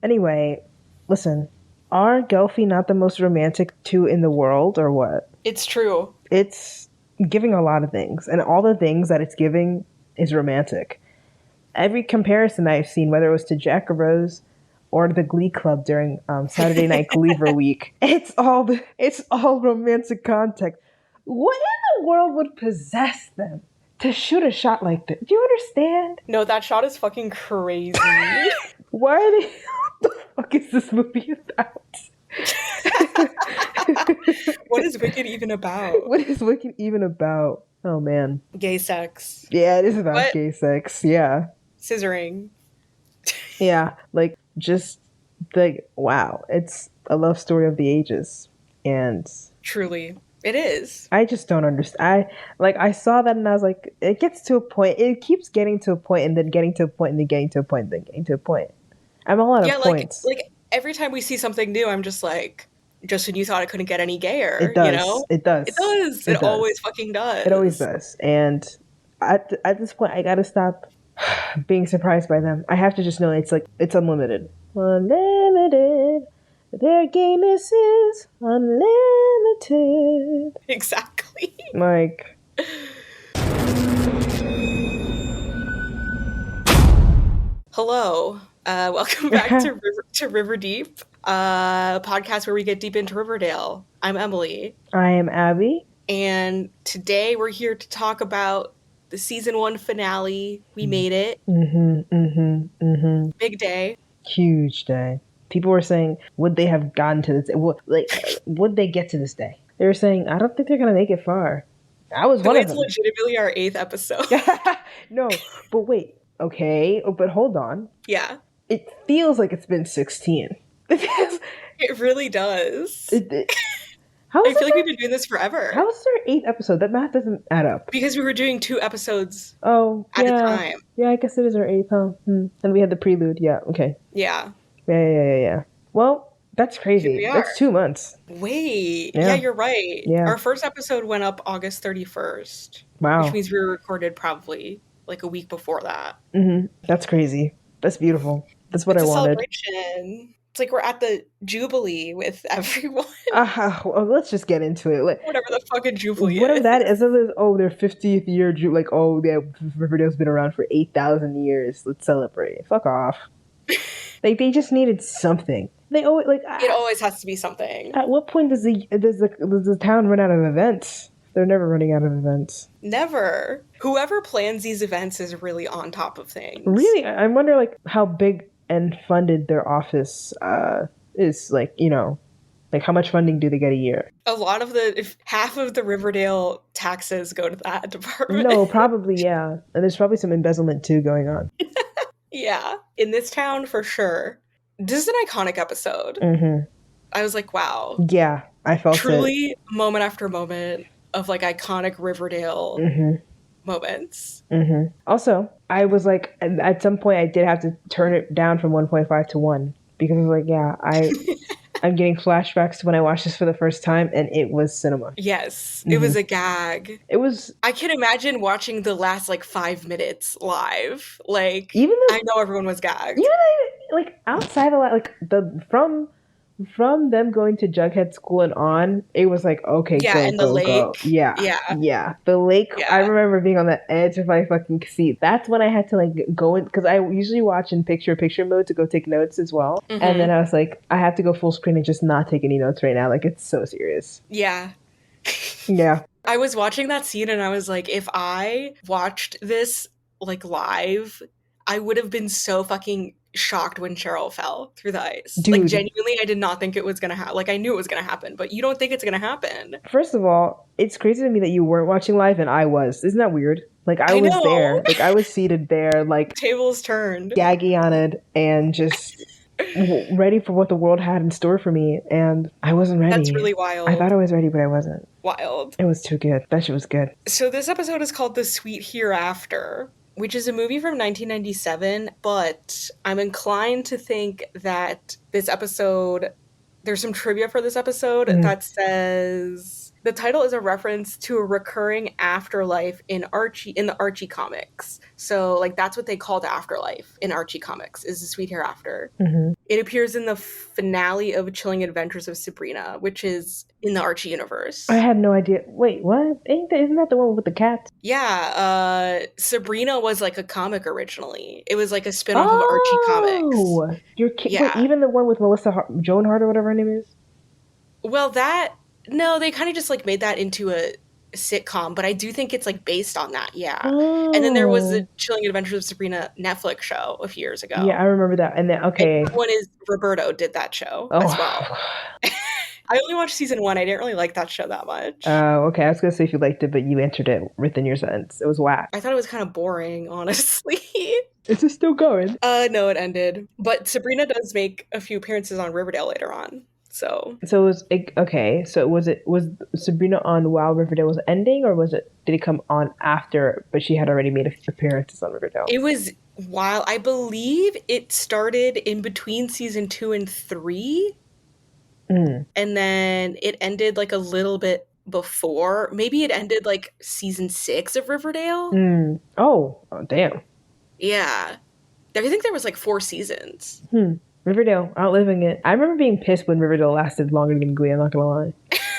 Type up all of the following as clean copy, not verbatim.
Anyway, listen, are Gelfie not the most romantic two in the world, or what? It's true. It's giving a lot of things, and all the things that it's giving is romantic. Every comparison I've seen, whether it was to Jack or Rose or the Glee Club during Saturday Night Gleever week, it's all romantic content. What in the world would possess them to shoot a shot like that? Do you understand? No, that shot is fucking crazy. Why are they? What the fuck is this movie about? What is Wicked even about? What is Wicked even about? Oh man. Gay sex. Yeah, it is about What? gay sex. Yeah. Scissoring. Yeah. Like, just like, wow. It's a love story of the ages. And Truly. It is. I just don't understand. I saw that and I was like, it gets to a point. It keeps getting to a point and then getting to a point and then getting to a point and then getting to a point. I'm all out of points. Like every time we see something new, I'm just like, just when you thought it couldn't get any gayer, It does. you know? It does. It does. It always fucking does. It always does. And at this point, I gotta stop being surprised by them. I have to just know it's unlimited. Unlimited. Their gayness is unlimited. Exactly. Like, hello. Welcome back to River Deep, a podcast where we get deep into Riverdale. I'm Emily. I am Abby. And today we're here to talk about the season 1 finale. We made it. Big day. Huge day. People were saying, would they have gotten to this? Would they get to this day? They were saying, I don't think they're gonna make it far. I was one of them. It's legitimately our 8th episode. No, but wait. Okay, but hold on. Yeah. It feels like it's been 16. It really does. I feel like we've been doing this forever. How is there 8th episode? That math doesn't add up. Because we were doing 2 episodes at a time. Yeah, I guess it is our 8th, huh? And we had the prelude. Yeah, okay. Yeah. Yeah. Well, that's crazy. That's 2 months. Wait. Yeah, you're right. Yeah. Our first episode went up August 31st. Wow. Which means we were recorded probably like a week before that. That's crazy. That's beautiful. That's what I wanted. Celebration. It's like we're at the Jubilee with everyone. Well, let's just get into it. Whatever the fucking Jubilee Whatever is. that is. Their 50th year. Riverdale's been around for 8,000 years. Let's celebrate. Fuck off. They just needed something. They always it always has to be something. At what point does the town run out of events? They're never running out of events. Never. Whoever plans these events is really on top of things. Really, I wonder how big and funded their office is. How much funding do they get a year? A lot of half of the Riverdale taxes go to that department. No, probably, yeah. And there's probably some embezzlement too going on. Yeah. In this town, for sure. This is an iconic episode. I was like, wow. Yeah, I felt truly moment after moment of iconic Riverdale moments. Also, I was at some point I did have to turn it down from 1.5 to 1 because I was I'm getting flashbacks to when I watched this for the first time, and it was cinema. Yes, it was a gag. It was. I can imagine watching the last 5 minutes live. I know everyone was gagged. Even outside of from them going to Jughead school and on, it was okay, yeah, go, and the go, lake. go. Yeah. The lake. Yeah. I remember being on the edge of my fucking seat. That's when I had to go in, because I usually watch in picture mode to go take notes as well. And then I was I have to go full screen and just not take any notes right now. It's so serious. Yeah. Yeah. I was watching that scene and I was if I watched this live, I would have been so fucking shocked when Cheryl fell through the ice. Dude. Genuinely, I did not think it was gonna happen. I knew it was gonna happen, but you don't think it's gonna happen. First of all, it's crazy to me that you weren't watching live and I was. Isn't that weird? I was there. I was seated there, tables turned, gaggy on it, and just ready for what the world had in store for me, and I wasn't ready. That's really wild. I thought I was ready, but I wasn't. Wild. It was too good. That shit was good. So this episode is called The Sweethereafter, which is a movie from 1997, but I'm inclined to think that this episode, there's some trivia for this episode that says The title is a reference to a recurring afterlife in the Archie comics. So like that's what they call the afterlife in Archie comics, is the Sweet Hereafter. Mm-hmm. It appears in the finale of Chilling Adventures of Sabrina, which is in the Archie universe. I had no idea. Wait, what? Isn't that the one with the cats? Yeah, Sabrina was like a comic originally. It was like a spin-off of Archie comics. Oh, wait, Yeah. even the one with Joan Hart or whatever her name is? Well, no, they kind of just like made that into a sitcom, but I do think it's like based on that, yeah. Oh. And then there was the Chilling Adventures of Sabrina Netflix show a few years ago. Yeah, I remember that. And then, okay. And that one is Roberto did that show as well. I only watched season 1. I didn't really like that show that much. Oh, okay. I was going to say if you liked it, but you entered it within your sentence. It was whack. I thought it was kind of boring, honestly. Is it still going? No, it ended. But Sabrina does make a few appearances on Riverdale later on. So it was okay. So was Sabrina on while Riverdale was ending, or did it come on after? But she had already made appearances on Riverdale. It was while, I believe it started in between season 2 and 3, and then it ended like a little bit before. Maybe it ended like season 6 of Riverdale. Oh, damn. Yeah, I think there was like 4 seasons. Riverdale, outliving it. I remember being pissed when Riverdale lasted longer than Glee, I'm not gonna lie.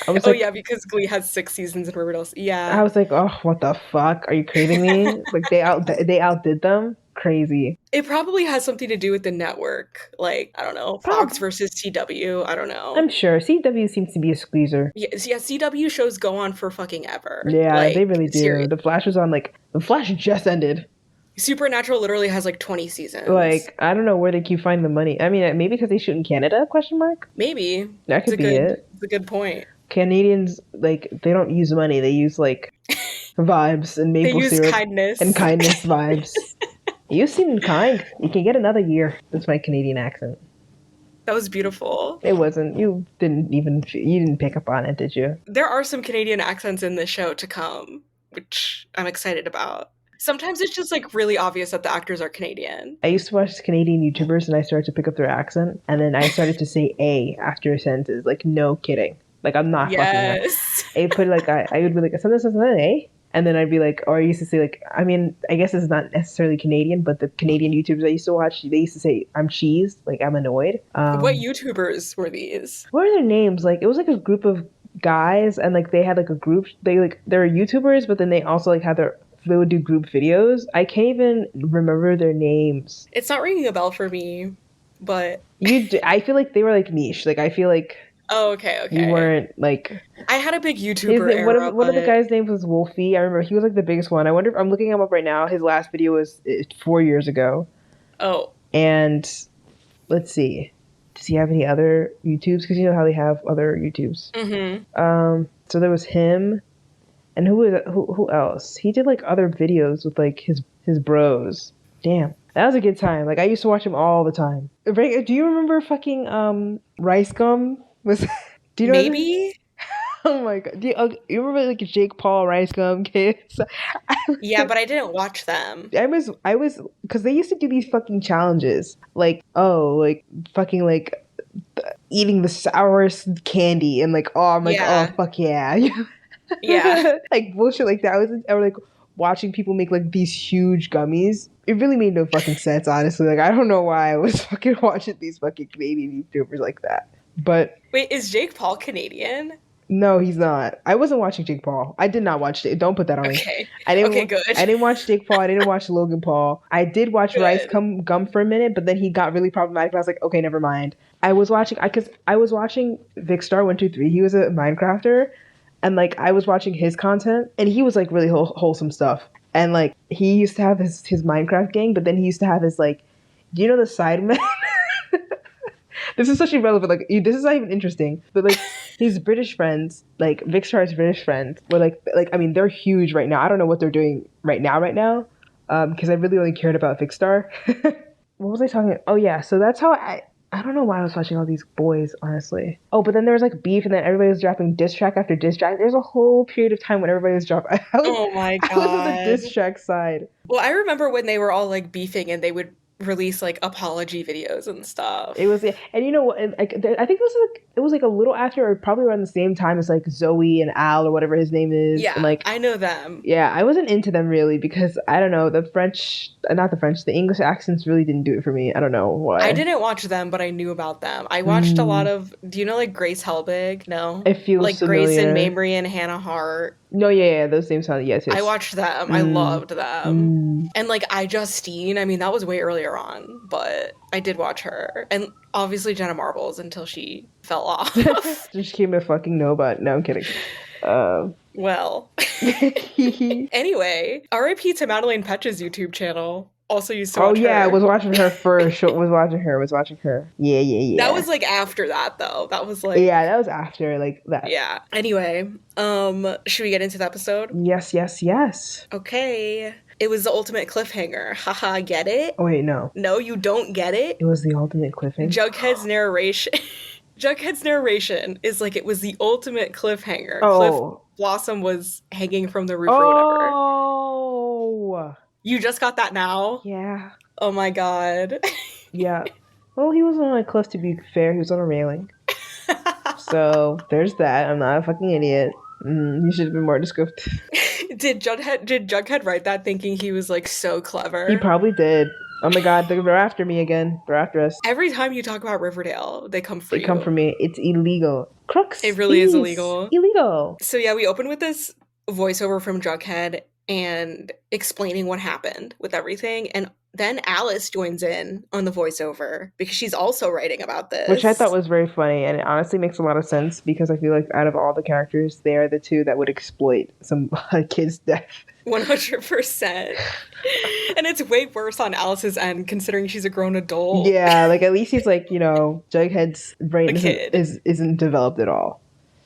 I was yeah, because Glee has 6 seasons and Riverdale. Yeah. I was like, oh, what the fuck? Are you kidding me? Like they outdid them? Crazy. It probably has something to do with the network. Like, I don't know, Fox versus CW. I don't know. I'm sure. CW seems to be a squeezer. Yeah, CW shows go on for fucking ever. Yeah, like, they really do. Seriously. The Flash was on The Flash just ended. Supernatural literally has like 20 seasons. Like, I don't know where they keep finding the money. I mean, maybe because they shoot in Canada, question mark? Maybe. That could be it. It's a good point. Canadians, like, they don't use money. They use, like, vibes and maple syrup. They use kindness. And kindness vibes. You seem kind. You can get another year. That's my Canadian accent. That was beautiful. It wasn't. You didn't pick up on it, did you? There are some Canadian accents in this show to come, which I'm excited about. Sometimes it's just like really obvious that the actors are Canadian. I used to watch Canadian YouTubers and I started to pick up their accent. And then I started to say A after a sentence. Like, no kidding. Like, I'm not fucking up. I put like, I would be like, something, A. And then I'd be like, or I used to say like, I mean, I guess it's not necessarily Canadian, but the Canadian YouTubers I used to watch, they used to say, I'm cheesed. Like, I'm annoyed. What YouTubers were these? What are their names? Like, it was like a group of guys and like they had like a group. They're YouTubers, but then they also like had they would do group videos. I can't even remember their names. It's not ringing a bell for me, but I feel like they were like niche. Like I feel like okay. You weren't like. I had a big YouTuber era. One of the guys' names was Wolfie. I remember he was like the biggest one. I wonder if I'm looking him up right now. His last video was 4 years ago. Oh. And let's see. Does he have any other YouTubes? Because you know how they have other YouTubes. Mm-hmm. So there was him. And who else? He did like other videos with like his bros. Damn, that was a good time. Like I used to watch him all the time. Do you remember fucking Rice Gum? Do you know? Maybe. Oh my god! Do you remember like Jake Paul Rice Gum kids? Yeah, but I didn't watch them. I was because they used to do these fucking challenges, like fucking like eating the sourest candy and like I'm like oh fuck yeah. Yeah. Like bullshit like that. I was like watching people make like these huge gummies. It really made no fucking sense, honestly. Like I don't know why I was fucking watching these fucking Canadian YouTubers like that. But wait, is Jake Paul Canadian? No, he's not. I wasn't watching Jake Paul. I did not watch it. Don't put that on me. Okay, good. I didn't watch Jake Paul. I didn't watch Logan Paul. I did watch Rice Gum for a minute, but then he got really problematic. I was like, okay, never mind. I was watching Vicstar123. He was a Minecrafter. And, like, I was watching his content, and he was, like, really wholesome stuff. And, like, he used to have his Minecraft gang, but then he used to have his, like, do you know the Sidemen? This is such irrelevant. Like, this is not even interesting. But, like, his British friends, like, Vicstar's British friends, were, like, I mean, they're huge right now. I don't know what they're doing right now, because I really only cared about Vicstar. What was I talking about? Oh, yeah. So that's how I don't know why I was watching all these boys, honestly. Oh, but then there was like beef, and then everybody was dropping diss track after diss track. There's a whole period of time when everybody was oh my god. I was on the diss track side. Well, I remember when they were all like beefing, and they would release like apology videos and It stuff. was, and you know what? Like, I think it was like a little after, or probably around the same time as like Zoe and Al or whatever his name is, and Yeah, like, I know them. yeah, I wasn't into them really because I don't know, the French, not the French, the English accents really didn't do it for me. I don't know I why. didn't watch them, but I knew about them. I watched a lot Mm, of, do you know like Grace Helbig? No. it feels Like Grace and familiar. Mamrie and Hannah Hart. No, yeah, yeah, those names sound, yes, I yes. watched them. I Mm, loved them. mm. And like I Justine, I mean that was way earlier on, but I did watch her. And obviously Jenna Marbles until she fell off. Just came a fucking no, but no, I'm kidding. Uh, Well. Anyway, RIP to Madeline Petch's YouTube channel. Also used to oh watch yeah, I her. was watching her first. Was watching her. Yeah, yeah, That yeah. was like after that though. That was Yeah, like that was after like that. yeah. Anyway, should we get into the episode? Yes, yes, yes. Okay. It was the ultimate cliffhanger. Haha, get it? Oh wait, no. No, you don't get it? It was the ultimate cliffhanger. Jughead's narration Jughead's narration is like it was the ultimate cliffhanger. Cliff Oh. Blossom was hanging from the roof or whatever. Oh. You just got that now? Yeah. Oh my god. Yeah. Well, he wasn't on a cliff to be fair. He was on a railing. So there's that. I'm not a fucking idiot. You should have been more descriptive. Did Jughead write that thinking he was like so clever? He probably did. Oh my god, they're after me again. They're after us. Every time you talk about Riverdale, they come for you. They come for me. It's illegal. Crooks. It really is illegal. Illegal. So yeah, we open with this voiceover from Jughead and explaining what happened with everything, and then Alice joins in on the voiceover because she's also writing about this. Which I thought was very funny, and it honestly makes a lot of sense because I feel like out of all the characters, they are the two that would exploit some kid's death. 100%. And it's way worse on Alice's end considering she's a grown adult. Yeah, like at least he's like, Jughead's brain isn't developed at all.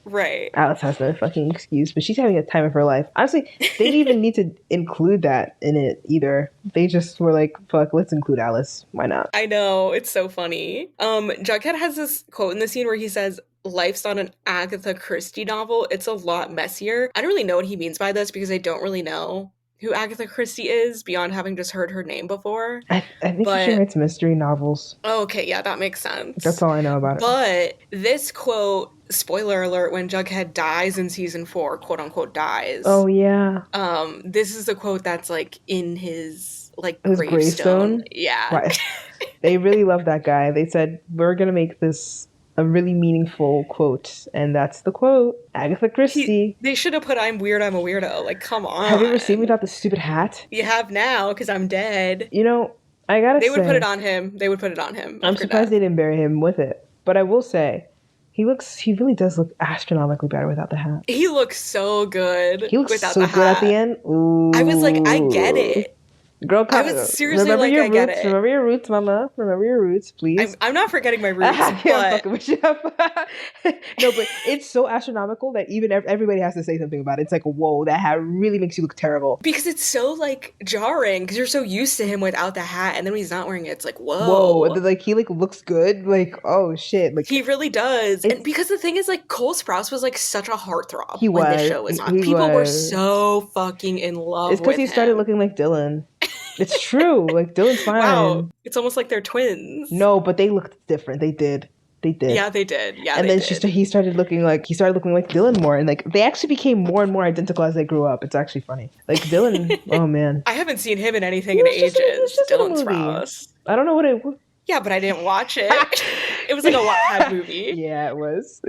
Right. Alice has no fucking excuse, but she's having a time of her life. Honestly, they didn't even need to include that in it either. They just were like, fuck, let's include Alice. Why not? I know, it's so funny. Jughead has this quote in the scene where he says, "Life's not an Agatha Christie novel. It's a lot messier." I don't really know what he means by this because I don't really know who Agatha Christie is beyond having just heard her name before. I think she writes mystery novels. Oh, okay, yeah, that makes sense. That's all I know about it. But this quote, spoiler alert, when Jughead dies in season 4, quote unquote dies. Oh yeah. This is the quote that's like in his his gravestone. Yeah. Right. They really love that guy. They said, we're gonna make this a really meaningful quote, and that's the quote. Agatha Christie. They should have put "I'm weird, I'm a weirdo." Like, come on. Have you ever seen me without the stupid hat? You have now, because I'm dead. I gotta say, they would put it on him. They would put it on him. I'm surprised they didn't bury him with it. But I will say, he really does look astronomically better without the hat. He looks so good. He looks without so the good hat. at the end. Ooh. I was like, I get it. Girl, I was seriously remember like, your I roots. get it. Remember your roots, mama. Remember your roots, please. I'm not forgetting my roots, I'm but fucking with you. No, but it's so astronomical that even everybody has to say something about it. It's like, whoa, that hat really makes you look terrible. Because it's so like jarring because you're so used to him without the hat, and then when he's not wearing it, it's like, whoa. Like he like looks good. Like, oh shit. Like he really does. And because the thing is, like, Cole Sprouse was like such a heartthrob when the show was on. People were so fucking in love with him. It's because he started looking like Dylan. It's true. Like, Dylan's fine. Wow. It's almost like they're twins. No, but they looked different. They did. Yeah, they did. Yeah, and then he started looking like Dylan more, and like they actually became more and more identical as they grew up. It's actually funny. Like Dylan, oh man, I haven't seen him in anything in ages. Dylan Sprouse. I don't know what it was. Yeah, but I didn't watch it. It was like a Wattpad movie. Yeah, it was.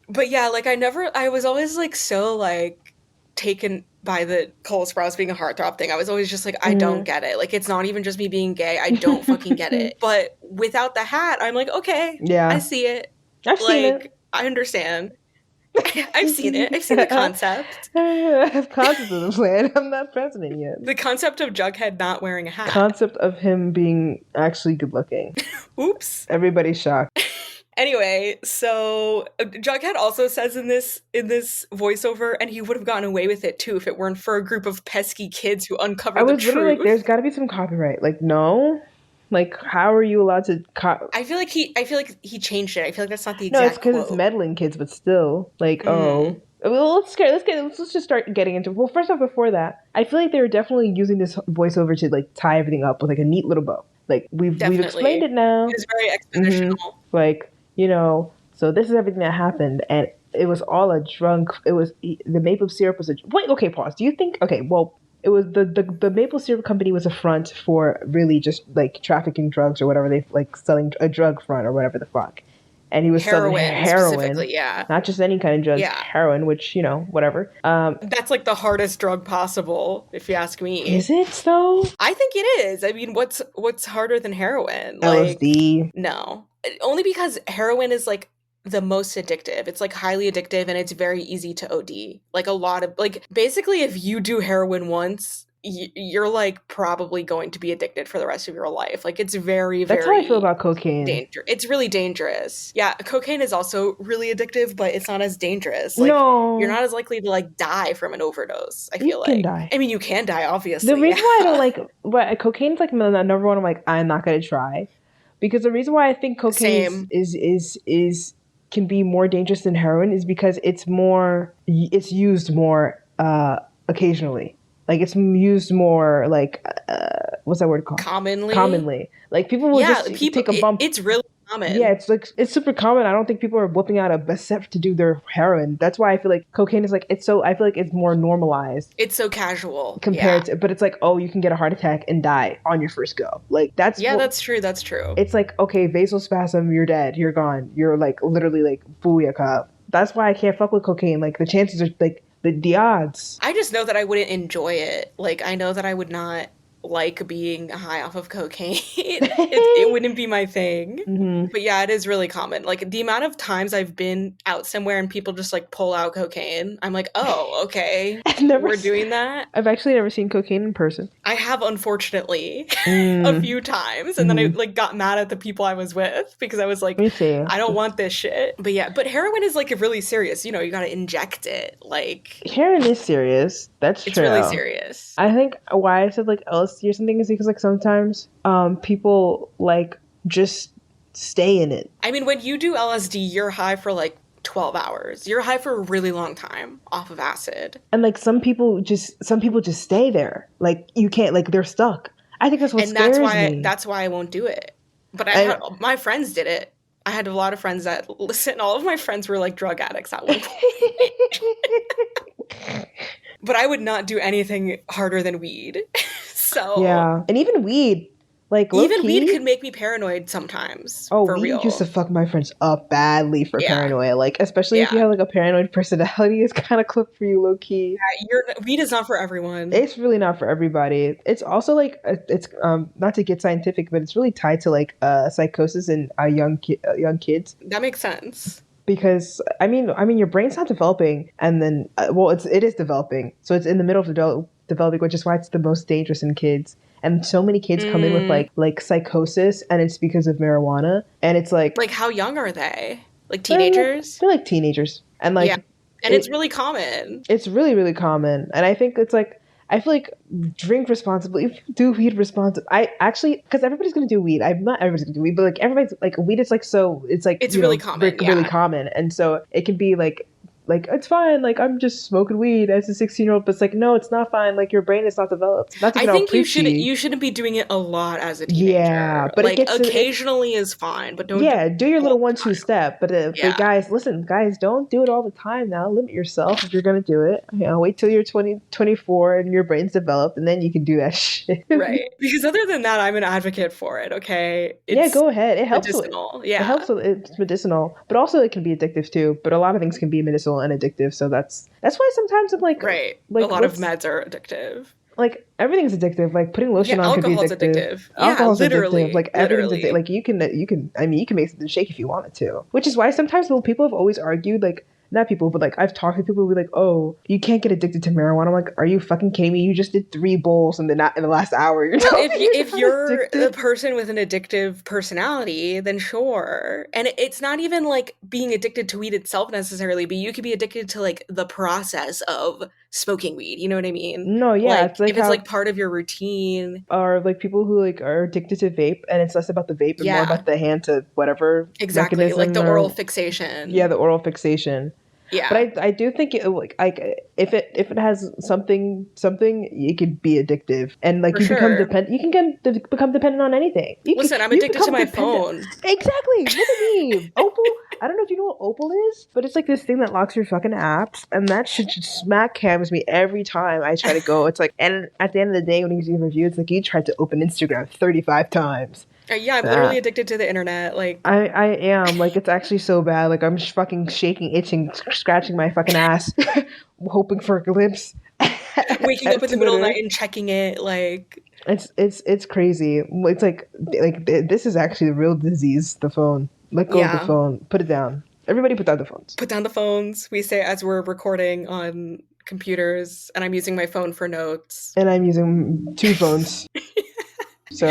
But yeah, like I was always like so like taken by the Cole Sprouse being a heartthrob thing. I was always just like, I don't get it. Like, it's not even just me being gay. I don't fucking get it. But without the hat, I'm like, okay, yeah, I see it. I've seen it. I understand. I've seen it. I've seen the concept. I have concept of the plan. I'm not president yet. The concept of Jughead not wearing a hat. Concept of him being actually good looking. Oops. Everybody's shocked. Anyway, so Jughead also says in this voiceover, and he would have gotten away with it too if it weren't for a group of pesky kids who uncovered the truth. I was literally like, there's got to be some copyright. Like, no, like, how are you allowed to? I feel like he changed it. I feel like that's not the exact. No, it's because it's meddling kids, but still, like, oh, Well, let's just start getting into. Well, first off, before that, I feel like they were definitely using this voiceover to like tie everything up with like a neat little bow. Like we've explained Definitely. it now. It was very hmm expositional. Like so this is everything that happened, and it was all a drunk. It was the maple syrup was a wait. Okay, pause. Do you think? Okay, well, it was the maple syrup company was a front for really just like trafficking drugs or whatever they like selling a drug front or whatever the fuck. And he was selling Heroin heroin, specifically, yeah. not just any kind of drugs, Yeah. heroin, which whatever. That's like the hardest drug possible, if you ask me. Is it though? I think it is. I mean, what's harder than heroin? Like, LSD. no. Only because heroin is like the most addictive. It's like highly addictive and it's very easy to OD. Like a lot of like basically if you do heroin once, you're like probably going to be addicted for the rest of your life. Like it's very, That's very how I feel about cocaine. dangerous. It's really dangerous. Yeah, cocaine is also really addictive, but it's not as dangerous. Like No, you're not as likely to like die from an overdose. I you feel can like. die. I mean, you can die, obviously. The reason why I don't yeah. like, but cocaine's like the number one. I'm like, I'm not gonna try, because the reason why I think cocaine Same. is can be more dangerous than heroin is because it's used more occasionally. Like it's used more like what's that word called? Commonly. Like people will Yeah, just people. take a bump. It's really common. Yeah, it's super common. I don't think people are whooping out a Bicep to do their heroin. That's why I feel like cocaine is like I feel like it's more normalized It's so casual compared to, but it's like, oh, you can get a heart attack and die on your first go. Like that's that's true. That's true. It's like, okay, vasospasm, you're dead, you're gone, you're like literally like booyaka. That's why I can't fuck with cocaine. Like the chances are like the odds. I just know that I wouldn't enjoy it. Like I know that I would not like being high off of cocaine. it wouldn't be my thing. Mm-hmm. But yeah, it is really common. Like the amount of times I've been out somewhere and people just like pull out cocaine, I'm like, oh, okay, we're doing that. I've actually never seen cocaine in person. I have, unfortunately, a few times, and then I like got mad at the people I was with because I was like, Me too. I don't want this shit. But yeah, but heroin is like really serious. You know, you got to inject it. Like heroin is serious. That's true. It's really serious. I think why I said like LSD or something is because like sometimes people like just stay in it. I mean, when you do LSD, you're high for like 12 hours. You're high for a really long time off of acid. And like some people just stay there. Like you can't, like they're stuck. I think that's what scares me. That's why I won't do it. But my friends did it. I had a lot of friends that listen. All of my friends were like drug addicts at one point. But I would not do anything harder than weed. So yeah, and even weed, like even weed could make me paranoid sometimes. Oh, for weed real. used to fuck my friends up badly for paranoia. Like especially if you have like a paranoid personality, it's kind of clip for you, low key. Yeah, weed is not for everyone. It's really not for everybody. It's also like it's not to get scientific, but it's really tied to like psychosis in young kids. That makes sense. Because I mean, your brain's not developing, and then it is developing, so it's in the middle of developing, which is why it's the most dangerous in kids. And so many kids come in with like psychosis, and it's because of marijuana. And it's like how young are they? Like teenagers? They're like teenagers, and like and it's really common. It's really, really common, and I think it's like. I feel like drink responsibly, do weed responsibly. I actually, because everybody's gonna do weed. I'm not everybody's gonna do weed, but like everybody's like weed is like so. It's like it's really common, really common, and so it can be like it's fine. Like I'm just smoking weed as a 16-year-old, but it's like no, it's not fine. Like your brain is not developed. Not I think you shouldn't be doing it a lot as a teenager. Yeah, but like occasionally is fine, but don't. Yeah, do your little 1-2 step. But guys, listen, guys, don't do it all the time. Now limit yourself if you're gonna do it. You know, wait till you're 24 and your brain's developed, and then you can do that shit. Right. Because other than that, I'm an advocate for it. Okay. Go ahead. It helps. Medicinal. It helps. It's medicinal, but also it can be addictive too. But a lot of things can be medicinal and addictive, so that's why sometimes I'm like, right, like, a lot of meds are addictive. Like everything's addictive. Like putting lotion on can be addictive. Alcohol's addictive. Like everything's addictive. Like you can make something shake if you wanted to. Which is why sometimes people have always argued, like not people, but like I've talked to people who be like, oh, you can't get addicted to marijuana. I'm like, are you fucking kidding me? You just did 3 bowls in the last hour. If you're the person with an addictive personality, then sure. And it's not even like being addicted to weed itself necessarily, but you could be addicted to like the process of smoking weed. You know what I mean? No, yeah. Like, if it's like part of your routine. Or like people who like are addicted to vape, and it's less about the vape and more about the hand to whatever. Exactly. Like the oral fixation. Yeah, the oral fixation. But Yeah. I do think it like if it has something, it could be addictive, and like For you become sure. dependent. You can become dependent on anything. Listen, I'm You addicted to become my dependent. phone. Exactly. Look at me, Opal. I don't know if you know what Opal is, but it's like this thing that locks your fucking apps, and that shit just smack cams me every time I try to go. It's like, and at the end of the day, when he's giving review, it's like you tried to open Instagram 35 times. Yeah, I'm literally Ah. addicted to the internet. Like, I am like it's actually so bad. Like I'm just fucking shaking, itching, scratching my fucking ass, hoping for a glimpse waking up at in the middle of the Twitter. night and checking it. Like, It's crazy. It's like this is actually the real disease. The phone. Let go of the yeah. phone. Put it down. Everybody put down the phones. Put down the phones. We say as we're recording on computers, and I'm using my phone for notes. And I'm using 2 phones. So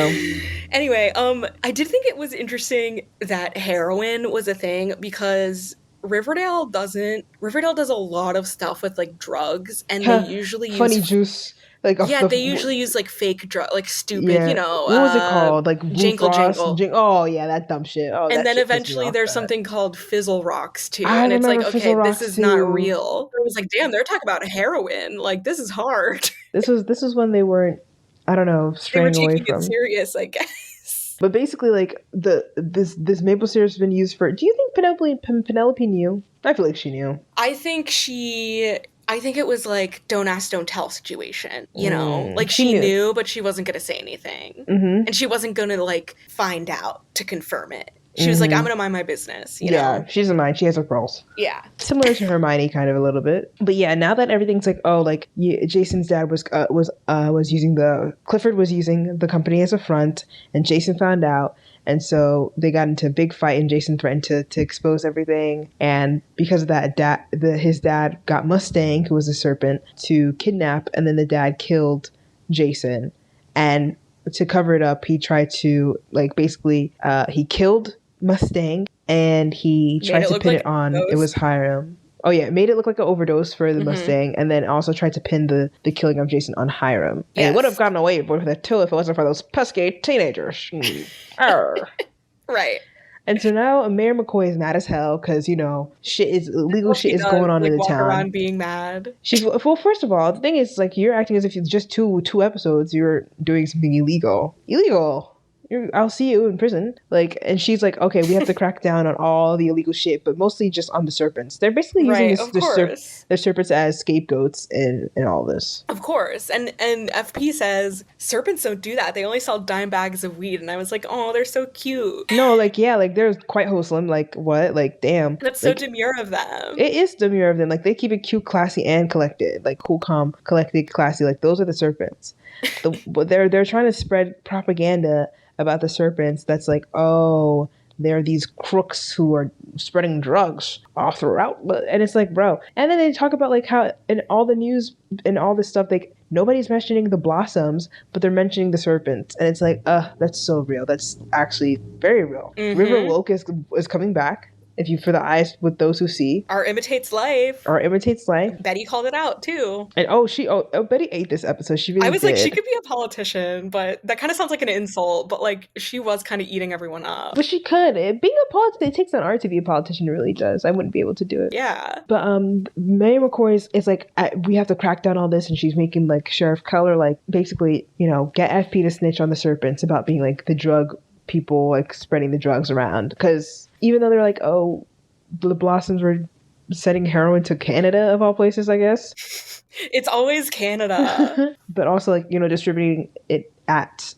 Anyway, I did think it was interesting that heroin was a thing because Riverdale does a lot of stuff with like drugs, and they usually funny use juice. Like off yeah, the they usually use like fake drug, like stupid, yeah. What was it called? Like Blue jingle Frost. jingle. Oh yeah, that dumb shit. Oh, And that then shit pissed me eventually off. there's Bad. something called Fizzle Rocks too. I And it's like, remember okay, Fizzle this Rocks is not too. real. I was like, damn, they're talking about heroin. Like, this is hard. This was when they weren't, I don't know, They were straying away taking it from. serious, I guess. But basically, like this maple syrup has been used for. Do you think Penelope knew? I feel like she knew. I think it was like don't ask, don't tell situation, you know? Like She she knew. knew, but she wasn't going to say anything. Mm-hmm. And she wasn't going to like find out to confirm it. She was like, I'm Mm-hmm. going to mind my business, you Yeah, know? she doesn't mind. She has her pearls. Yeah. Similar to Hermione, kind of a little bit. But yeah, now that everything's like, oh, like Jason's dad was using Clifford was using the company as a front, and Jason found out, and so they got into a big fight, and Jason threatened to expose everything, and because of that, his dad got Mustang, who was a serpent, to kidnap, and then the dad killed Jason, and to cover it up, he tried to like basically he killed Mustang, and he tried to pin it on. It was Hiram. Oh yeah, it made it look like an overdose for the Mustang, and then also tried to pin the killing of Jason on Hiram. Yes. And it would have gotten away with it too if it wasn't for those pesky teenagers. Right. And so now Mayor McCoy is mad as hell because illegal shit is going on in the walk town. Around being mad. Well, first of all, the thing is like you're acting as if it's just two episodes. You're doing something illegal. I'll see you in prison. Like, and she's like, okay, we have to crack down on all the illegal shit, but mostly just on the serpents. They're basically using the serpents as scapegoats in all this. Of course. And FP says, serpents don't do that. They only sell dime bags of weed. And I was like, oh, they're so cute. No, like, yeah, like, they're quite wholesome. Like, what? Like, damn. That's so demure of them. It is demure of them. Like, they keep it cute, classy, and collected. Like, cool, calm, collected, classy. Like, those are the serpents. But they're trying to spread propaganda about the serpents that's like, oh, there are these crooks who are spreading drugs all throughout, and it's like, bro. And then they talk about like how in all the news and all this stuff, like nobody's mentioning the blossoms, but they're mentioning the serpents, and it's like, that's so real. That's actually very real. Mm-hmm. River Woke is coming back. If you for the eyes with those who see. Art imitates life. Betty called it out too. And Betty ate this episode. She really I was did. like, she could be a politician, but that kind of sounds like an insult. But like, she was kind of eating everyone up. But she could. Being a politician, it takes an art to be a politician. It really does. I wouldn't be able to do it. Yeah. But Mayor McCoy is like, we have to crack down on this, and she's making like Sheriff Keller like basically, get FP to snitch on the serpents about being like the drug people, like spreading the drugs around, because even though they're like, oh, the Blossoms were sending heroin to Canada of all places, I guess. It's always Canada. But also like, distributing it at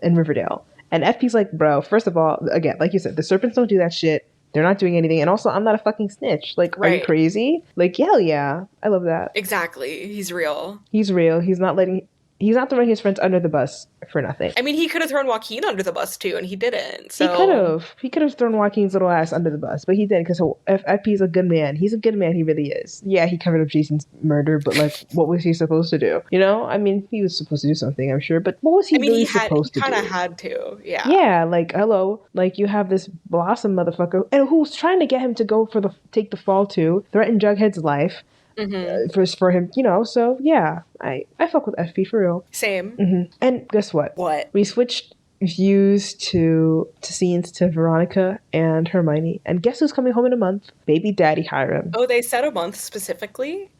in Riverdale. And FP's like, bro, first of all, again, like you said, the serpents don't do that shit. They're not doing anything. And also, I'm not a fucking snitch. Like, right. Are you crazy? Like, hell yeah. I love that. Exactly. He's real. He's not throwing his friends under the bus for nothing. I mean, he could have thrown Joaquin under the bus too, and he didn't. So He could have thrown Joaquin's little ass under the bus, but he didn't, because FP is a good man. He's a good man. He really is. Yeah, he covered up Jason's murder, but like, what was he supposed to do? I mean, he was supposed to do something, I'm sure, but what was he supposed to do? He kind of had to. Yeah. Yeah, like, hello, like you have this Blossom motherfucker, and who's trying to get him to go take the fall too, threaten Jughead's life. Mm-hmm. For him, so yeah, I fuck with FP for real. Same. Mm-hmm. And guess what? What? We switched views to scenes to Veronica and Hermione. And guess who's coming home in a month? Baby daddy Hiram. Oh, they said a month specifically?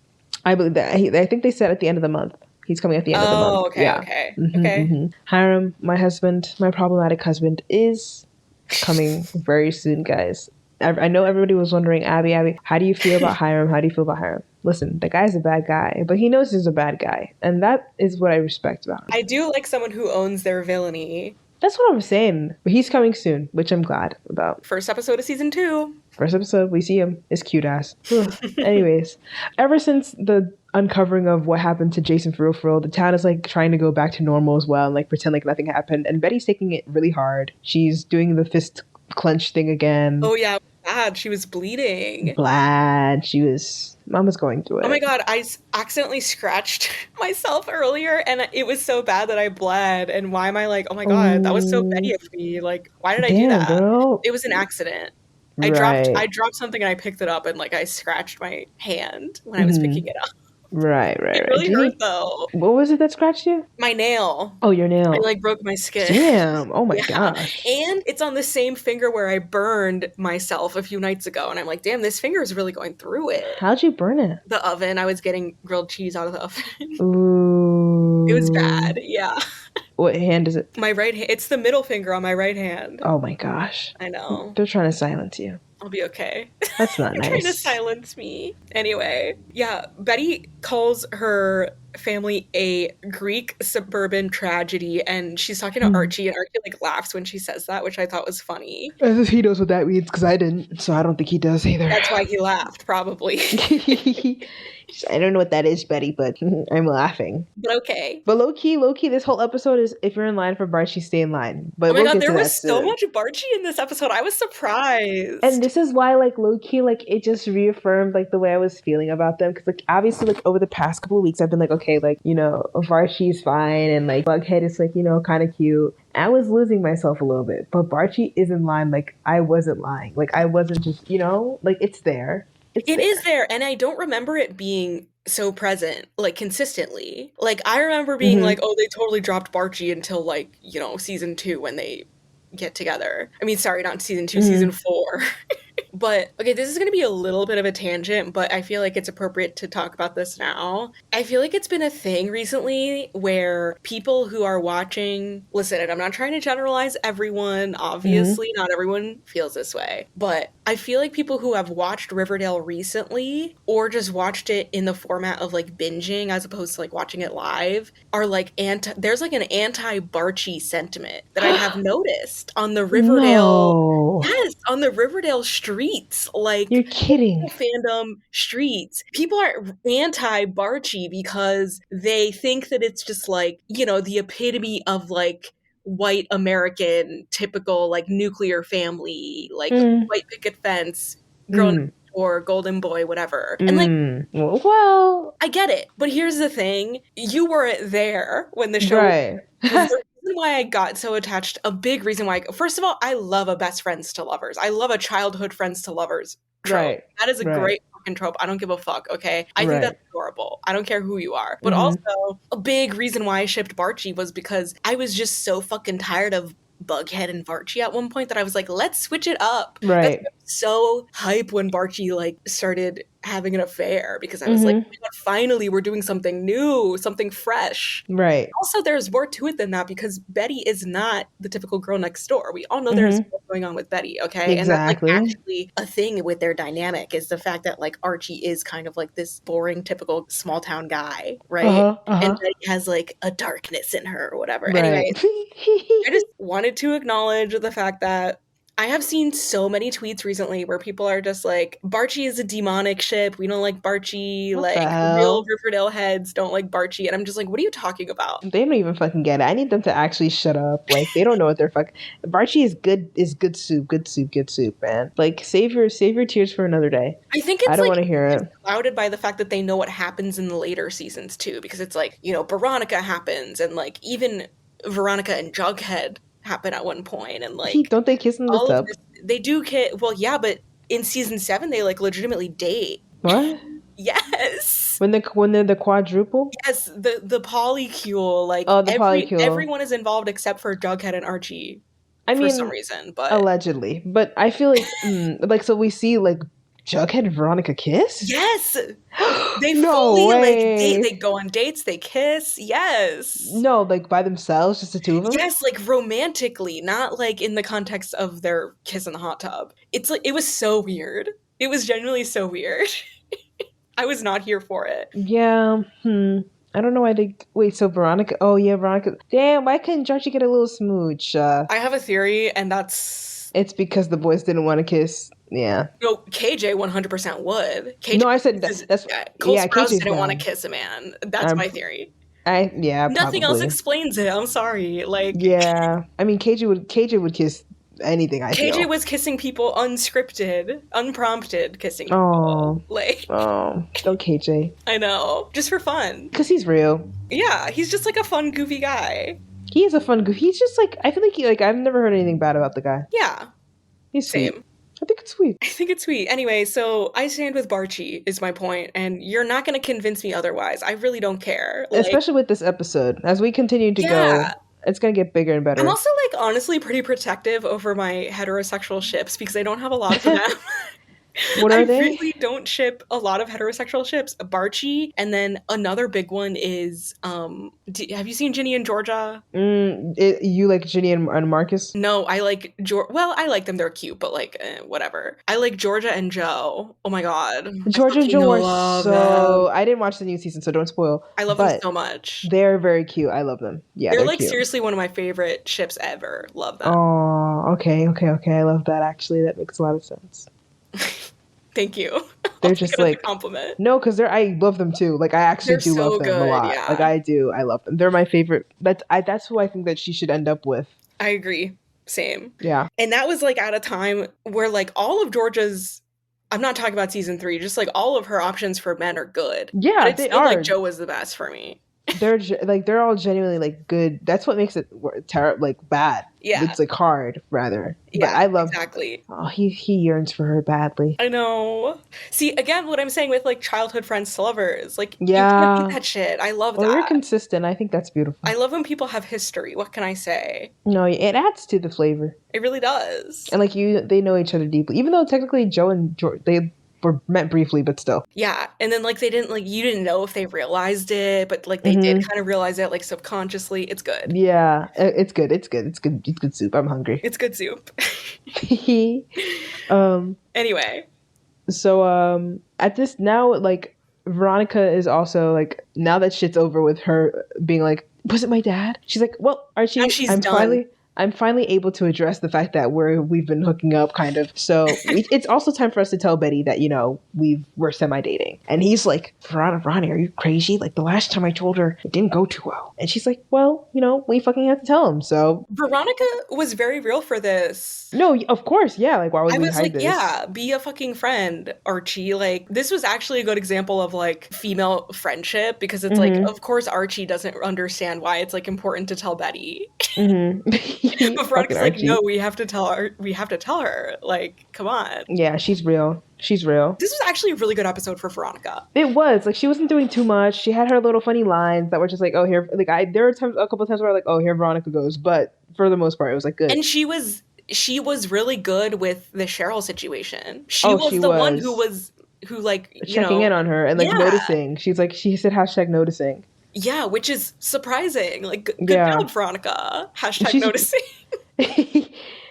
I believe that. I think they said at the end of the month. He's coming at the end of the month. Oh, okay, Yeah. okay. Okay. Hiram, my husband, my problematic husband, is coming very soon, guys. I know everybody was wondering, Abby, how do you feel about Hiram? How do you feel about Hiram? Listen, the guy's a bad guy, but he knows he's a bad guy. And that is what I respect about him. I do like someone who owns their villainy. That's what I'm saying. But he's coming soon, which I'm glad about. First episode of season 2. First episode, we see him. It's cute ass. Anyways, ever since the uncovering of what happened to Jason for real, the town is like trying to go back to normal as well and like pretend like nothing happened. And Betty's taking it really hard. She's doing the fist clench thing again. Oh yeah, bad. She was bleeding. Mama's going through it. Oh my god, I accidentally scratched myself earlier and it was so bad that I bled. And why am I like, oh my god, that was so Betty of me. Like, why did I do that? Girl. It was an accident. Right. I dropped something and I picked it up and like I scratched my hand when I was picking it up. Right. It really hurt though. What was it that scratched you? My nail. Oh, your nail. I like broke my skin. Damn. Oh my gosh. And it's on the same finger where I burned myself a few nights ago. And I'm like, damn, this finger is really going through it. How'd you burn it? The oven. I was getting grilled cheese out of the oven. Ooh. It was bad. Yeah. What hand is it? My right hand. It's the middle finger on my right hand. Oh my gosh. I know. They're trying to silence you. I'll be okay. That's not nice. Trying to silence me. Anyway, yeah, Betty calls her family a Greek suburban tragedy, and she's talking to Archie, and Archie like laughs when she says that, which I thought was funny. As if he knows what that means, because I didn't, so I don't think he does either. That's why he laughed, probably. I don't know what that is, Betty, but I'm laughing. But okay. But low key, this whole episode is if you're in line for Barchi, stay in line. But oh my god, there was so much Barchi in this episode. I was surprised. And this is why, like, low key, like, it just reaffirmed, like, the way I was feeling about them. Because, like, obviously, like, over the past couple of weeks, I've been like, okay, like, you know, Barchi's fine, and, like, Bughead is, like, you know, kind of cute. I was losing myself a little bit. But Barchi is in line, like, I wasn't lying. Like, I wasn't just, you know, like, it's there. It is there, and I don't remember it being so present, like, consistently. Like, I remember being like, oh, they totally dropped Barchi until, like, you know, season 2 when they get together. I mean, sorry, not season 2, season 4. But, okay, this is going to be a little bit of a tangent, but I feel like it's appropriate to talk about this now. I feel like it's been a thing recently where people who are watching, listen, and I'm not trying to generalize everyone, obviously, not everyone feels this way, but I feel like people who have watched Riverdale recently, or just watched it in the format of, like, binging as opposed to, like, watching it live, are, like, there's, like, an anti-Barchi sentiment that I have noticed on the Riverdale, yes, on the Riverdale streets, like, you're kidding, fandom streets. People are anti-Barchi because they think that it's just, like, you know, the epitome of, like, white American typical, like, nuclear family, like, white picket fence, girl next door, golden boy, whatever. And, like, well, I get it, but here's the thing: you weren't there when the show. Right. The reason why I got so attached, a big reason why, first of all, I love a best friends to lovers. I love a childhood friends to lovers trope. Right. That is a great fucking trope. I don't give a fuck, okay? I think that's adorable. I don't care who you are. But also, a big reason why I shipped Barchi was because I was just so fucking tired of Bughead and Barchi at one point that I was like, let's switch it up. Right. That's so hype when Barchi, like, started having an affair, because I was like, oh my God, finally we're doing something new, something fresh. Right. Also, there's more to it than that, because Betty is not the typical girl next door. We all know there's more going on with Betty, okay? Exactly. And that's, like, actually a thing with their dynamic, is the fact that, like, Archie is kind of like this boring, typical small town guy, right? And Betty has, like, a darkness in her or whatever. Right. Anyway, I just wanted to acknowledge the fact that I have seen so many tweets recently where people are just like, Barchi is a demonic ship. We don't like Barchi. What like, the hell? Real Riverdale heads don't like Barchi. And I'm just like, what are you talking about? They don't even fucking get it. I need them to actually shut up. Like, they don't know what they're fucking. Barchi is good soup, man. Like, save your tears for another day. I think it's, I don't like, want to hear it. clouded by the fact that they know what happens in the later seasons too, because it's like, you know, Veronica happens, and, like, even Veronica and Jughead happen at one point, and, like, don't they kiss in the tub? They do kiss. Well, yeah, but in season 7 they, like, legitimately date. What? Yes. When they're the quadruple. Yes, the polycule, like Oh, the polycule. everyone is involved except for Jughead and Archie I for some mean, reason, but allegedly, but I feel like like so we see like Jughead and Veronica kiss. yes, they No fully like date, way. they go on dates, they kiss. Yes. No, like by themselves, just the two of them. Yes, like romantically, not like in the context of their kiss in the hot tub. It's like it was so weird. It was genuinely so weird. I was not here for it. Yeah. I don't know why they wait. So Veronica. Oh yeah, Veronica. Damn. Why couldn't Georgie get a little smooch? I have a theory, and that's It's because the boys didn't want to kiss. Yeah. no, KJ 100% would. KJ No, I said that's Cole yeah. Sprouse KJ's didn't want to bad. kiss a man. That's I'm my theory. yeah Nothing else probably explains it. I'm sorry. Like yeah. I mean KJ would kiss anything. I KJ feel. was kissing people unscripted, unprompted kissing people. Oh Like go KJ I know, just for fun. because he's real. Yeah, he's just like a fun, goofy guy. He is a fun goof. He's just like I feel like I've never heard anything bad about the guy. Yeah, He's sweet. same. I think it's sweet. I think it's sweet. Anyway, so I stand with Barchi is my point, and you're not going to convince me otherwise. I really don't care. Like, Especially with this episode. As we continue to go, yeah. it's gonna get bigger and better. I'm also like honestly pretty protective over my heterosexual ships because I don't have a lot of them. What are they? I really don't ship a lot of heterosexual ships. Barchi, and then another big one is have you seen Ginny and Georgia? You like Ginny and Marcus? No, I like well, I like them. They're cute, but like whatever. I like Georgia and Joe. Oh my god, Georgia and I Joe are love so. them. I didn't watch the new season, so don't spoil. I love them so much. They're very cute. I love them. Yeah, They're they're like cute. seriously one of my favorite ships ever. Love them. Oh, okay. I love that. Actually, that makes a lot of sense. Thank you. They're I'll just take it as a like compliment. no, because I love them too. Like I actually They're do so love them a good, lot. yeah. Like I do. I love them. They're my favorite. That's who I think that she should end up with. I agree. Same. Yeah. And that was like at a time where like all of Georgia's I'm not talking about season 3, just like all of her options for men are good. Yeah, but it's they still are. like Joe was the best for me. They're all genuinely like good. That's what makes it like bad. Yeah. It's like hard rather. Yeah, But I love. exactly. Oh, he yearns for her badly. I know. See, again, what I'm saying with like childhood friends to lovers, like you Yeah. can't beat that shit. I love Well, that. you're consistent. I think that's beautiful. I love when people have history. What can I say? No, it adds to the flavor. It really does. And like they know each other deeply. Even though technically Joe and George, they were met briefly, but still. Yeah, and then like they didn't like you didn't know if they realized it, but like they did kind of realize it like subconsciously. It's good. Yeah, it's good. It's good. It's good. It's good soup. I'm hungry. It's good soup. Anyway, so at this now, like Veronica is also like now that shit's over with her being like, was it my dad? She's like, well, Archie, now she's done. I'm finally able to address the fact that we've been hooking up, kind of. So it's also time for us to tell Betty that we're semi-dating. And he's like, Veronica, are you crazy? Like the last time I told her, it didn't go too well. And she's like, well, we fucking have to tell him. So Veronica was very real for this. No, of course, yeah. Like why would we hide this? Yeah, be a fucking friend, Archie. Like this was actually a good example of like female friendship because it's like, of course, Archie doesn't understand why it's like important to tell Betty. But Veronica's like, no, we have to tell her. Like, come on. Yeah, she's real. She's real. This was actually a really good episode for Veronica. It was. Like, she wasn't doing too much. She had her little funny lines that were just like, oh, here. Like, there were a couple of times where like, oh, here Veronica goes. But for the most part, it was like good. And she was really good with the Cheryl situation. She was the one who like checking in on her and like noticing. She's like, she said #, noticing. Yeah, which is surprising. Like, good job, Veronica. # noticing.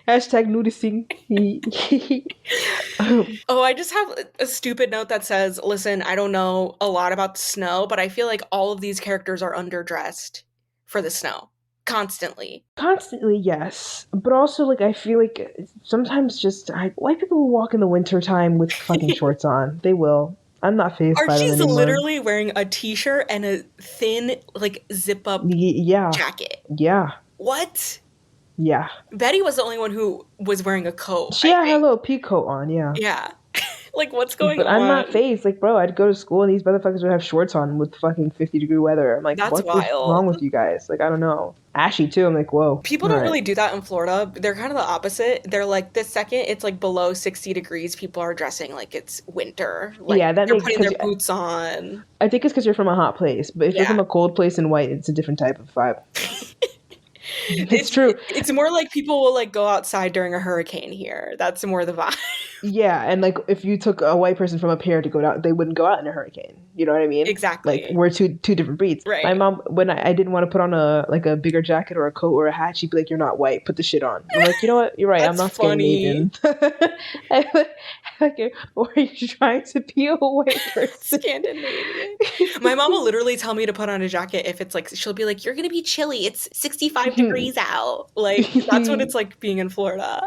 #noticing. Oh, I just have a stupid note that says, listen, I don't know a lot about the snow, but I feel like all of these characters are underdressed for the snow. Constantly, yes. But also, like, I feel like sometimes white people will walk in the winter time with fucking shorts on. They will. I'm not fazed by them anymore. Archie's literally wearing a t-shirt and a thin, like, zip-up jacket. Yeah. What? Yeah. Betty was the only one who was wearing a coat. She had her little pea coat on, yeah. Yeah. Like, what's going But I'm not on? phased. Like, bro, I'd go to school and these motherfuckers would have shorts on with fucking 50-degree weather. I'm like, That's what is wrong wild. with you guys? Like, I don't know. Ashy too. I'm like, whoa. People All don't right. really do that in Florida. They're kind of the opposite. They're like, the second it's like below 60 degrees, people are dressing like it's winter. Like Yeah, that they're makes putting their because boots on. I think it's because you're from a hot place. But if you're Yeah. from a cold place in white, it's a different type of vibe. It's It's true. it's more like people will like go outside during a hurricane here. That's more the vibe. Yeah, and like if you took a white person from up here to go out, they wouldn't go out in a hurricane. You know what I mean? Like Exactly. we're two different breeds. My Right. mom, when I didn't want to put on a bigger jacket or a coat or a hat, she'd be like, "You're not white. Put the shit on." I'm like, you know what? You're right. I'm That's not funny. Scandinavian. Like, or are you trying to be a white person? Scandinavian. My mom will literally tell me to put on a jacket if it's like, she'll be like, you're gonna be chilly. It's 65 degrees out. Like, that's what it's like being in Florida.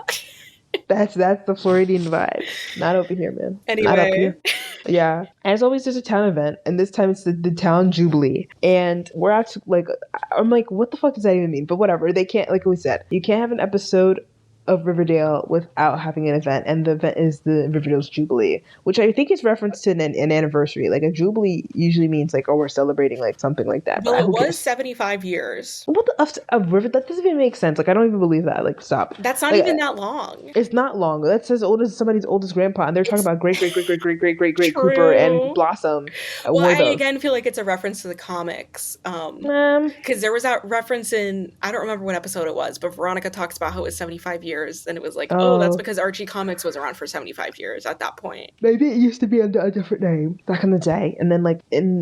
That's the Floridian vibe. Not over here, man. Not up Anyway, here. Yeah. As always, there's a town event, and this time it's the town jubilee. And we're out to, like, I'm like, what the fuck does that even mean? But whatever. They can't, like we said, you can't have an episode of Riverdale without having an event, and the event is the Riverdale's Jubilee, which I think is reference to an anniversary. Like a Jubilee usually means like, oh, we're celebrating like something like that. well, But it who was cares? 75 years. What the a river? That doesn't even make sense. Like I don't even believe that. Like stop. That's not Like even that long. it's not long. That's as old as somebody's oldest grandpa, and they're talking It's about great great great great great great great great Cooper and true. Blossom. Well, Were I those? again feel like it's a reference to the comics. Um, Because there was that reference in, I don't remember what episode it was, but Veronica talks about how it was 75 years, and it was like, oh, that's oh, because Archie Comics was around for 75 years at that point. maybe it used to be under a different name back in the day, and then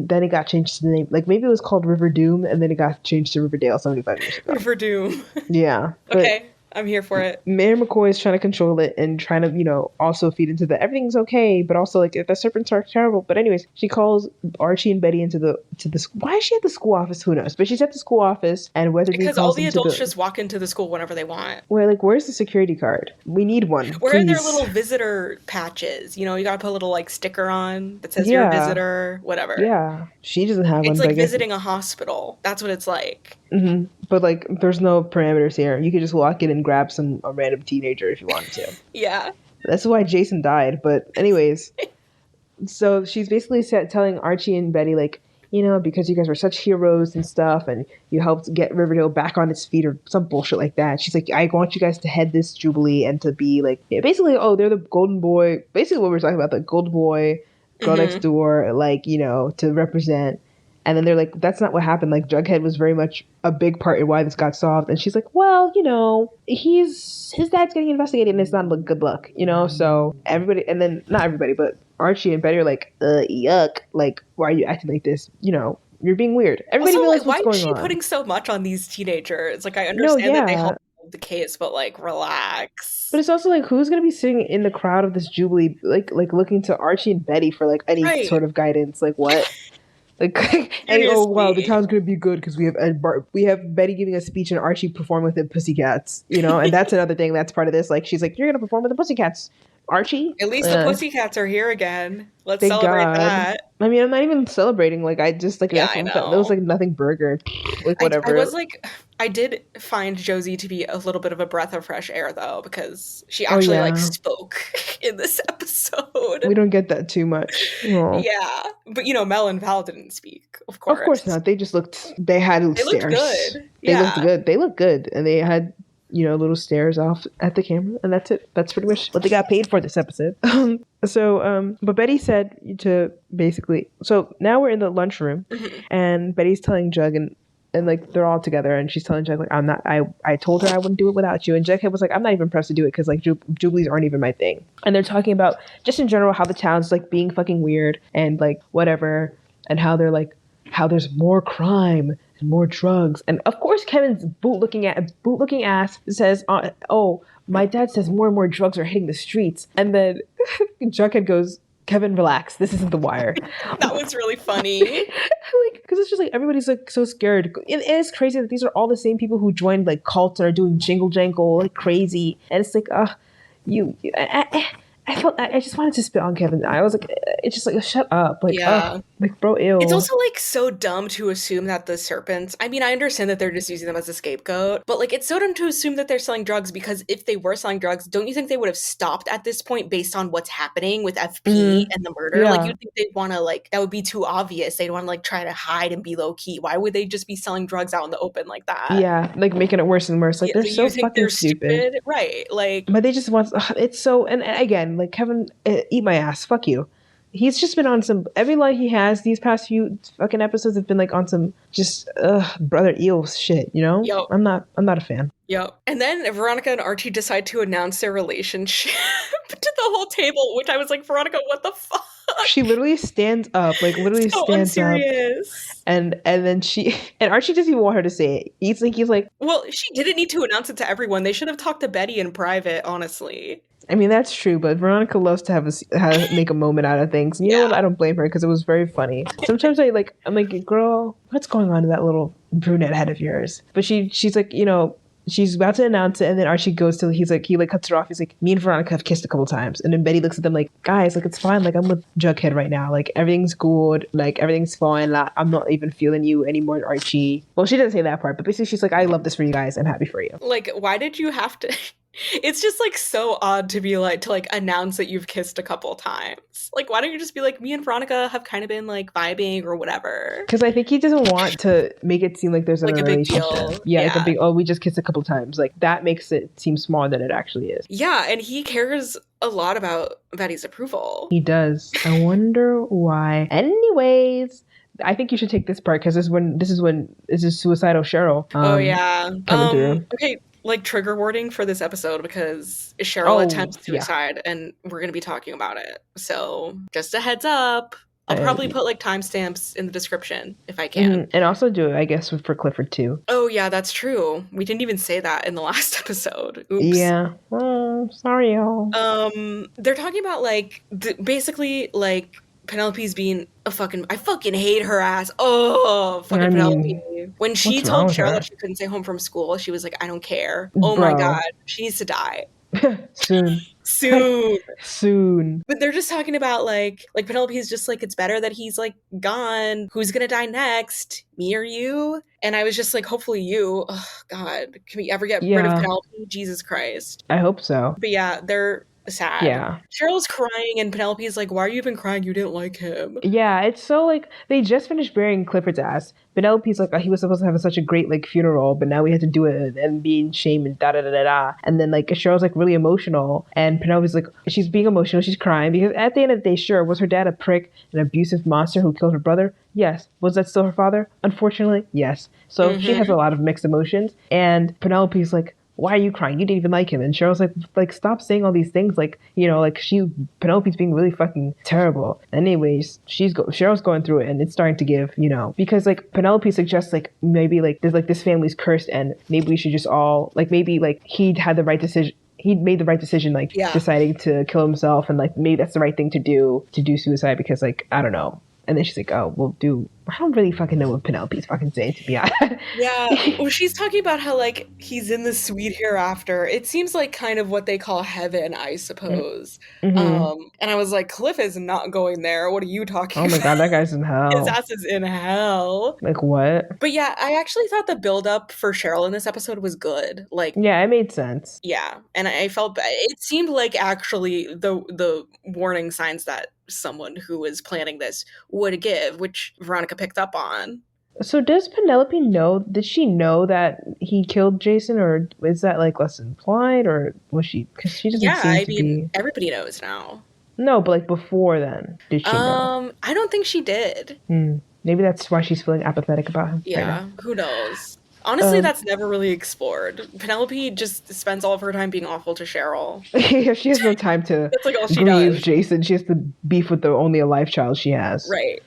then it got changed to the name. Like maybe it was called River Doom, and then it got changed to Riverdale 75 years ago. For Doom. Yeah, but Okay, I'm here for it. Mayor McCoy is trying to control it and trying to, also feed into the everything's okay, but also like the serpents are terrible. But anyways, she calls Archie and Betty into the why is she at the school office? Who knows? But she's at the school office, and Weatherby Because all calls the into adults the just walk into the school whenever they want. where's the security card? We need one, Where are their please. little visitor patches? You gotta put a little like sticker on that says you're a Yeah, visitor, whatever. yeah. She doesn't have It's one, but like I guess. visiting a hospital. That's what it's like. But like, there's no parameters here. You could just walk in and grab a random teenager if you wanted to. Yeah. That's why Jason died. But anyways, so she's basically telling Archie and Betty like, because you guys were such heroes and stuff, and you helped get Riverdale back on its feet or some bullshit like that. She's like, I want you guys to head this Jubilee and to be like, yeah, basically, oh, they're the golden boy. Basically, what we were talking about, the golden boy, girl next door, like, to represent. And then they're like, that's not what happened. Like, Jughead was very much a big part in why this got solved. And she's like, well, his dad's getting investigated and it's not good luck, So everybody, and then not everybody, but Archie and Betty are like, yuck. Like, why are you acting like this? You're being weird. Everybody Also, knows like, why what's is going she on. putting so much on these teenagers? Like, I No, understand that they yeah. helped solve the case, but like, relax. But it's also like, who's going to be sitting in the crowd of this Jubilee, like looking to Archie and Betty for like any Right. sort of guidance? Like, what? Like, and oh wow, the Seriously. town's gonna be good because we have Betty giving a speech and Archie perform with the Pussycats, and that's another thing that's part of this. Like, she's like, you're gonna perform with the Pussycats, Archie. At least the Pussycats are here again. Let's Thank celebrate God. that. I mean, I'm not even celebrating. Like, I just like Yeah, that I was know. like nothing burger, like I whatever. was like, I did find Josie to be a little bit of a breath of fresh air, though, because she Oh actually like yeah, spoke in this episode. we don't get that too much. Oh. Yeah, but Mel and Val didn't speak, of Of course course. not. They just looked. They had They looked stairs. good. They looked Yeah. good. They looked good, and they had little stares off at the camera, and that's it. That's pretty much what they got paid for this episode. But Betty said to basically. So now we're in the lunchroom, and Betty's telling Jug and like they're all together, and she's telling Jug like, I'm not. I told her I wouldn't do it without you, and Jughead was like, I'm not even pressed to do it because like Jubilees aren't even my thing. And they're talking about just in general how the town's like being fucking weird and like whatever, and how they're like how there's more crime and more drugs. And of course, Kevin's boot-looking ass says, "Oh, my dad says more and more drugs are hitting the streets." And then Jughead goes, "Kevin, relax. This isn't The Wire." That was really funny. Like, because it's just like everybody's like so scared. It is crazy that these are all the same people who joined like cults and are doing jingle jangle like crazy. And it's like, I just wanted to spit on Kevin. I was like, it's just like, shut up. Like, Yeah. like, bro, It's ew. also like so dumb to assume that the serpents, I mean, I understand that they're just using them as a scapegoat, but like it's so dumb to assume that they're selling drugs because if they were selling drugs, don't you think they would have stopped at this point based on what's happening with FP and the murder? Like Yeah. you'd think they'd want to like, that would be too obvious. They'd want to like try to hide and be low key. Why would they just be selling drugs out in the open like that? Yeah. Like making it worse and worse. Like Yeah, they're so you think fucking they're stupid. stupid? Right. Like, But they just want, it's so, and again, like Kevin, eat my ass. Fuck you. He's just been on some, every line he has these past few fucking episodes have been like on some just, brother eel shit, you know? yo, I'm not a fan. Yep. And then Veronica and Archie decide to announce their relationship to the whole table, which I was like, Veronica, what the fuck? She literally stands up, like literally So stands up. unserious. And then and Archie doesn't even want her to say it. He's like, well, she didn't need to announce it to everyone. They should have talked to Betty in private, honestly. I mean, that's true, but Veronica loves to make a moment out of things. And you know what? I don't blame her because it was very funny. Sometimes I'm like, girl, what's going on in that little brunette head of yours? But she's like, she's about to announce it, and then Archie goes to, he cuts her off. He's like, me and Veronica have kissed a couple times. And then Betty looks at them like, guys, like, it's fine. Like, I'm with Jughead right now. Like, everything's good. Like, everything's fine. Like, I'm not even feeling you anymore, Archie. Well, she doesn't say that part, but basically she's like, I love this for you guys. I'm happy for you. Like, why did you have to... It's just like so odd to be like, to like announce that you've kissed a couple times. Like, why don't you just be like, me and Veronica have kind of been like vibing or whatever? Because I think he doesn't want to make it seem like there's like a big deal. Yeah, like a big, we just kissed a couple times. Like, that makes it seem smaller than it actually is. Yeah, and he cares a lot about Betty's approval. He does. I wonder why. Anyways, I think you should take this part because this is suicidal Cheryl. Oh yeah, coming through. Okay, like trigger warning for this episode because Cheryl attempts suicide, and we're gonna be talking about it. So just a heads up. I'll probably put like timestamps in the description if I can. And also do it, I guess, for Clifford too. Oh yeah, that's true. We didn't even say that in the last episode. Oops. Yeah. Oh, sorry, y'all. They're talking about like basically like Penelope's being I fucking hate her ass. Oh, fucking Penelope. When she told Cheryl that she couldn't stay home from school, she was like, I don't care. Oh my God. She needs to die. Soon. But they're just talking about like Penelope's just like, it's better that he's like gone. Who's gonna die next? Me or you? And I was just like, hopefully you. Oh God. Can we ever get rid of Penelope? Jesus Christ. I hope so. But yeah, they're sad. Yeah. Cheryl's crying and Penelope's like, why are you even crying? You didn't like him. Yeah, it's so like they just finished burying Clifford's ass. Penelope's like, oh, he was supposed to have such a great like funeral, but now we had to do it and be in shame and da da da da da. And then like Cheryl's like really emotional and Penelope's like, she's being emotional, she's crying because at the end of the day, sure, was her dad a prick, an abusive monster who killed her brother? Yes. Was that still her father? Unfortunately, yes. So she has a lot of mixed emotions. And Penelope's like, why are you crying? You didn't even like him. And Cheryl's like, stop saying all these things. Like, like Penelope's being really fucking terrible. Anyways, Cheryl's going through it and it's starting to give, because like Penelope suggests like maybe like there's like this family's cursed and maybe we should just all like maybe like he'd had the right decision. He made the right decision, like deciding to kill himself, and like maybe that's the right thing to do suicide because like I don't know. And then she's like, oh, we'll do... I don't really fucking know what Penelope's fucking saying, to be honest. Yeah. Well, she's talking about how, like, he's in the Sweethereafter. It seems like kind of what they call heaven, I suppose. And I was like, Cliff is not going there. What are you talking about? Oh my God, that guy's in hell. His ass is in hell. Like, what? But yeah, I actually thought the build-up for Cheryl in this episode was good. Like... Yeah, it made sense. Yeah. And I felt... It seemed like actually the warning signs that someone who was planning this would give, which Veronica picked up on. So does Penelope know, did she know that he killed Jason, or is that like less implied, or was she, because she doesn't seem to be... everybody knows now. No, but like before then, did she know? I don't think she did. Maybe that's why she's feeling apathetic about him. Yeah, right, who knows? Honestly, that's never really explored. Penelope just spends all of her time being awful to Cheryl. Yeah, she has no time to that's like all she grieve does. Jason. She has to beef with the only alive child she has. Right.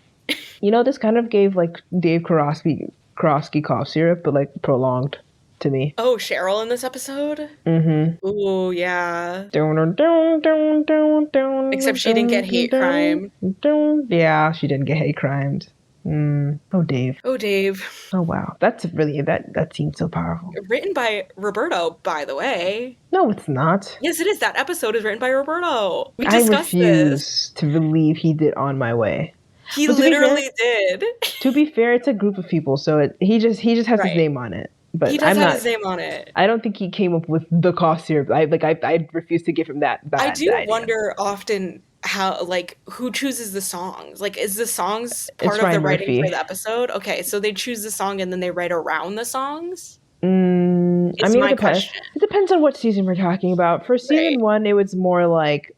This kind of gave like Dave Karofsky cough syrup, but like prolonged to me. Oh, Cheryl in this episode? Ooh, yeah. Except she didn't get hate crimed. Yeah, she didn't get hate crimed. Oh, Dave. Oh, Dave. Oh, wow. That's really, that seems so powerful. Written by Roberto, by the way. No, it's not. Yes, it is. That episode is written by Roberto. We I discussed this. refuse to believe he did On My Way. He But literally did. to be fair, it's a group of people, so he just has his name on it. But he does have his name on it. I don't think he came up with the cough syrup. I refuse to give him that. I do wonder often how, like, who chooses the songs? Like, is the songs part of the writing for the episode? Okay, so they choose the song and then they write around the songs? I mean, it depends. It depends on what season we're talking about. For season 1, it was more like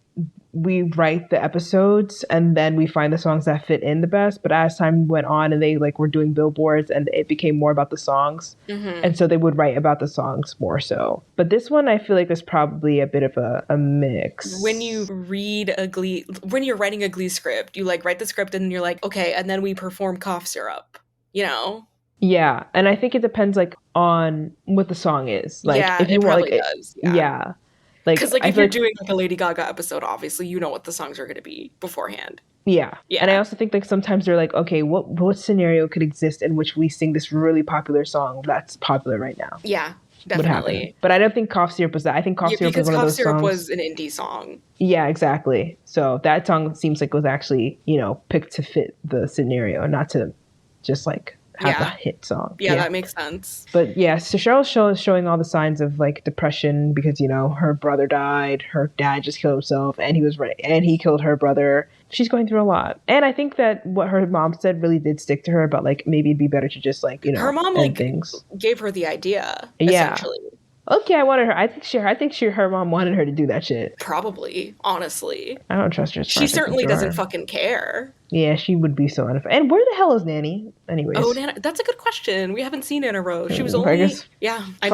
we write the episodes and then we find the songs that fit in the best. But as time went on and they like were doing billboards and it became more about the songs. And so they would write about the songs more so. But this one, I feel like is probably a bit of a mix. When you read when you're writing a Glee script, you like write the script and you're like, okay, and then we perform cough syrup, you know? Yeah. And I think it depends like on what the song is. Like if you want like does. Yeah. Like, because like if you're doing like a Lady Gaga episode, obviously you know what the songs are going to be beforehand. Yeah. And I also think like sometimes they're like, okay, what scenario could exist in which we sing this really popular song that's popular right now? Yeah, definitely. But I don't think Cough Syrup was that. I think Cough Syrup was one of those songs. Because Cough Syrup was an indie song. Yeah, exactly. So that song seems like it was actually, picked to fit the scenario, not to just like have a hit song. Yeah, that makes sense. But yeah, so Cheryl's showing all the signs of like depression because, her brother died, her dad just killed himself, and he killed her brother. She's going through a lot. And I think that what her mom said really did stick to her about like maybe it'd be better to just like, her mom end things. Gave her the idea, essentially. Okay, I think her mom wanted her to do that shit. Probably, honestly. I don't trust her. She certainly doesn't fucking care. Yeah, she would be so unfair. And where the hell is Nanny? Anyways. Oh, Nana, that's a good question. We haven't seen Nana Rose. She was only... I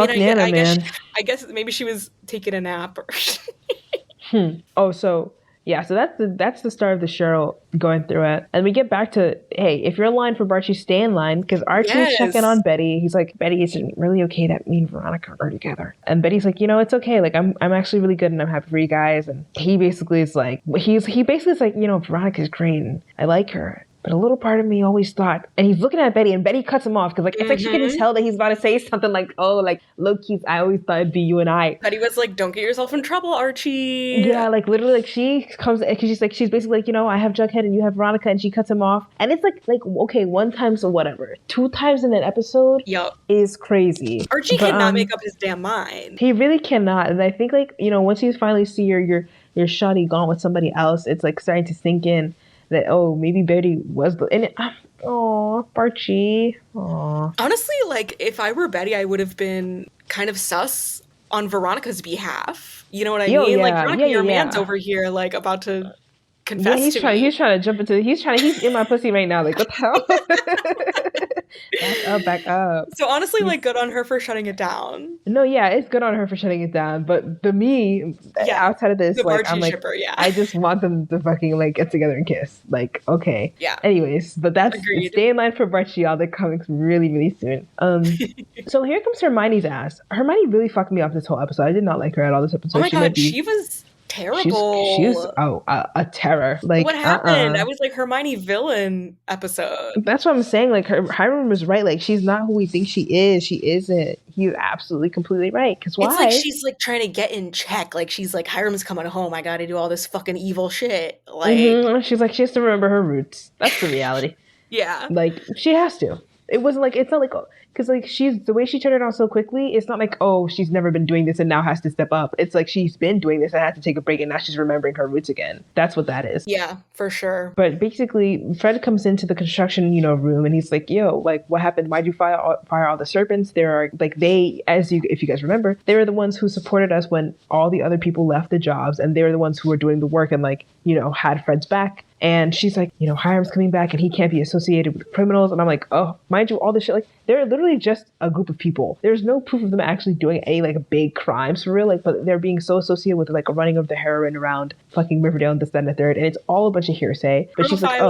guess maybe she was taking a nap. Oh, so... Yeah, so that's the start of the Cheryl going through it. And we get back to, hey, if you're in line for Archie, stay in line. Because Archie's checking on Betty. He's like, Betty, is it really okay that me and Veronica are together? And Betty's like, it's okay. Like, I'm actually really good and I'm happy for you guys. And he basically is like, Veronica's great and I like her. But a little part of me always thought, and he's looking at Betty, and Betty cuts him off because, like, it's like she can just tell that he's about to say something like, "Oh, like low-key, I always thought it'd be you and I." Betty was like, "Don't get yourself in trouble, Archie." Yeah, like literally, like she comes because she's basically like, I have Jughead and you have Veronica, and she cuts him off, and it's like okay, one time so whatever, 2 times in an episode, is crazy. Archie cannot make up his damn mind. He really cannot, and I think like once you finally see your shawty gone with somebody else, it's like starting to sink in. That maybe Betty was Archie. Honestly, like if I were Betty, I would have been kind of sus on Veronica's behalf. You know what I mean? Yeah, like Veronica, your man's over here, like about to confess he's to me. He's trying to jump into. He's in my pussy right now. Like what the hell? Back up. So honestly, like good on her for shutting it down. No, yeah, it's good on her for shutting it down. But outside of this, like I'm like, shipper, I just want them to fucking like get together and kiss. Like okay, yeah. Anyways, but that's stay in line for Archie. All the comics really, really soon. So here comes Hermione's ass. Hermione really fucked me up this whole episode. I did not like her at all this episode. Oh my god, she was terrible. She was a terror. Like what happened? I was like Hermione villain episode. That's what I'm saying. Like Hiram was right. Like she's not who we think she is. She isn't. He's absolutely completely right. Because why? It's like she's like trying to get in check. Like she's like Hiram's coming home. I got to do all this fucking evil shit. Like she's like she has to remember her roots. That's the reality. Yeah. Like she has to. It wasn't like it's not like because like she's the way she turned it on so quickly. It's not like she's never been doing this and now has to step up. It's like she's been doing this and had to take a break and now she's remembering her roots again. That's what that is. Yeah, for sure. But basically, Fred comes into the construction room and he's like, "Yo, like what happened? Why'd you fire all the serpents? There are like if you guys remember, they were the ones who supported us when all the other people left the jobs and they were the ones who were doing the work and like had Fred's back." And she's like, Hiram's coming back and he can't be associated with criminals. And I'm like, oh, mind you, all this shit, like, they're literally just a group of people. There's no proof of them actually doing any, like, big crimes for real. Like, but they're being so associated with, like, running of the heroin around fucking Riverdale and this, that, and the third. And it's all a bunch of hearsay. But she's like,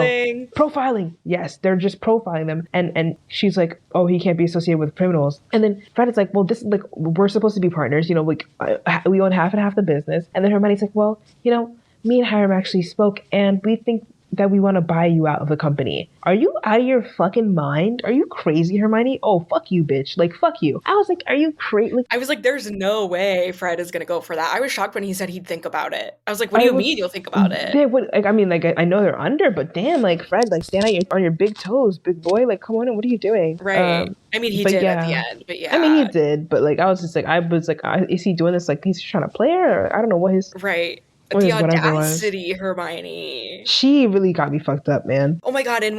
profiling. Yes, they're just profiling them. And she's like, oh, he can't be associated with criminals. And then Fred is like, well, this, like, we're supposed to be partners. Like, we own half and half the business. And then Hermione's like, well, me and Hiram actually spoke and we think that we want to buy you out of the company. Are you out of your fucking mind? Are you crazy, Hermione? Oh, fuck you, bitch. Like, fuck you. I was like, are you crazy? Like, I was like, there's no way Fred is going to go for that. I was shocked when he said he'd think about it. I was like, what do you mean you'll think about it? They would, like, I mean, like, I know they're under, but damn, like, Fred, like, stand on your big toes, big boy. Like, come on in, what are you doing? Right. I mean, he did at the end, but yeah. I mean, he did, but, like, I was like, is he doing this, like, he's trying to play her? Or I don't know what his... Right. The audacity, Hermione. She really got me fucked up, man. Oh my god, and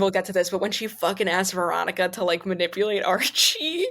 we'll get to this, but when she fucking asked Veronica to, like, manipulate Archie.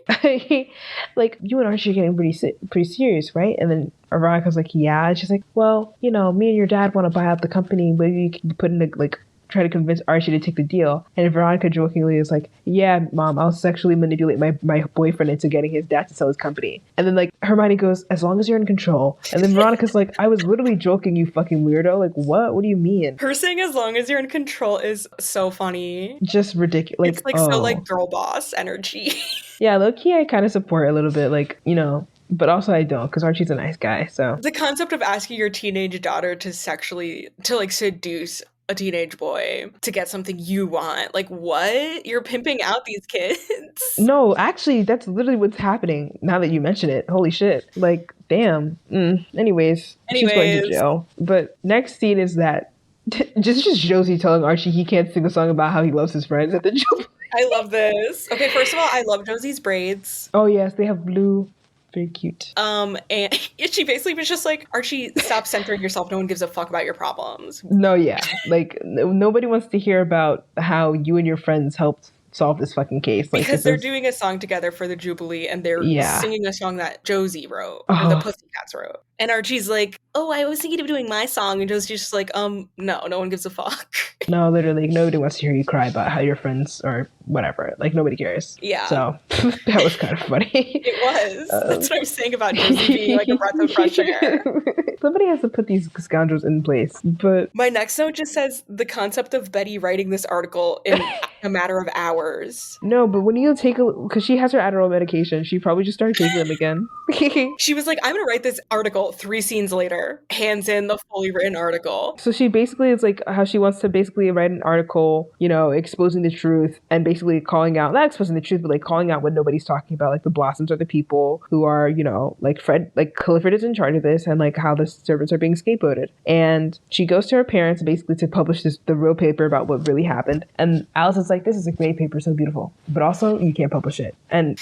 Like, you and Archie are getting pretty serious, right? And then Veronica's like, yeah. And she's like, well, you know, me and your dad want to buy out the company. Maybe you can put in a, like, try to convince Archie to take the deal. And Veronica jokingly is like, yeah, Mom, I'll sexually manipulate my boyfriend into getting his dad to sell his company. And then, like, Hermione goes, as long as you're in control. And then Veronica's like, I was literally joking, you fucking weirdo. Like, what? What do you mean? Her saying as long as you're in control is so funny. Just ridiculous. Like, it's like so, like, girl boss energy. Yeah, low-key, I kind of support a little bit, like, you know, but also I don't, because Archie's a nice guy, so. The concept of asking your teenage daughter to seduce a teenage boy to get something you want. Like, what? You're pimping out these kids? No, actually, that's literally what's happening now that you mention it. Holy shit. Like, damn. Anyways, she's going to jail. But next scene is that just Josie telling Archie he can't sing a song about how he loves his friends at the Jubilee. I love this. Okay, first of all, I love Josie's braids. Oh, yes, they have blue. Very cute. And she basically was just like, Archie, stop centering yourself. No one gives a fuck about your problems. No, yeah. Like, nobody wants to hear about how you and your friends helped solve this fucking case. Like, because they're doing a song together for the Jubilee, and they're singing a song that Josie wrote, or the Pussycats wrote. And Archie's like, oh, I was thinking of doing my song. And Josie's just like, no one gives a fuck. No, literally, nobody wants to hear you cry about how your friends or whatever. Like, nobody cares. Yeah. So, that was kind of funny. It was. That's what I'm saying about Josie being like a breath of fresh air. Somebody has to put these scoundrels in place. But my next note just says the concept of Betty writing this article in a matter of hours. No, but when you take because she has her Adderall medication, she probably just started taking them again. She was like, I'm going to write this article 3 scenes later, hands in the fully written article. So she basically is like how she wants to basically write an article, you know, exposing the truth and basically calling out, not exposing the truth, but like calling out what nobody's talking about. Like the Blossoms are the people who are, you know, like Fred, like Clifford is in charge of this, and like how the servants are being scapegoated. And she goes to her parents basically to publish the real paper about what really happened. And Alice is like, this is a great paper, so beautiful, but also you can't publish it. And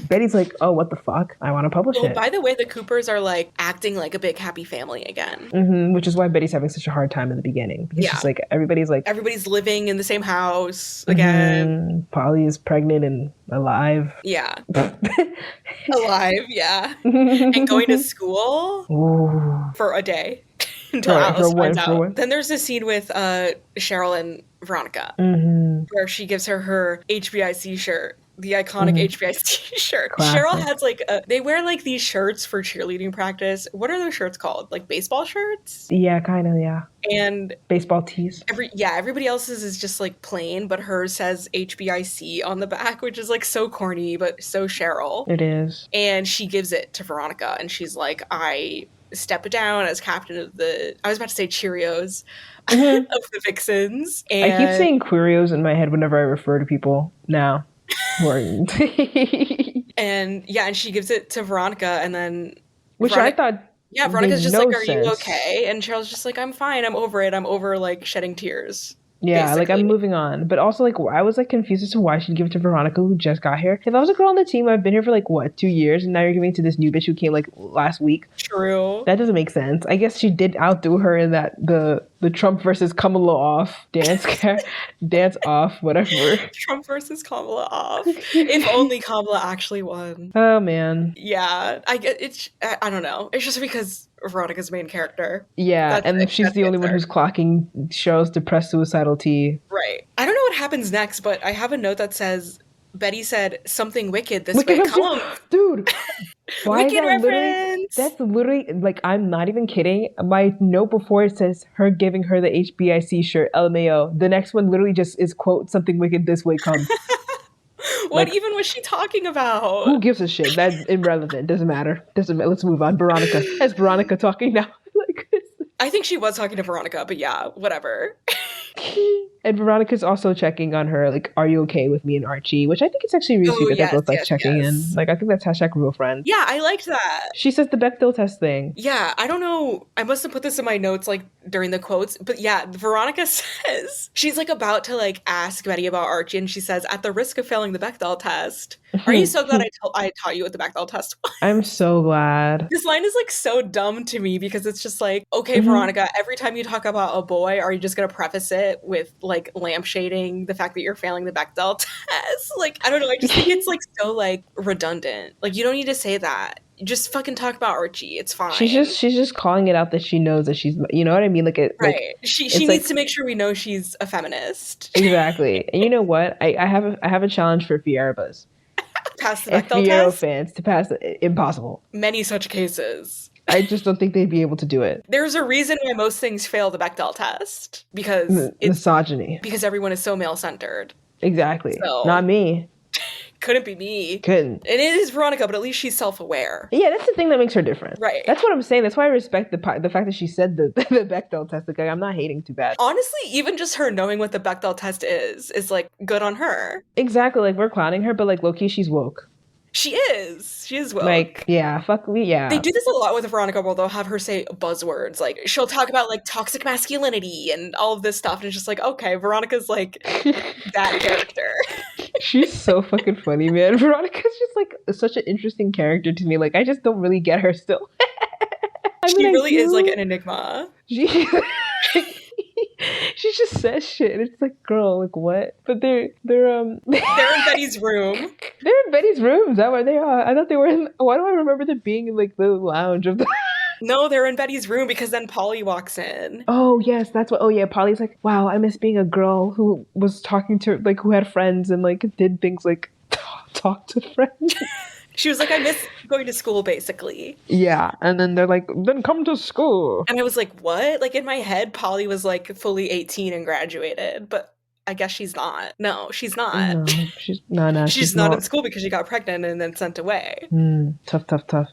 Betty's like, oh, what the fuck? I want to publish it. By the way, the Coopers are like acting like a big happy family again. Which is why Betty's having such a hard time in the beginning. Because she's like, everybody's living in the same house again. Polly is pregnant and alive. Yeah. Alive, yeah. And going to school for a day. Until Alice finds out. Then there's a scene with Cheryl and Veronica where she gives her HBIC shirt. The iconic HBIC shirt. Classic. Cheryl has like they wear like these shirts for cheerleading practice. What are those shirts called? Like baseball shirts? Yeah, kind of, yeah. And baseball tees. Everybody else's is just like plain, but hers says HBIC on the back, which is like so corny, but so Cheryl. It is. And she gives it to Veronica, and she's like, I step down as captain of I was about to say Cheerios, of the Vixens. And I keep saying Querios in my head whenever I refer to people now. And she gives it to Veronica, and then I thought Veronica's just like, are you okay? And Cheryl's just like, I'm fine, I'm over it, I'm over like shedding tears. Yeah, basically. like I'm moving on. But also, like, I was like confused as to why she'd give it to Veronica, who just got here. If I was a girl on the team, I've been here for like 2 years, and now you're giving it to this new bitch who came like last week. True. That doesn't make sense. I guess she did outdo her in that the Trump versus Kamala off dance off, whatever. Trump versus Kamala off. If only Kamala actually won. Oh man. Yeah, I get it. I don't know. It's just because Veronica's main character. Yeah, she's the only one who's clocking Cheryl's depressed suicidal tea. Right. I don't know what happens next, but I have a note that says Betty said something wicked this way. Come, dude. Why wicked reference. That's literally like, I'm not even kidding. My note before it says her giving her the HBIC shirt, LMAO. The next one literally just is quote something wicked this way. Come. What even was she talking about? Who gives a shit? That's irrelevant. Doesn't matter. Let's move on. Veronica. Is Veronica talking now? I think she was talking to Veronica, but yeah, whatever. And Veronica's also checking on her, like, are you okay with me and Archie? Which I think it's actually really Oh, sweet that they're yes, both like yes, checking in. yes. Like, I think that's hashtag real friends. Yeah, I liked that. She says the Bechdel test thing. Yeah, I don't know. I must have put this in my notes like during the quotes, but yeah, Veronica says she's like about to like ask Betty about Archie, and she says, "At the risk of failing the Bechdel test, are you so glad I taught you what the Bechdel test was?" I'm so glad. This line is like so dumb to me because it's just like, okay, Mhm. Veronica, every time you talk about a boy, are you just gonna preface it with like lampshading the fact that you're failing the Bechdel test? Like, I don't know. I just think it's like so like redundant. Like, you don't need to say that. Just fucking talk about Archie. It's fine. She's just calling it out that she knows that she's, you know what I mean? Like it, like Right. She it's needs like to make sure we know she's a feminist. exactly. And you know what? I have a challenge for Fierbas Pass the and Bechdel Fiero test. fans to pass it. Impossible. Many such cases. I just don't think they'd be able to do it. There's a reason why most things fail the Bechdel test because it's Misogyny. because everyone is so male centered. Exactly. So Not me. couldn't be me. Couldn't. And it is Veronica, but at least she's self-aware. Yeah, that's the thing that makes her different. Right. That's what I'm saying. That's why I respect the fact that she said the the Bechdel test. Like, I'm not hating too bad. Honestly, even just her knowing what the Bechdel test is like good on her. Exactly. Like, we're clowning her, but like, low-key, she's woke. She is. She is woke. Like, yeah, fuck me, yeah. They do this a lot with Veronica where they'll have her say buzzwords. Like, she'll talk about, like, toxic masculinity and all of this stuff. And it's just like, okay, Veronica's, like, that character. She's so fucking funny, man. Veronica's just, like, such an interesting character to me. Like, I just don't really get her still. I She mean, really is, like, an enigma. She just says shit, and it's like, girl, like what? But they're They're in Betty's room. they're in Betty's room. Is that where they are? I thought they were in. Why do I remember them being in like the lounge of the? No, they're in Betty's room because then Polly walks in. Oh yes, that's what. Oh yeah, Polly's like, wow, I miss being a girl who was talking to like who had friends and like did things like talk to friends. She was like, I miss going to school, basically. Yeah, and then they're like, then come to school. And I was like, what? Like, in my head, Polly was, like, fully 18 and graduated, but I guess she's not. No, she's not. No, She's not in school because she got pregnant and then sent away. Tough.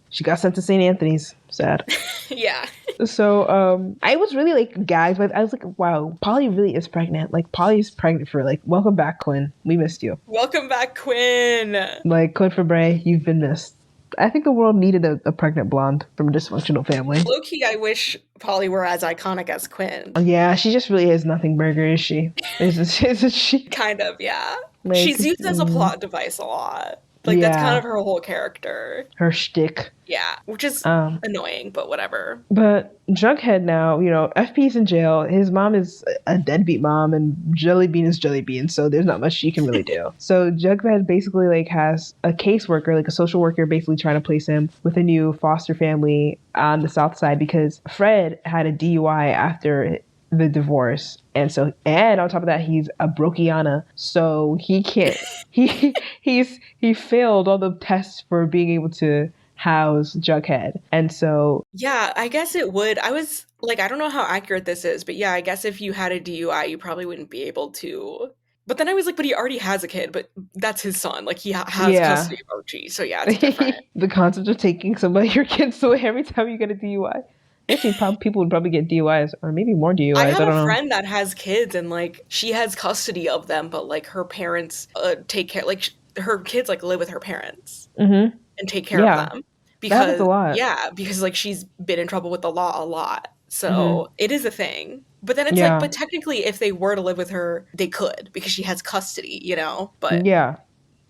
She got sent to St. Anthony's. Sad. Yeah. So, I was really like gagged, but I was like, wow, Polly really is pregnant. Like, Polly's pregnant for like, welcome back, Quinn. We missed you. Welcome back, Quinn. Like, Quinn Fabray, you've been missed. I think the world needed a pregnant blonde from a dysfunctional family. Low-key, I wish Polly were as iconic as Quinn. Yeah, she just really is nothing burger, is she? Isn't she? Kind of, yeah. Like, She's used as a plot device a lot. Like, that's kind of her whole character. Her shtick. Yeah, which is annoying, but whatever. But Jughead now, you know, FP's in jail. His mom is a deadbeat mom, and Jellybean is Jellybean, so there's not much she can really do. So Jughead basically like has a caseworker, like a social worker, basically trying to place him with a new foster family on the South Side because Fred had a DUI after the divorce, and on top of that he's a brokiana, so he can't he failed all the tests for being able to house Jughead. And so yeah, I guess it would. I was like, I don't know how accurate this is, but yeah, I guess if you had a DUI you probably wouldn't be able to. But then I was like, but he already has a kid, but that's his son, like he has custody of Archie, so yeah, it's different. The concept of taking somebody your kids away every time you get a DUI. Actually, people would probably get DUIs, or maybe more DUIs. I have a friend that has kids, and like she has custody of them, but like her parents take care. Like her kids like live with her parents and take care of them. Because that happens a lot. Yeah, because like she's been in trouble with the law a lot, so it is a thing. But then it's like, but technically, if they were to live with her, they could because she has custody, you know. But yeah.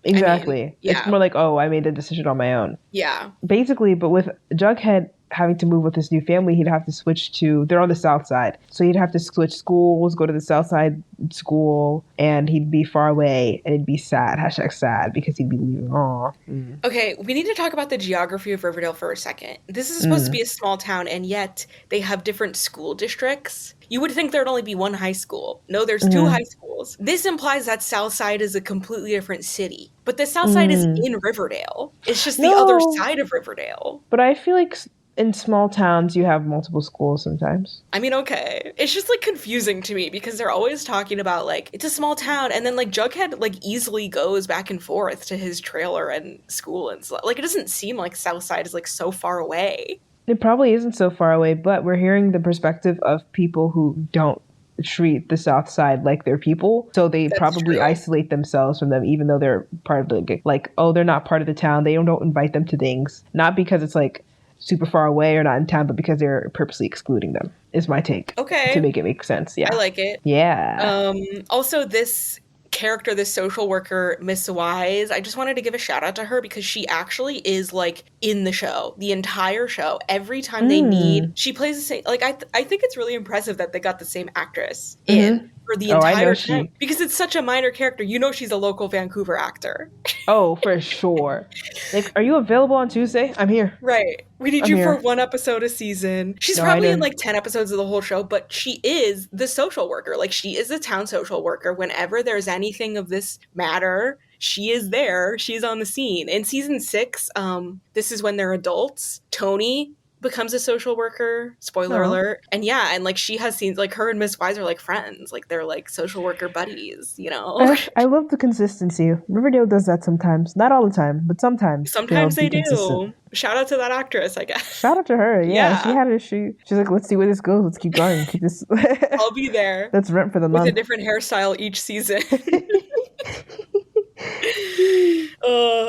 Exactly. I mean, yeah. It's more like, oh, I made the decision on my own. Yeah. Basically, but with Jughead having to move with his new family, he'd have to switch to, they're on the South Side. So he'd have to switch schools, go to the South Side school, and he'd be far away, and it'd be sad, #sad, because he'd be leaving. Aw. Okay, we need to talk about the geography of Riverdale for a second. This is supposed to be a small town, and yet they have different school districts. You would think there'd only be one high school. No, there's two high schools. This implies that South Side is a completely different city. But the South Side is in Riverdale. It's just the other side of Riverdale. But I feel like in small towns, you have multiple schools sometimes. I mean, okay. It's just, like, confusing to me because they're always talking about, like, it's a small town. And then, like, Jughead, like, easily goes back and forth to his trailer and school and stuff. Like, it doesn't seem like Southside is, like, so far away. It probably isn't so far away, but we're hearing the perspective of people who don't treat the South Side like their people. So they That's probably true. isolate themselves from them, even though they're part of the, like, oh, they're not part of the town. They don't invite them to things. Not because it's like super far away or not in town, but because they're purposely excluding them, is my take. To Okay. make it make sense. I Yeah. like it. Yeah. Also, this character, this social worker, Miss Wise, I just wanted to give a shout out to her because she actually is like in the show, the entire show. Every time they meet, Mm. she plays the same. Like, I think it's really impressive that they got the same actress in Mm-hmm. for the Oh, I know entire time she. because it's such a minor character. You know, she's a local Vancouver actor. Oh, for sure. Like, are you available on Tuesday? I'm here. Right. We need I'm you for here. one episode a season. She's No, I probably in know. like 10 episodes of the whole show, but she is the social worker. Like, she is the town social worker. Whenever there's anything of this matter, she is there. She's on the scene. In season 6, this is when they're adults. Tony becomes a social worker. Spoiler Oh. alert. And yeah, and like she has scenes like her and Miss Wise are like friends. Like they're like social worker buddies, you know? I love the consistency. Riverdale does that sometimes. Not all the time, but sometimes they'll Sometimes be they consistent. do. Shout out to that actress, I guess. Shout out to her. Yeah, she Yeah. had it. She's like, let's see where this goes. Let's keep going. Keep this. I'll be there That's rent for the with a month. different hairstyle each season.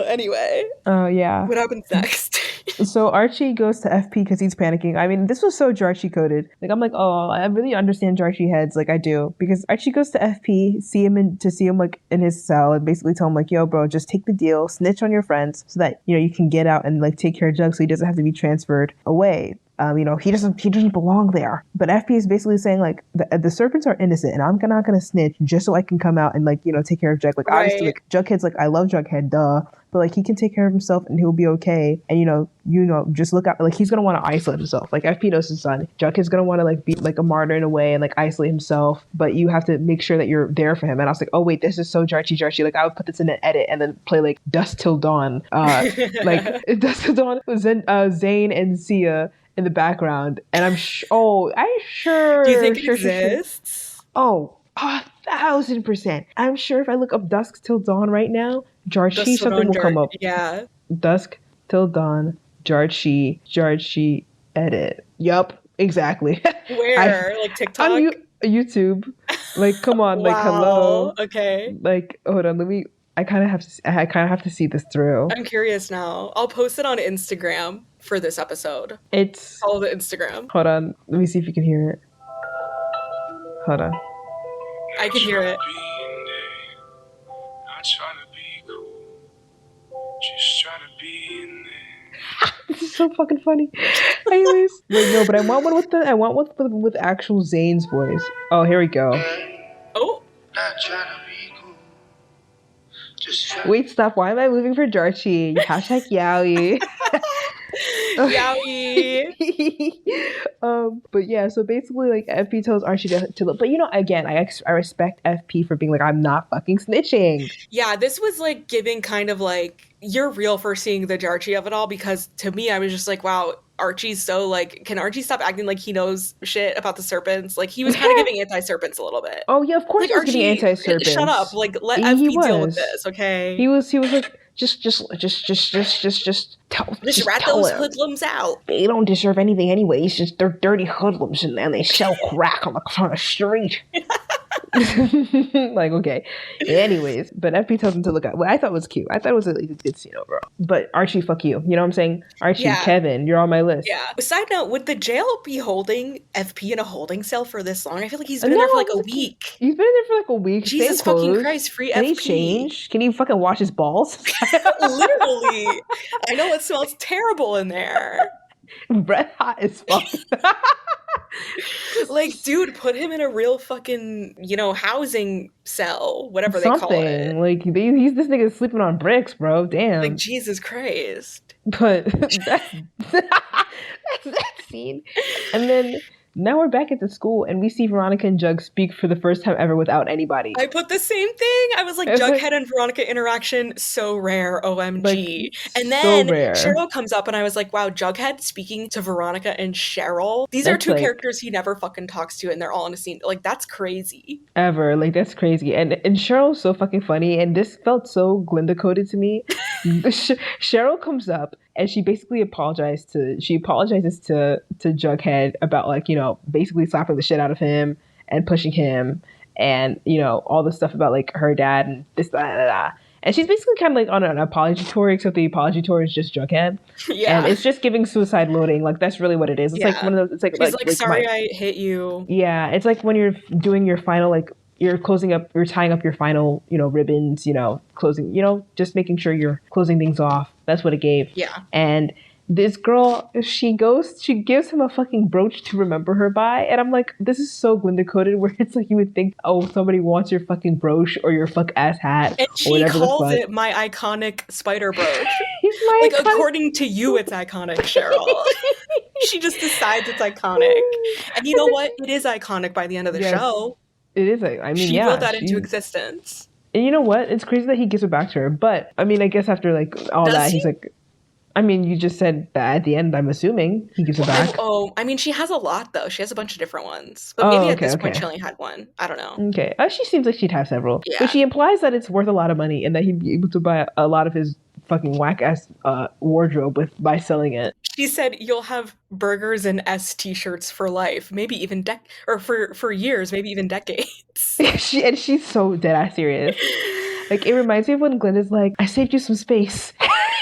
Anyway, Yeah. what happens next? So Archie goes to FP because he's panicking. I mean, this was so Jarchi coded. Like, I'm like, oh, I really understand Jarchi heads. Like, I do. Because Archie goes to FP, to see him like in his cell, and basically tell him like, yo, bro, just take the deal, snitch on your friends, so that you can get out and like take care of Jug, so he doesn't have to be transferred away. He doesn't belong there. But FP is basically saying like the serpents are innocent, and I'm not gonna snitch just so I can come out and like take care of Jug. Like obviously, Right. like Jughead's like I love Jughead, duh. But like he can take care of himself and he'll be okay. And just look out. Like he's gonna want to isolate himself. Like FP knows his son. Jughead's gonna want to like be like a martyr in a way and like isolate himself. But you have to make sure that you're there for him. And I was like, oh wait, this is so Jarchi. Like I would put this in an edit and then play like Dusk Till Dawn. Like Dusk Till Dawn was Zane and Sia in the background, and I'm sure. Do you think it exists? Oh, 1,000%. I'm sure if I look up Dusk Till Dawn right now, Jarchi, something will come up. Yeah. Dusk Till Dawn, Jarchi edit. Yup, exactly. Where? Like TikTok? On YouTube. Like, come on, like, hello. Okay. Like, hold on, I kind of have to see this through. I'm curious now. I'll post it on Instagram for this episode. It's Follow the Instagram. Hold on, let me see if you can hear it. Hold on. I can hear it. This is so fucking funny. Anyways, wait, no, but I want one with actual Zane's voice. Oh, here we go. Oh. Wait, stop. Why am I moving for Jarchi? Hashtag Yowie. Yowie. But yeah, so basically, like, FP tells Archie to look. But again, I respect FP for being like, I'm not fucking snitching. Yeah, this was like giving kind of like, you're real for seeing the Jarchi of it all, because to me, I was just like, wow, Archie's so like, can Archie stop acting like he knows shit about the serpents? Like, he was kind of giving anti-serpents a little bit. Oh yeah, of course like, he was Archie, giving anti-serpents. Shut up. Like, let FP deal with this, okay? He was like, just rat tell those him. hoodlums out. They don't deserve anything anyways. Just they're dirty hoodlums and they sell crack on the street. Like, okay. Anyways, but FP tells him to look at what I thought was cute. I thought it was a good scene overall. But Archie, fuck you. You know what I'm saying? Archie, Yeah. Kevin, you're on my list. Yeah. Side note, would the jail be holding FP in a holding cell for this long? I feel like he's been in there for like a week. He's been in there for like a week. Jesus fucking Christ, free Can FP. he change? Can he fucking wash his balls? Literally. I know it smells terrible in there. Red hot as fuck. Like, dude, put him in a real fucking, housing cell, whatever they call it. Like, this nigga sleeping on bricks, bro. Damn. Like, Jesus Christ. But that's that scene. And then now we're back at the school and we see Veronica and Jug speak for the first time ever without anybody. I put the same thing. I was like, Jughead and Veronica interaction, so rare, OMG. Like, and then so rare. Cheryl comes up and I was like, wow, Jughead speaking to Veronica and Cheryl. These are That's two like, characters he never fucking talks to and they're all in a scene. Like, that's crazy. Ever. Like, that's crazy. And Cheryl's so fucking funny. And this felt so Glinda coded to me. Cheryl comes up and she basically apologizes to Jughead about, like, basically slapping the shit out of him and pushing him, and all the stuff about like her dad and this that. And she's basically kind of like on an apology tour, except the apology tour is just Jughead. Yeah. And it's just giving suicide loading. Like, that's really what it is. It's like one of those, it's like, she's like sorry I hit you. Yeah. It's like when you're doing your final, like, you're tying up your final, ribbons, closing, just making sure you're closing things off. That's what it gave. Yeah. And this girl, she gives him a fucking brooch to remember her by. And I'm like, this is so Glinda coded, where it's like you would think, oh, somebody wants your fucking brooch or your fuck ass hat. And she calls it my iconic spider brooch. Like, according to you, it's iconic, Cheryl. She just decides it's iconic. And you know what? It is iconic by the end of the show. It is. I mean, she willed that into existence. And you know what? It's crazy that he gives it back to her. But I mean, I guess after like all that, he's like, I mean, you just said that at the end. I'm assuming he gives it back. I mean, she has a lot though. She has a bunch of different ones. But maybe at this point, she only had one. I don't know. Okay, she seems like she'd have several. Yeah. But she implies that it's worth a lot of money and that he'd be able to buy a lot of his fucking whack ass wardrobe by selling it. She said you'll have burgers and S t-shirts for life, maybe even for years, maybe even decades. She's so dead ass serious. Like, it reminds me of when Glenda's like, I saved you some space.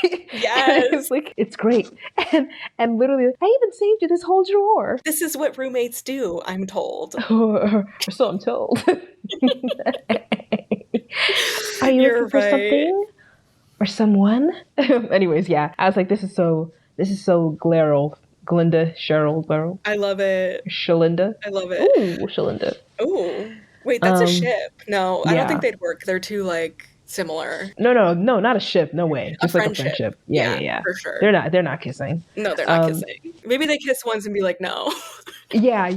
Yes. It's like, it's great. And literally, I even saved you this whole drawer. This is what roommates do, I'm told. Or so I'm told. Are you looking for something? Or someone? Anyways, yeah. I was like, this is so Gleryl. Glinda, Cheryl, Gleryl. I love it. Shalinda. I love it. Ooh, Shalinda. Ooh. Wait, that's a ship. No, I don't think they'd work. They're too, like, similar. No, not a ship. No way. Just like a friendship. Yeah. For sure. They're not kissing. No, they're not kissing. Maybe they kiss once and be like, no. Yeah.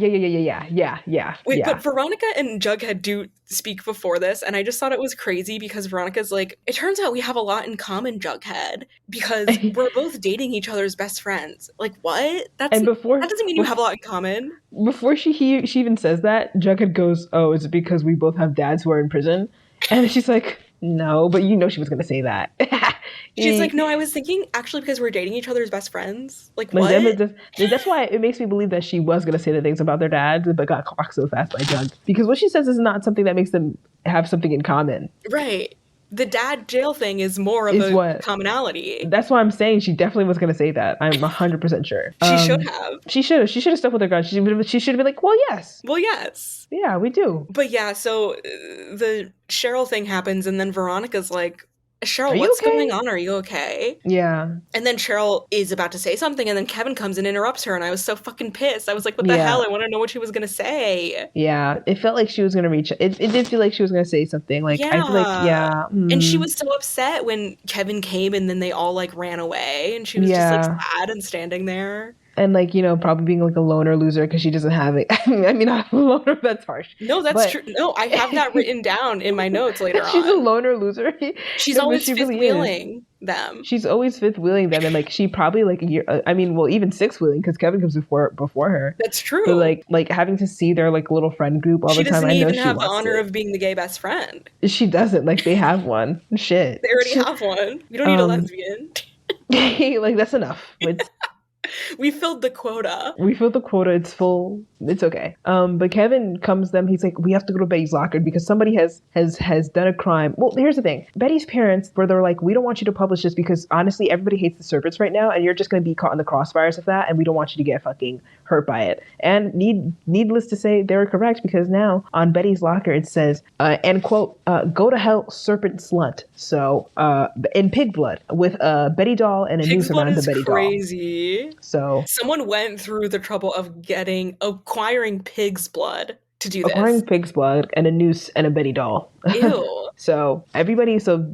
Wait, but Veronica and Jughead do speak before this, and I just thought it was crazy because Veronica's like, it turns out we have a lot in common, Jughead, because we're both dating each other's best friends. Like, what? That doesn't mean you have a lot in common. Before she even says that, Jughead goes, oh, is it because we both have dads who are in prison? And she's like, no, but she was going to say that. She's like, no, I was thinking actually because we're dating each other's best friends. Like, what? That's why it makes me believe that she was going to say the things about their dads, but got clocked so fast by Jug. Because what she says is not something that makes them have something in common. Right. The dad jail thing is more of a commonality. That's why I'm saying she definitely was going to say that. I'm 100% sure. She should have. She should have stuck with her guns. She should have been like, well, yes. Well, yes. Yeah, we do. But yeah, so the Cheryl thing happens, and then Veronica's like, Cheryl, what's going on? Are you okay? Yeah. And then Cheryl is about to say something, and then Kevin comes and interrupts her, and I was so fucking pissed. I was like, what the hell? I want to know what she was going to say. Yeah. It felt like she was going to reach... It did feel like she was going to say something. Like, I feel like, And she was so upset when Kevin came, and then they all, like, ran away, and she was just, like, sad and standing there. And, like, probably being, like, a loner loser because she doesn't have it. I mean, not a loner, that's harsh. No, that's true. No, I have that written down in my notes later on. She's a loner loser. She's always fifth-wheeling them. She's always fifth-wheeling them. And, like, she probably, like, even sixth-wheeling because Kevin comes before her. That's true. But, like having to see their, like, little friend group all the time, I know she doesn't even have the honor of being the gay best friend. She doesn't. Like, they have one. Shit. They already have one. You don't need a lesbian. Like, that's enough. We filled the quota. It's full. It's okay. But Kevin comes to them. He's like, we have to go to Betty's locker because somebody has done a crime. Well, here's the thing. Betty's parents, where they're like, we don't want you to publish this because honestly, everybody hates the serpents right now, and you're just going to be caught in the crossfires of that, and we don't want you to get fucking hurt by it. And needless to say, they were correct because now on Betty's locker it says, and quote, go to hell, serpent slut. So in pig blood with a Betty doll and a noose around the Betty doll. Crazy. So someone went through the trouble of acquiring pig's blood to do this. Acquiring pig's blood and a noose and a Betty doll. Ew. So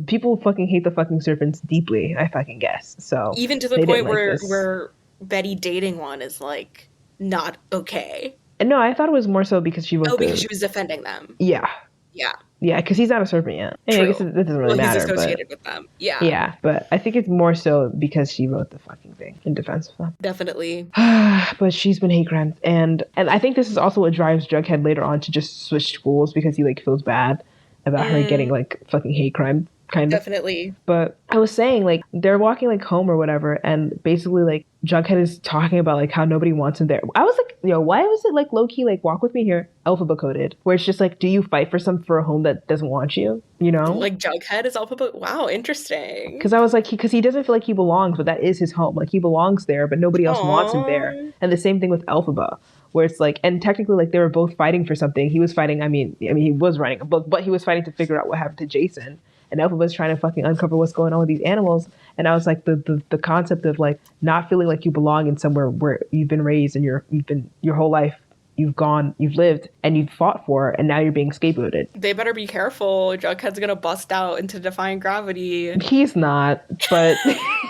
people fucking hate the fucking serpents deeply, I fucking guess. So even to the point where Betty dating one is like not okay. And no, I thought it was more so because she was because she was defending them. Yeah. Yeah. Yeah, because he's not a serpent yet. I guess it doesn't really matter. He's associated with them. Yeah. Yeah, but I think it's more so because she wrote the fucking thing in defense of them. Definitely. But she's been hate crimes. And I think this is also what drives Jughead later on to just switch schools because he, like, feels bad about her getting, like, fucking hate crime kind of. Definitely. But I was saying, like, they're walking, like, home or whatever, and basically, like, Jughead is talking about like how nobody wants him there. I was like, why was it like low key like walk with me here, alphabet coded, where it's just like, do you fight for a home that doesn't want you? You know, Like Jughead is alphabet. Wow, interesting. because I was like, because he doesn't feel like he belongs, but that is his home. Like he belongs there, but nobody else wants him there. Aww. And the same thing with Elphaba, where it's like, and technically, like they were both fighting for something. He was fighting. I mean, he was writing a book, but he was fighting to figure out what happened to Jason. And Elphaba's trying to fucking uncover what's going on with these animals. And I was like, the concept of like not feeling like you belong in somewhere where you've been raised and you've been your whole life. You've lived, and you've fought for, and now you're being scapegoated. They better be careful. Jughead's gonna bust out into defying gravity. He's not, but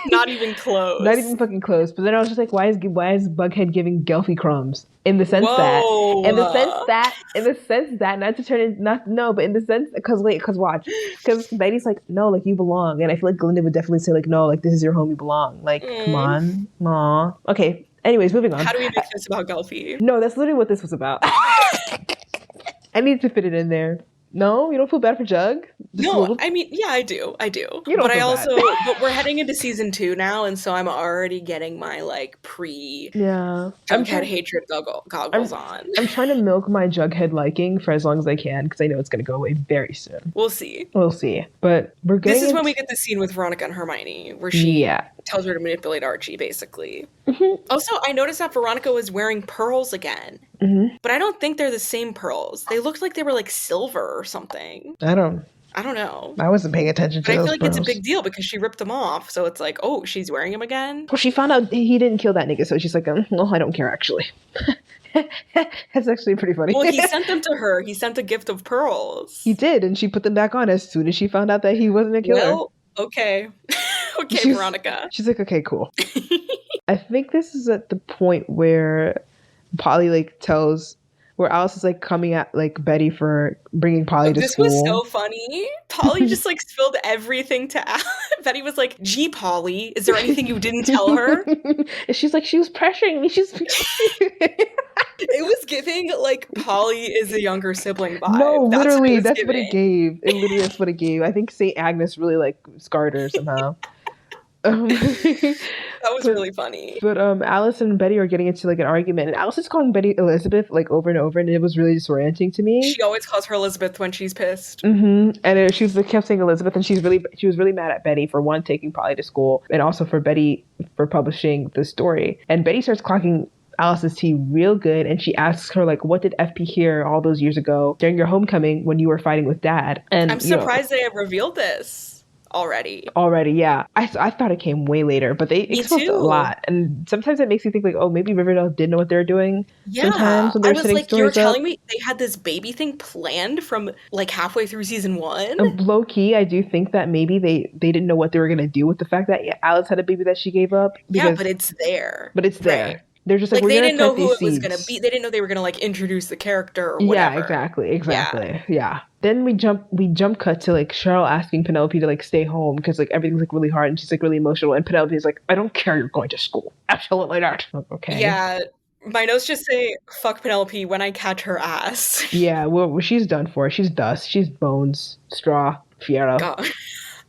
Not even close. not even fucking close. But then I was just like, why is Bughead giving Gelfie crumbs? In the sense Whoa. in the sense that, not to turn it, not no, but in the sense, because watch, because Betty's like, no, like you belong, and I feel like Glinda would definitely say like, no, like this is your home, you belong. Like, come on, aw, okay. Anyways, moving on. How do we make this about Gelfie? No, that's literally what this was about. I need to fit it in there. No, you don't feel bad for Jug? No, I mean, yeah, I do. You don't But I feel also, bad. but we're heading into season 2 now, and so I'm already getting my like Yeah. Jughead hatred goggles on. I'm trying to milk my Jughead liking for as long as I can because I know it's going to go away very soon. We'll see. We'll see. But we're getting This is when we get the scene with Veronica and Hermione, where she tells her to manipulate Archie, basically. Mm-hmm. Also, I noticed that Veronica was wearing pearls again. Mm-hmm. But I don't think they're the same pearls. They looked like they were like silver or something. I don't know. I wasn't paying attention to But I those feel like pearls. it's a big deal because she ripped them off. So it's like, oh, she's wearing them again? Well, she found out he didn't kill that nigga, so she's like, well, I don't care, actually. That's actually pretty funny. Well, he sent them to her. He sent a gift of pearls. He did, and she put them back on as soon as she found out that he wasn't a killer. Well, okay. Okay, Veronica. She's like, okay, cool. I think this is at the point where Polly like tells, where Alice is like coming at like Betty for bringing Polly to school. This was so funny. Polly just like spilled everything to Alice. Betty was like, gee, Polly, is there anything you didn't tell her? And she's like, she was pressuring me. It was giving like Polly is a younger sibling vibe. No, literally, that's what it gave. It literally, that's what it gave. I think St. Agnes really like scarred her somehow. That was really funny. But Alice and Betty are getting into like an argument, and Alice is calling Betty Elizabeth like over and over, and it was really disorienting to me. She always calls her Elizabeth when she's pissed. Mm-hmm. And she kept saying Elizabeth, and she was really mad at Betty for one, taking Polly to school, and also for Betty for publishing the story. And Betty starts clocking Alice's tea real good, and she asks her like, what did FP hear all those years ago during your homecoming when you were fighting with Dad? And I'm surprised they have revealed this already, yeah. I thought it came way later, but they exposed a lot, and sometimes it makes you think like, oh, maybe Riverdale did know what they were doing. Yeah, sometimes when they're I was setting like, you're stories telling me they had this baby thing planned from like halfway through season 1? Low key, I do think that maybe they didn't know what they were gonna do with the fact that Alice had a baby that she gave up. Yeah, but it's there. Right. They're just like, they didn't know who it seeds. was gonna be. They didn't know they were gonna like introduce the character or whatever. Yeah, exactly. Yeah. Then we jump cut to like Cheryl asking Penelope to like stay home because like everything's like really hard and she's like really emotional, and Penelope is like, I don't care, you're going to school. Absolutely not. Okay. Yeah. My notes just say, fuck Penelope when I catch her ass. Yeah, well, she's done for. She's dust. She's bones, straw, Fiero. God.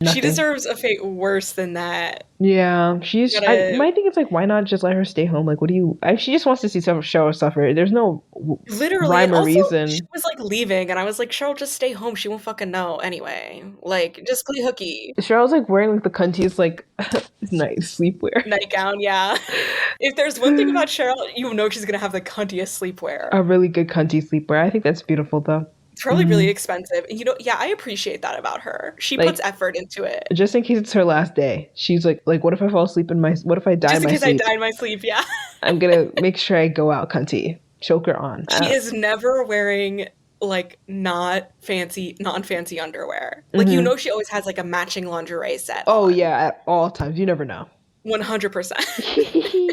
Nothing. She deserves a fate worse than that. Yeah, my thing is like, why not just let her stay home? Like, what do you? She just wants to see Cheryl suffer. There's no rhyme or reason. She was like leaving, and I was like, Cheryl, just stay home. She won't fucking know anyway. Like, just play hooky. Cheryl's like wearing like the cuntiest like nice sleepwear, nightgown. Yeah. If there's one thing about Cheryl, you know she's gonna have the cuntiest sleepwear. A really good cunty sleepwear. I think that's beautiful though. It's probably really expensive. You know, yeah, I appreciate that about her. She puts effort into it. Just in case it's her last day. She's like, what if I fall asleep what if I die in my sleep? Just in case I die in my sleep, yeah. I'm gonna make sure I go out cunty. Choke her on. She is never wearing like non-fancy underwear. Like, you know, she always has like a matching lingerie set. Oh yeah, at all times. You never know. 100%.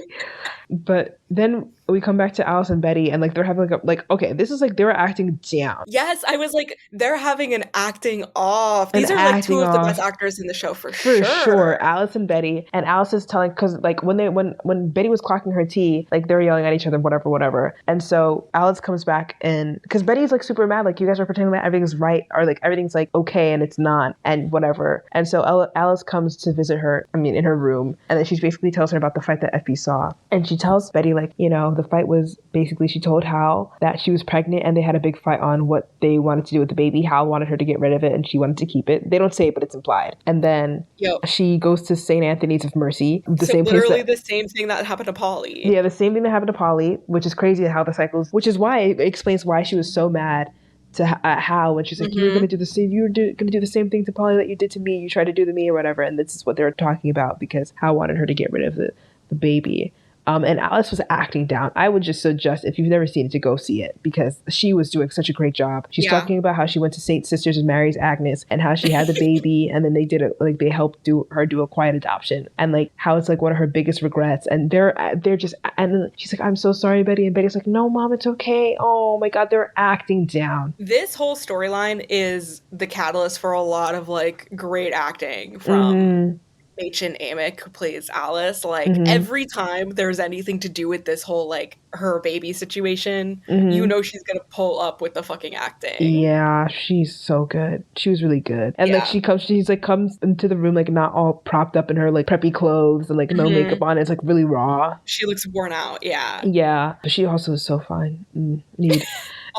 But then we come back to Alice and Betty, and like they're having okay, this is like they were acting down. Yes, I was like, they're having an acting off. An These are like two acting of the best off. actors in the show for For sure, sure. Alice and Betty, and Alice is telling, because like when Betty was clocking her tea, like they were yelling at each other, whatever, and so Alice comes back, and because Betty's like super mad, like you guys are pretending that everything's right, or like everything's like okay and it's not, and whatever, and so Alice comes to visit her, in her room, and then she basically tells her about the fight that Effie saw, and she tells Betty like, the fight was basically, she told Hal that she was pregnant and they had a big fight on what they wanted to do with the baby. Hal wanted her to get rid of it and she wanted to keep it. They don't say it, but it's implied. And then she goes to St. Anthony's of Mercy, the same place the same thing that happened to Polly. Yeah, the same thing that happened to Polly, which is crazy how the cycles, which is why it explains why she was so mad to Hal when she's like, you were going to do the same, going to do the same thing to Polly that you did to me. You tried to do to me or whatever. And this is what they're talking about because Hal wanted her to get rid of the baby. And Alice was acting down. I would just suggest, if you've never seen it, to go see it because she was doing such a great job. She's talking about how she went to St. Sisters and marries Agnes and how she had the baby and then they did it, like they helped her do a quiet adoption and like how it's like one of her biggest regrets. And they're just, and then she's like, I'm so sorry, Betty. And Betty's like, no, Mom, it's okay. Oh my God, they're acting down. This whole storyline is the catalyst for a lot of like great acting from Machen Amick, who plays Alice. Like every time there's anything to do with this whole like her baby situation, she's gonna pull up with the fucking acting. Yeah, she's so good. She was really good. And like she's comes into the room like not all propped up in her like preppy clothes and like no makeup on. It's like really raw. She looks worn out. Yeah, but she also is so fine.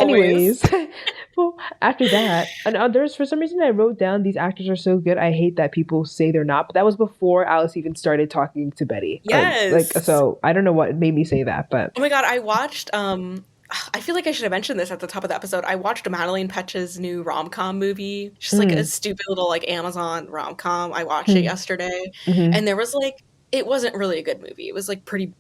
Anyways, well, after that, and there's, for some reason I wrote down these actors are so good. I hate that people say they're not, but that was before Alice even started talking to Betty. Yes. So I don't know what made me say that, but oh my God, I watched. I feel like I should have mentioned this at the top of the episode. I watched Madeleine Petsch's new rom-com movie. Just like a stupid little like Amazon rom-com. I watched it yesterday, and there was like, it wasn't really a good movie. It was like pretty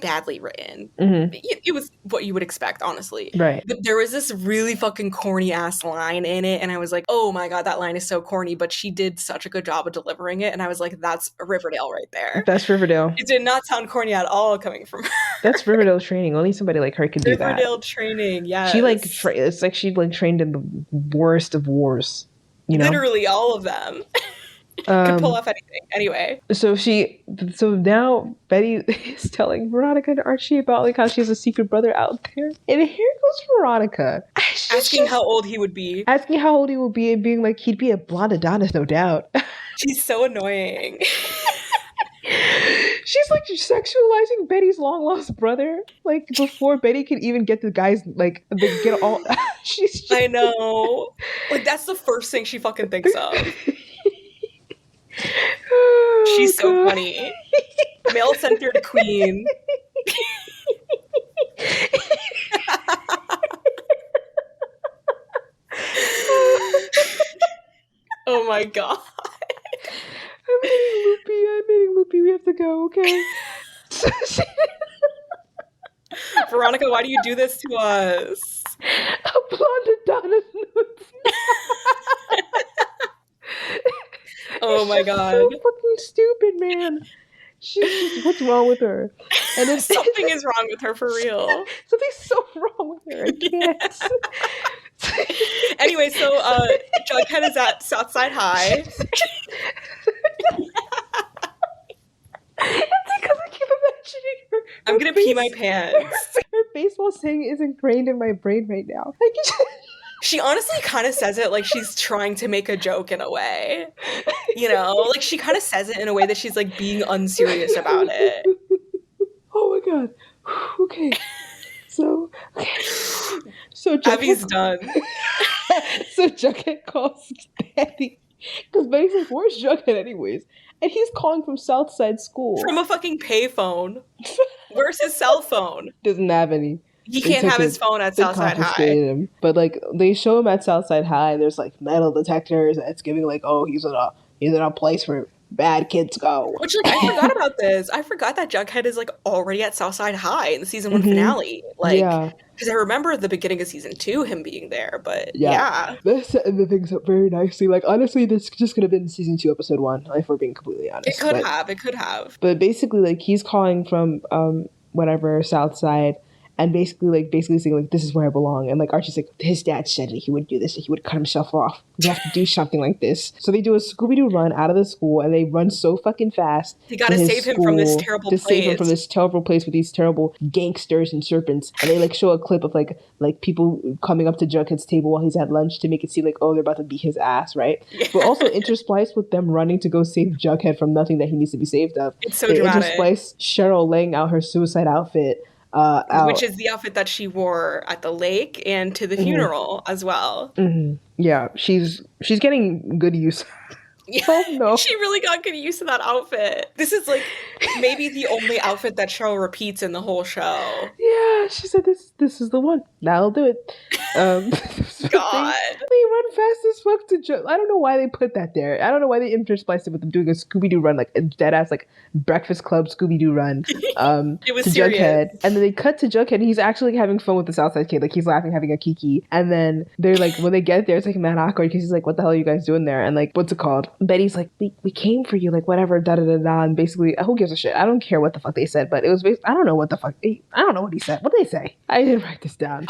badly written. It was what you would expect, honestly. Right. But there was this really fucking corny ass line in it, and I was like, oh my God, that line is so corny, but she did such a good job of delivering it, and I was like, that's Riverdale right there. That's Riverdale. It did not sound corny at all coming from her. That's Riverdale training. Only somebody like her could do that. Riverdale training, yes. She like, it's like she like trained in the worst of wars, Literally all of them. Could pull off anything. Anyway. So now Betty is telling Veronica and Archie about like how she has a secret brother out there. And here goes Veronica. Asking how old he would be. Asking how old he would be and being like, he'd be a blonde Adonis, no doubt. She's so annoying. She's like sexualizing Betty's long lost brother, like before Betty could even get the guys like they get all. I know, like that's the first thing she fucking thinks of. Oh, she's so funny. Male-centered queen. Oh my God. I'm getting loopy. We have to go, okay? Veronica, why do you do this to us? A blonde Adonis notes. Oh my God. So fucking stupid, man. She's just, what's wrong with her? And then something is wrong with her for real. Something's so wrong with her. I can't. Anyway, so Jughead is at Southside High. It's because I keep imagining her. I'm gonna pee my pants. Her baseball saying is ingrained in my brain right now. She honestly kind of says it like she's trying to make a joke in a way. Like she kind of says it in a way that she's like being unserious about it. Oh my God. Okay. So Jughead, Abby's done. So Jughead calls Betty. Because Betty's like, where's Jughead anyways? And he's calling from Southside School. From a fucking payphone. Where's his cell phone? Doesn't have any. He can't have his phone at Southside High. Him. But like they show him at Southside High. There's like metal detectors. And it's giving like, oh, he's in a place where bad kids go. Which like I forgot about this. I forgot that Jughead is like already at Southside High in the season 1 finale. Like, because I remember the beginning of season 2 him being there. But yeah. They're setting the things up very nicely. Like honestly, this just could have been season 2 episode 1. If we're being completely honest, it could have. But basically, like he's calling from whatever Southside. and basically saying like, this is where I belong. And like Archie's like, his dad said that he would do this, that he would cut himself off. We have to do something like this. So they do a Scooby-Doo run out of the school, and they run so fucking fast They to gotta his save him from this school terrible to save him place. from this terrible place with these terrible gangsters and serpents. And they like show a clip of like people coming up to Jughead's table while he's at lunch to make it seem like, oh, they're about to beat his ass, right? Yeah. But also interspliced with them running to go save Jughead from nothing that he needs to be saved of. It's so they dramatic. Intersplice Cheryl laying out her suicide outfit. Which is the outfit that she wore at the lake and to the funeral as well. Yeah, she's getting good use. Yeah, Oh no. she really got good use of that outfit. This is like maybe the only outfit that Cheryl repeats in the whole show. Yeah, she said this is the one. That'll do it. God. They run fast as fuck to I don't know why they put that there. I don't know why they interspliced it with them doing a Scooby-Doo run, like a dead ass like Breakfast Club Scooby-Doo run. It was to serious. Jughead. And then they cut to Jughead and he's actually having fun with the Southside Kid. Like he's laughing, having a kiki. And then they're like, when they get there, it's like mad awkward because he's like, what the hell are you guys doing there? And like, what's it called? Betty's like, we came for you, like whatever, da da da da. And basically, who gives a shit? I don't care what the fuck they said, but it was I don't know what the fuck. I don't know what he said. What did they say? I didn't write this down.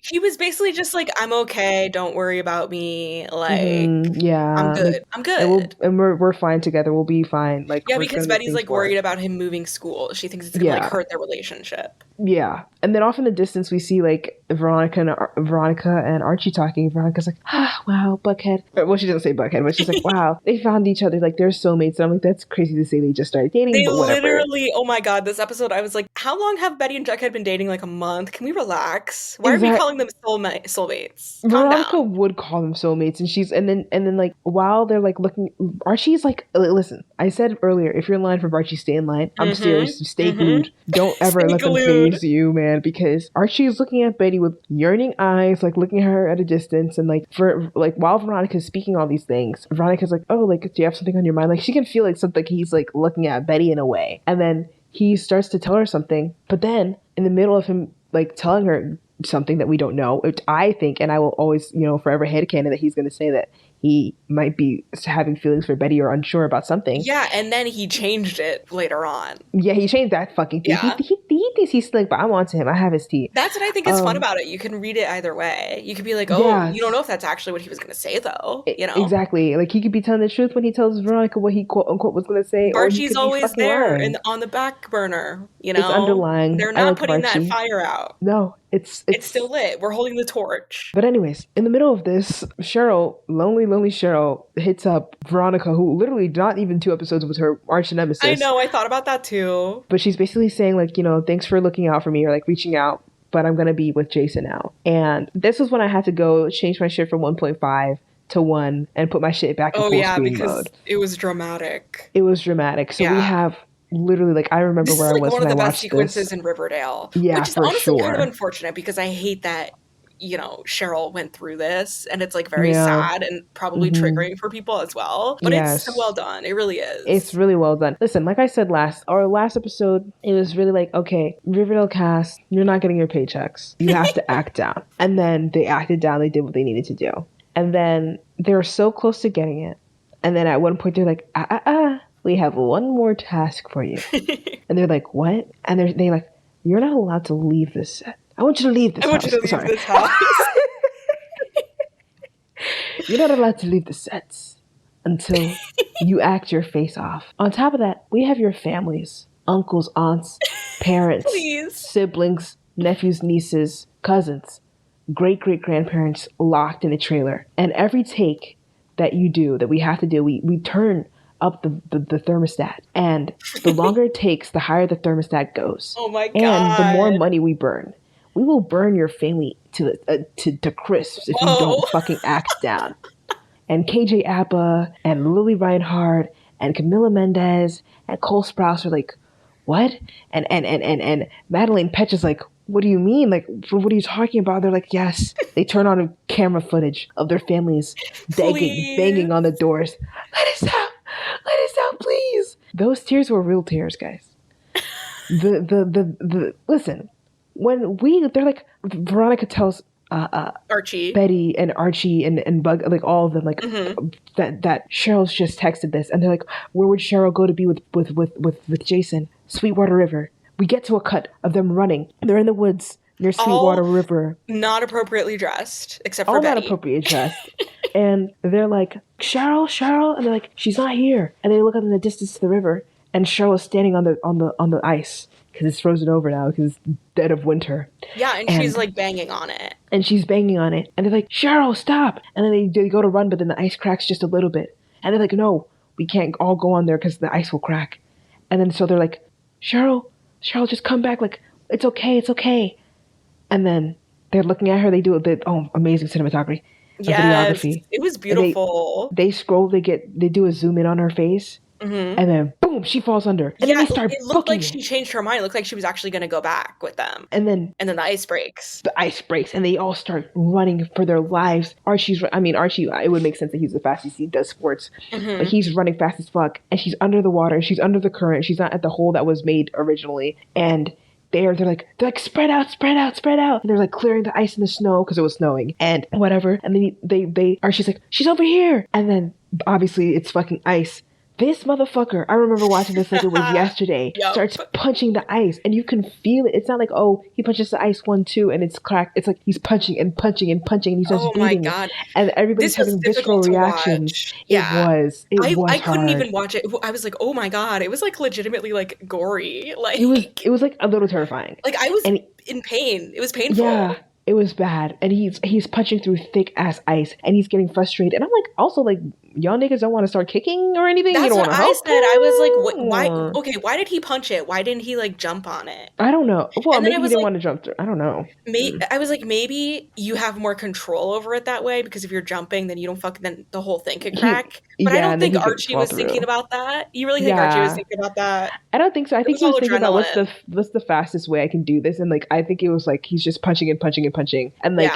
He was basically just like, I'm okay, don't worry about me. Like, yeah, I'm good. like, I'm good. And we're fine together. We'll be fine. Like, yeah, because Betty's like worried about him moving school. She thinks it's gonna like hurt their relationship. Yeah, and then off in the distance we see like Veronica and Archie talking. Veronica's like, wow, Buckhead. Well, she doesn't say Buckhead, but she's like, wow, they found each other. Like they're soulmates. And I'm like, that's crazy to say they just started dating. They but whatever. literally, oh my god, this episode, I was like, how long have Betty and Jughead been dating? Like a month? Can we relax? Why are we calling them soulmates? Veronica would call them soulmates, and then like while they're like looking, Archie's like, listen, I said earlier, if you're in line for Archie, stay in line. I'm serious. Stay glued. Don't ever let them phase you, man, because Archie is looking at Betty with yearning eyes, like looking at her at a distance, and like for like while Veronica's speaking all these things, Veronica's like, oh, like do you have something on your mind? Like she can feel like something. He's like looking at Betty in a way, and then he starts to tell her something, but then in the middle of him like telling her something that we don't know, which I think, and I will always, forever headcanon that he's going to say that he might be having feelings for Betty or unsure about something. Yeah, and then he changed it later on. Yeah, he changed that fucking thing. Yeah. He thinks he's slick, but I'm onto him. I have his tea. That's what I think is fun about it. You can read it either way. You could be like, oh, you don't know if that's actually what he was going to say, though. Exactly. Like, he could be telling the truth when he tells Veronica what he quote-unquote was going to say. Archie's always there and on the back burner, It's underlying. They're not putting that fire out. No. It's still lit. We're holding the torch. But anyways, in the middle of this, Cheryl, lonely Cheryl, hits up Veronica, who literally not even 2 episodes was her arch nemesis. I know, I thought about that too. But she's basically saying like, thanks for looking out for me or like reaching out, but I'm going to be with Jason now. And this was when I had to go change my shit from 1.5 to 1 and put my shit back in full screen mode. It was dramatic. So we have literally, like, I remember where I was when I watched this. This is like one of the best sequences in Riverdale. Yeah, which is for honestly sure. kind of unfortunate because I hate that, Cheryl went through this and it's like very sad and probably triggering for people as well. But it's so well done. It really is. It's really well done. Listen, like I said our last episode, it was really like, okay, Riverdale cast, you're not getting your paychecks. You have to act down. And then they acted down. They did what they needed to do. And then they were so close to getting it. And then at one point they're like, we have one more task for you. And they're like, what? And they're like, you're not allowed to leave this set. I want you to leave this house. You're not allowed to leave the sets until you act your face off. On top of that, we have your families, uncles, aunts, parents, siblings, nephews, nieces, cousins, great-great-grandparents locked in a trailer. And every take that you do, that we have to do, we turn up the thermostat, and the longer it takes, the higher the thermostat goes. Oh my god! And the more money we burn. We will burn your family to crisps if you don't fucking act down. And KJ Apa and Lily Reinhardt and Camila Mendez and Cole Sprouse are like, what? And Madeleine Petch is like, what do you mean? Like, what are you talking about? They're like, yes. They turn on camera footage of their families banging on the doors. Let us out. Let us out, please. Those tears were real tears, guys. Listen, they're like, Veronica tells Archie, Betty and Archie and Bug, like all of them, like that Cheryl's just texted this, and they're like, where would Cheryl go to be with Jason? Sweetwater River. we get to a cut of them running. They're in the woods near All Sweetwater River. not appropriately dressed, except for All not Betty. appropriate dressed. And they're like, Cheryl, Cheryl, and they're like, she's not here. And they look up in the distance to the river, and Cheryl is standing on the ice because it's frozen over now because it's dead of winter. Yeah, and she's like banging on it. And she's banging on it, and they're like, Cheryl, stop! And then they go to run, but then the ice cracks just a little bit, and they're like, no, we can't all go on there because the ice will crack. And then so they're like, Cheryl, just come back, like, it's okay. And then they're looking at her. They do amazing cinematography. Yes, videography. it was beautiful. They scroll, they do a zoom in on her face, and then boom, she falls under. And then they start it looked like she changed her mind. It looked like she was actually going to go back with them. And then the ice breaks. And they all start running for their lives. Archie, it would make sense that he's the fastest. He does sports. But he's running fast as fuck. And she's under the water. She's under the current. She's not at the hole that was made originally. And they're like spread out. And they're like clearing the ice and the snow because it was snowing and whatever. And then Archie's like, she's over here. And then obviously it's fucking ice. This motherfucker, I remember watching this like it was yesterday, starts punching the ice, and you can feel it. It's not like, oh, he punches the ice 1, 2, and it's cracked. It's like he's punching, and he starts beating. Oh my God. And everybody's having visceral reactions. Yeah. It was I couldn't hard. even watch it. I was like, oh my God. It was like legitimately like gory. Like it was like a little terrifying. Like I was in pain. It was painful. Yeah. It was bad. And he's punching through thick ass ice, and he's getting frustrated. And I'm like, also like, y'all niggas don't want to start kicking or anything? That's you don't what want to help? I said. I was like, why? Okay, why did he punch it? Why didn't he like jump on it? I don't know. Well, maybe he didn't like, want to jump through. I don't know. I was like, maybe you have more control over it that way, because if you're jumping, then you don't then the whole thing could crack. But I don't think Archie was thinking about that. You really think Archie was thinking about that? I don't think so. I think he was thinking about what's the fastest way I can do this, and like I think it was like he's just punching, and like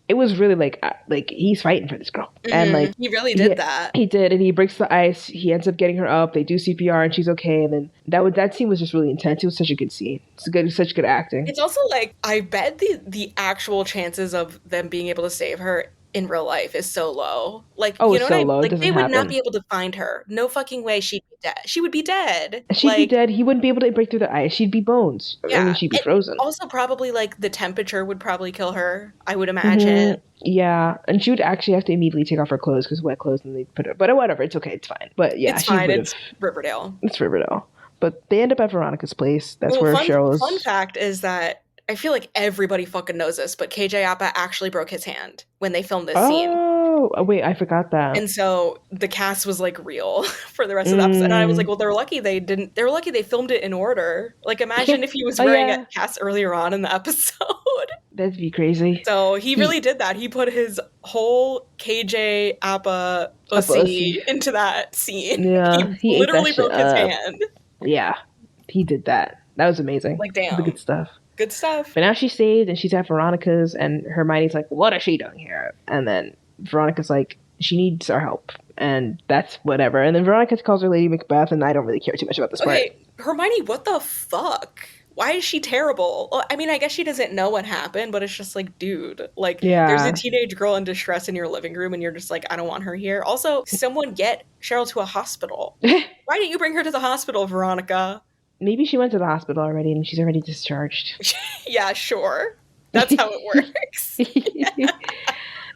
it was really like he's fighting for this girl, and like he really did that. He did, and he breaks the ice. He ends up getting her up. They do CPR, and she's okay. And then that scene was just really intense. It was such a good scene. Such good acting. It's also like I bet the actual chances of them being able to save her in real life is so low. Like, you know what I mean? Like, they would not be able to find her. No fucking way she'd be dead. She would be dead. She'd be dead. He wouldn't be able to break through the ice. She'd be bones. Yeah. I mean, she'd be frozen. Also, probably, like, the temperature would probably kill her, I would imagine. Yeah. And she would actually have to immediately take off her clothes, because wet clothes, and they put her... But whatever. It's okay. It's fine. But yeah, it's fine. It's Riverdale. It's Riverdale. But they end up at Veronica's place. That's where Cheryl is. Fun fact is that I feel like everybody fucking knows this, but KJ Apa actually broke his hand when they filmed this scene. Oh, wait, I forgot that. And so the cast was like real for the rest of the episode. And I was like, well, they're lucky they filmed it in order. Like, imagine if he was wearing a cast earlier on in the episode. That'd be crazy. So he really did that. He put his whole KJ Apa pussy into that scene. Yeah, he literally broke his hand. Yeah, he did that. That was amazing. Like, damn. The good stuff. Good stuff. But now she's saved, and she's at Veronica's, and Hermione's like, what is she doing here? And then Veronica's like, she needs our help. And that's whatever. And then Veronica calls her Lady Macbeth, and I don't really care too much about this part. Hermione, what the fuck? Why is she terrible? Well, I mean, I guess she doesn't know what happened, but it's just like, dude, like, there's a teenage girl in distress in your living room, and you're just like, I don't want her here. Also, someone get Cheryl to a hospital. Why didn't you bring her to the hospital, Veronica? Maybe she went to the hospital already and she's already discharged. Yeah, sure. That's how it works.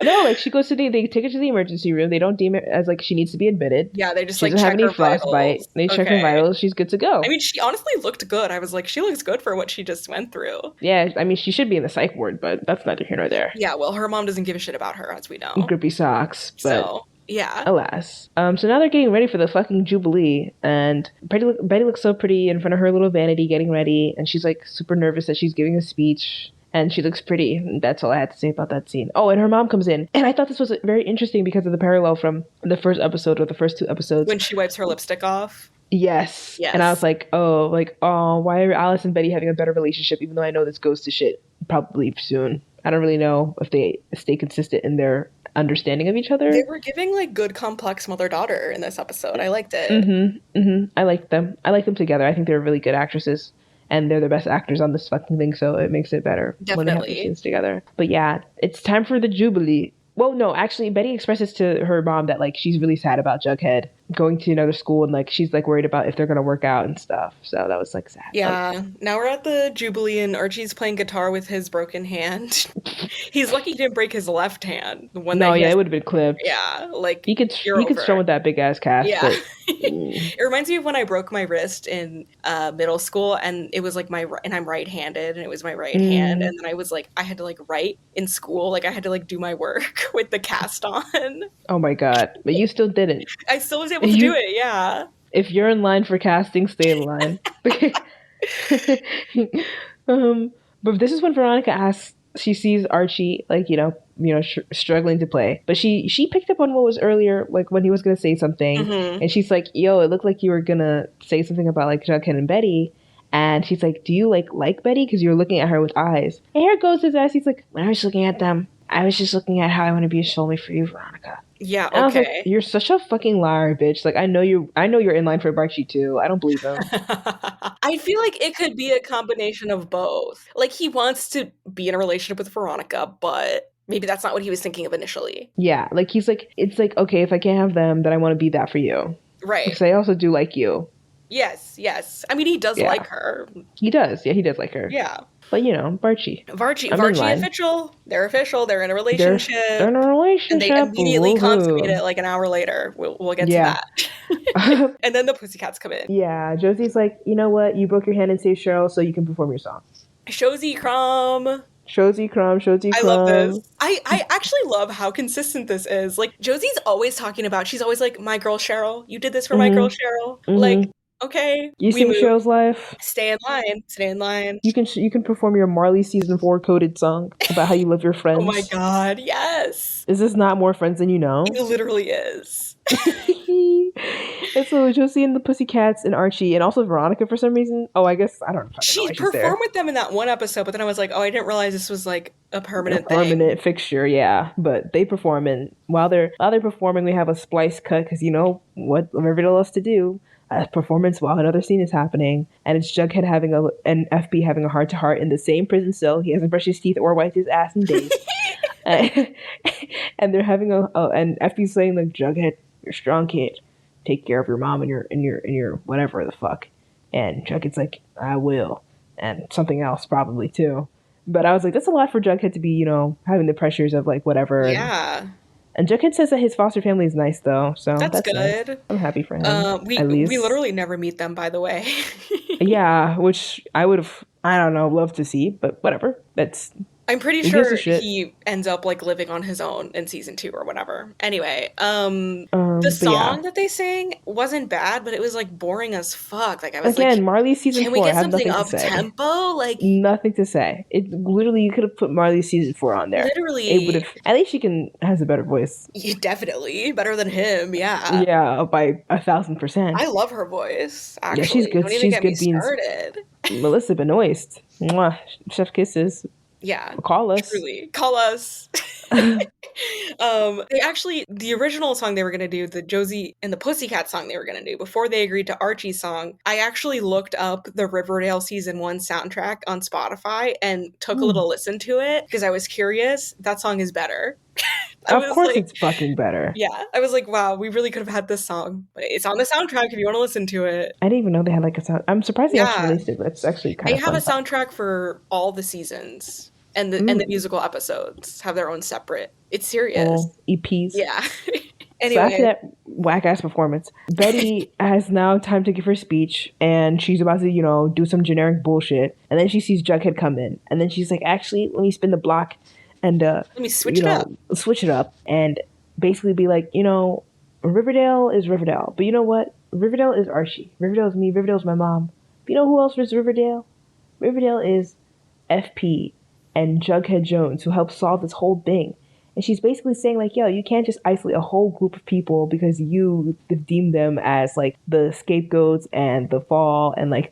No, like she goes to they take her to the emergency room. They don't deem it as like she needs to be admitted. Yeah, they just she like doesn't check have any her frostbite. They check her vitals. She's good to go. I mean, she honestly looked good. I was like, she looks good for what she just went through. Yeah, I mean, she should be in the psych ward, but that's neither here nor there. Yeah, well, her mom doesn't give a shit about her, as we know. Grippy socks, but so yeah. Alas. So now they're getting ready for the fucking Jubilee, and Betty looks so pretty in front of her little vanity getting ready, and she's like super nervous that she's giving a speech, and she looks pretty. And that's all I had to say about that scene. Oh, and her mom comes in, and I thought this was very interesting because of the parallel from the first episode or the first 2 episodes. When she wipes her lipstick off. Yes. And I was like, oh, why are Alice and Betty having a better relationship, even though I know this goes to shit probably soon. I don't really know if they stay consistent in their understanding of each other. They were giving like good complex mother-daughter in this episode. I liked it. I liked them. I like them together. I think they're really good actresses, and they're the best actors on this fucking thing, so it makes it better. Definitely. When they have the scenes together. But yeah, it's time for the Jubilee. Well, no, actually, Betty expresses to her mom that like she's really sad about Jughead going to another school, and like she's like worried about if they're gonna work out and stuff. So that was like sad. Yeah. Now we're at the Jubilee and Archie's playing guitar with his broken hand. He's lucky he didn't break his left hand. The one that No, he yeah, has. it would have been clipped. Yeah, like you're He could over. strum with that big ass cast, Yeah. but It reminds me of when I broke my wrist in middle school, and it was like and I'm right-handed, and it was my right hand, mm, and then I was like, I had to like write in school, like I had to like do my work with the cast on. oh my god, but you still didn't. I still was able to do You, it, yeah. if you're in line for casting, stay in line. But this is when Veronica asks. She sees Archie, like struggling to play, but she picked up on what was earlier, like when he was gonna say something, Hmm. and she's like, "Yo, it looked like you were gonna say something about like Jughead and Betty." And she's like, "Do you like Betty? Because you're looking at her with eyes." And here goes his ass. He's like, "When I was looking at them, I was just looking at how I want to be a soulmate for you, Veronica." Yeah, And I was like, okay. "You're such a fucking liar, bitch. Like, I know you're in line for Archie too. I don't believe him." I feel like it could be a combination of both. Like he wants to be in a relationship with Veronica, but maybe that's not what he was thinking of initially. Yeah, like he's like, it's like, okay, if I can't have them, then I want to be that for you. Right. Because I also do like you. Yes, yes. I mean, he does Yeah. like her. He does. Yeah, he does like her. Yeah. But Barchi. Varchi official. They're official. They're in a They're relationship. in a relationship. And they immediately consummate Woohoo. it like an hour later. We'll get Yeah. to that. And then the Pussycats come in. Yeah, Josie's like, you know what? You broke your hand and saved Cheryl, so you can perform your song. Shozy Crom. Shozy Crom. I love this. I actually love how consistent this is. Like, Josie's always talking about, she's always like, my girl Cheryl. You did this for my girl Cheryl. Like, okay, you we sing move. Cheryl's life. Stay in line. Stay in line. You can perform your Marley season 4 coded song about how you love your friends. Oh my god, yes. Is this not More Friends Than You Know? It literally is. And so Josie and the Pussycats and Archie and also Veronica for some reason. Oh, I guess I don't know. She performed with them in that one episode, but then I was like, oh, I didn't realize this was like a permanent fixture, yeah. But they perform, and while they're performing, we have a splice cut because you know what Riverdale loves to do. A performance while another scene is happening, and it's Jughead and FB having a heart-to-heart in the same prison cell. He hasn't brushed his teeth or wiped his ass in days. And they're having and FB's saying like, Jughead, you're a strong kid. Take care of your mom and your whatever the fuck. And Jughead's like, I will. And something else probably too. But I was like, that's a lot for Jughead to be, having the pressures of like whatever. Yeah. And Jughead says that his foster family is nice though, so that's good. Nice. I'm happy for him. We literally never meet them, by the way. Yeah, which I would have, I don't know, loved to see, but whatever. I'm pretty sure he ends up like living on his own in season 2 or whatever. Anyway, the song that they sang wasn't bad, but it was like boring as fuck. Like I was again, Marley's season 4 can we get had something nothing up to say. tempo? Like nothing to say. It literally, you could have put Marley's season 4 on there. Literally, it would have. At least she has a better voice. Yeah, definitely better than him. Yeah, yeah, by 1,000%. I love her voice. Actually, yeah, she's good. Don't even she's get good me started. Melissa Benoist. Mwah. Chef kisses. Yeah. Call us. Truly. Call us. They actually, the original song they were going to do, the Josie and the Pussycat song they were going to do, before they agreed to Archie's song, I actually looked up the Riverdale season 1 soundtrack on Spotify and took a little listen to it because I was curious. That song is better. Of course it's fucking better. Yeah. I was like, wow, we really could have had this song. But it's on the soundtrack if you want to listen to it. I didn't even know they had like a sound. I'm surprised they actually released it, but it's actually kind of fun. They have a soundtrack for all the seasons. And the musical episodes have their own separate. It's serious. EPs. Yeah. Anyway. So after that whack-ass performance, Betty has now time to give her speech, and she's about to, do some generic bullshit. And then she sees Jughead come in. And then she's like, actually, let me spin the block and let me switch it up. Switch it up. And basically be like, Riverdale is Riverdale. But you know what? Riverdale is Archie. Riverdale is me. Riverdale is my mom. But you know who else is Riverdale? Riverdale is FP and Jughead Jones, who helped solve this whole thing. And she's basically saying, like, yo, you can't just isolate a whole group of people because you deem them as, like, the scapegoats and the fall and, like,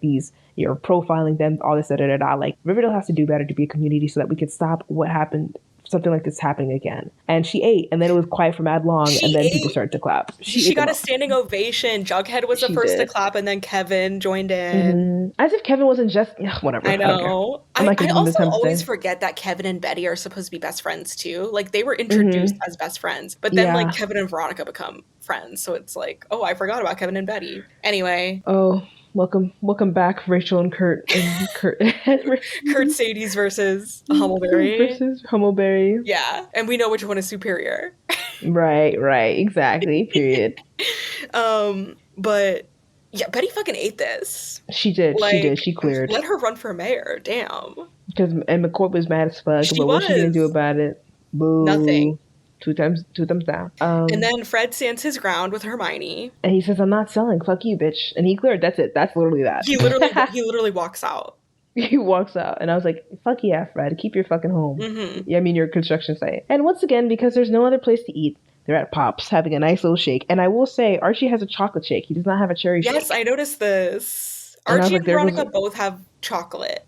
you're profiling them, all this, da-da-da-da. Like, Riverdale has to do better to be a community so that we can stop what happened something like this happening again. And she ate, and then it was quiet for mad long, and She then people ate. started to clap. She She ate them got a up. standing ovation. Jughead was the She first to did. clap, and then Kevin joined in. As if Kevin wasn't just, whatever. I I don't care. know. I'm not I giving him the also time of always day. forget that Kevin and Betty are supposed to be best friends too. Like they were introduced as best friends, but then like Yeah. Kevin and Veronica become friends. So it's like, oh, I forgot about Kevin and Betty. Anyway, Oh, welcome back, Rachel and Kurt Kurt Sadie's versus Hummleberry. versus Hummleberry. Yeah, and we know which one is superior. Right, exactly. Period. But yeah, Betty fucking ate this. She did. Like, She cleared. let her run for mayor. Damn. Because McCourt was mad as fuck. She But what's she gonna do was. about it? Boo. Nothing. Two thumbs down. And then Fred stands his ground with Hermione. And he says, "I'm not selling. Fuck you, bitch." And he cleared. That's it. That's literally that. He literally walks out. He walks out, and I was like, "Fuck yeah, Fred. Keep your fucking home." Yeah, I mean your construction site. And once again, because there's no other place to eat, they're at Pop's having a nice little shake. And I will say, Archie has a chocolate shake. He does not have a cherry shake. Yes, I noticed this. And Archie like, and Veronica both have chocolate.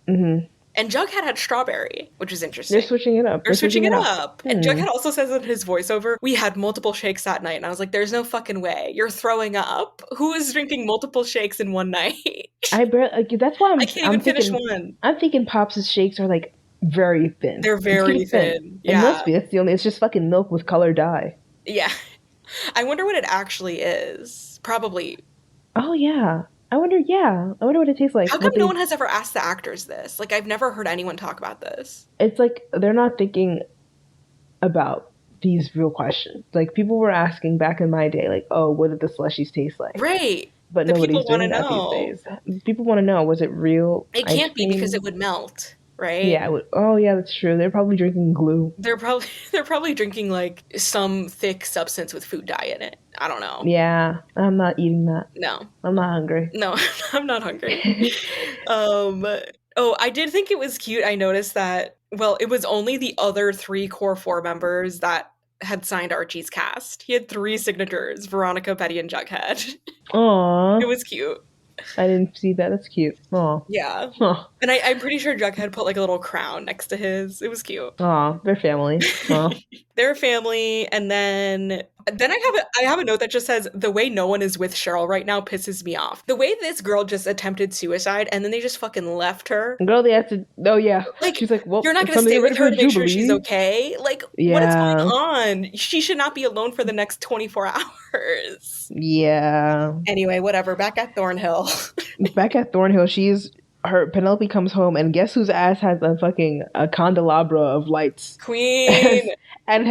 And Jughead had strawberry, which is interesting. They're switching it up. They're switching it up. And Jughead also says in his voiceover, we had multiple shakes that night. And I was like, there's no fucking way. You're throwing up. Who is drinking multiple shakes in one night? That's why I can't even finish one. I'm thinking Pops' shakes are like very thin. They're very thin. Yeah. It must be. That's the only. It's just fucking milk with color dye. Yeah. I wonder what it actually is. Probably. Oh, yeah. I wonder what it tastes like. How come no one has ever asked the actors this? Like, I've never heard anyone talk about this. It's like they're not thinking about these real questions. Like, people were asking back in my day, like, oh, what did the slushies taste like? Right. But nobody's doing that these days. People want to know, was it real? It can't be because it would melt. Right? Yeah, it would. Oh, yeah, that's true. They're probably drinking glue. They're probably drinking like some thick substance with food dye in it. I don't know. Yeah, I'm not eating that. No. I'm not hungry. No, I'm not hungry. Oh, I did think it was cute. I noticed that, well, it was only the other 3 core 4 members that had signed Archie's cast. He had 3 signatures, Veronica, Betty, and Jughead. Aww. It was cute. I didn't see that. That's cute. Aw. Yeah. Huh. And I'm pretty sure Jughead put like a little crown next to his. It was cute. Aw, they're family. Aw. They're family, and then I have a note that just says, the way no one is with Cheryl right now pisses me off. The way this girl just attempted suicide and then they just fucking left her. Girl, they have to. Oh yeah. Like, she's like, well, you're not gonna stay with her to make sure she's okay. Like, what is going on? She should not be alone for the next 24 hours. Yeah. Anyway, whatever. Back at Thornhill. Back at Thornhill, Penelope comes home, and guess whose ass has a candelabra of lights? Queen. And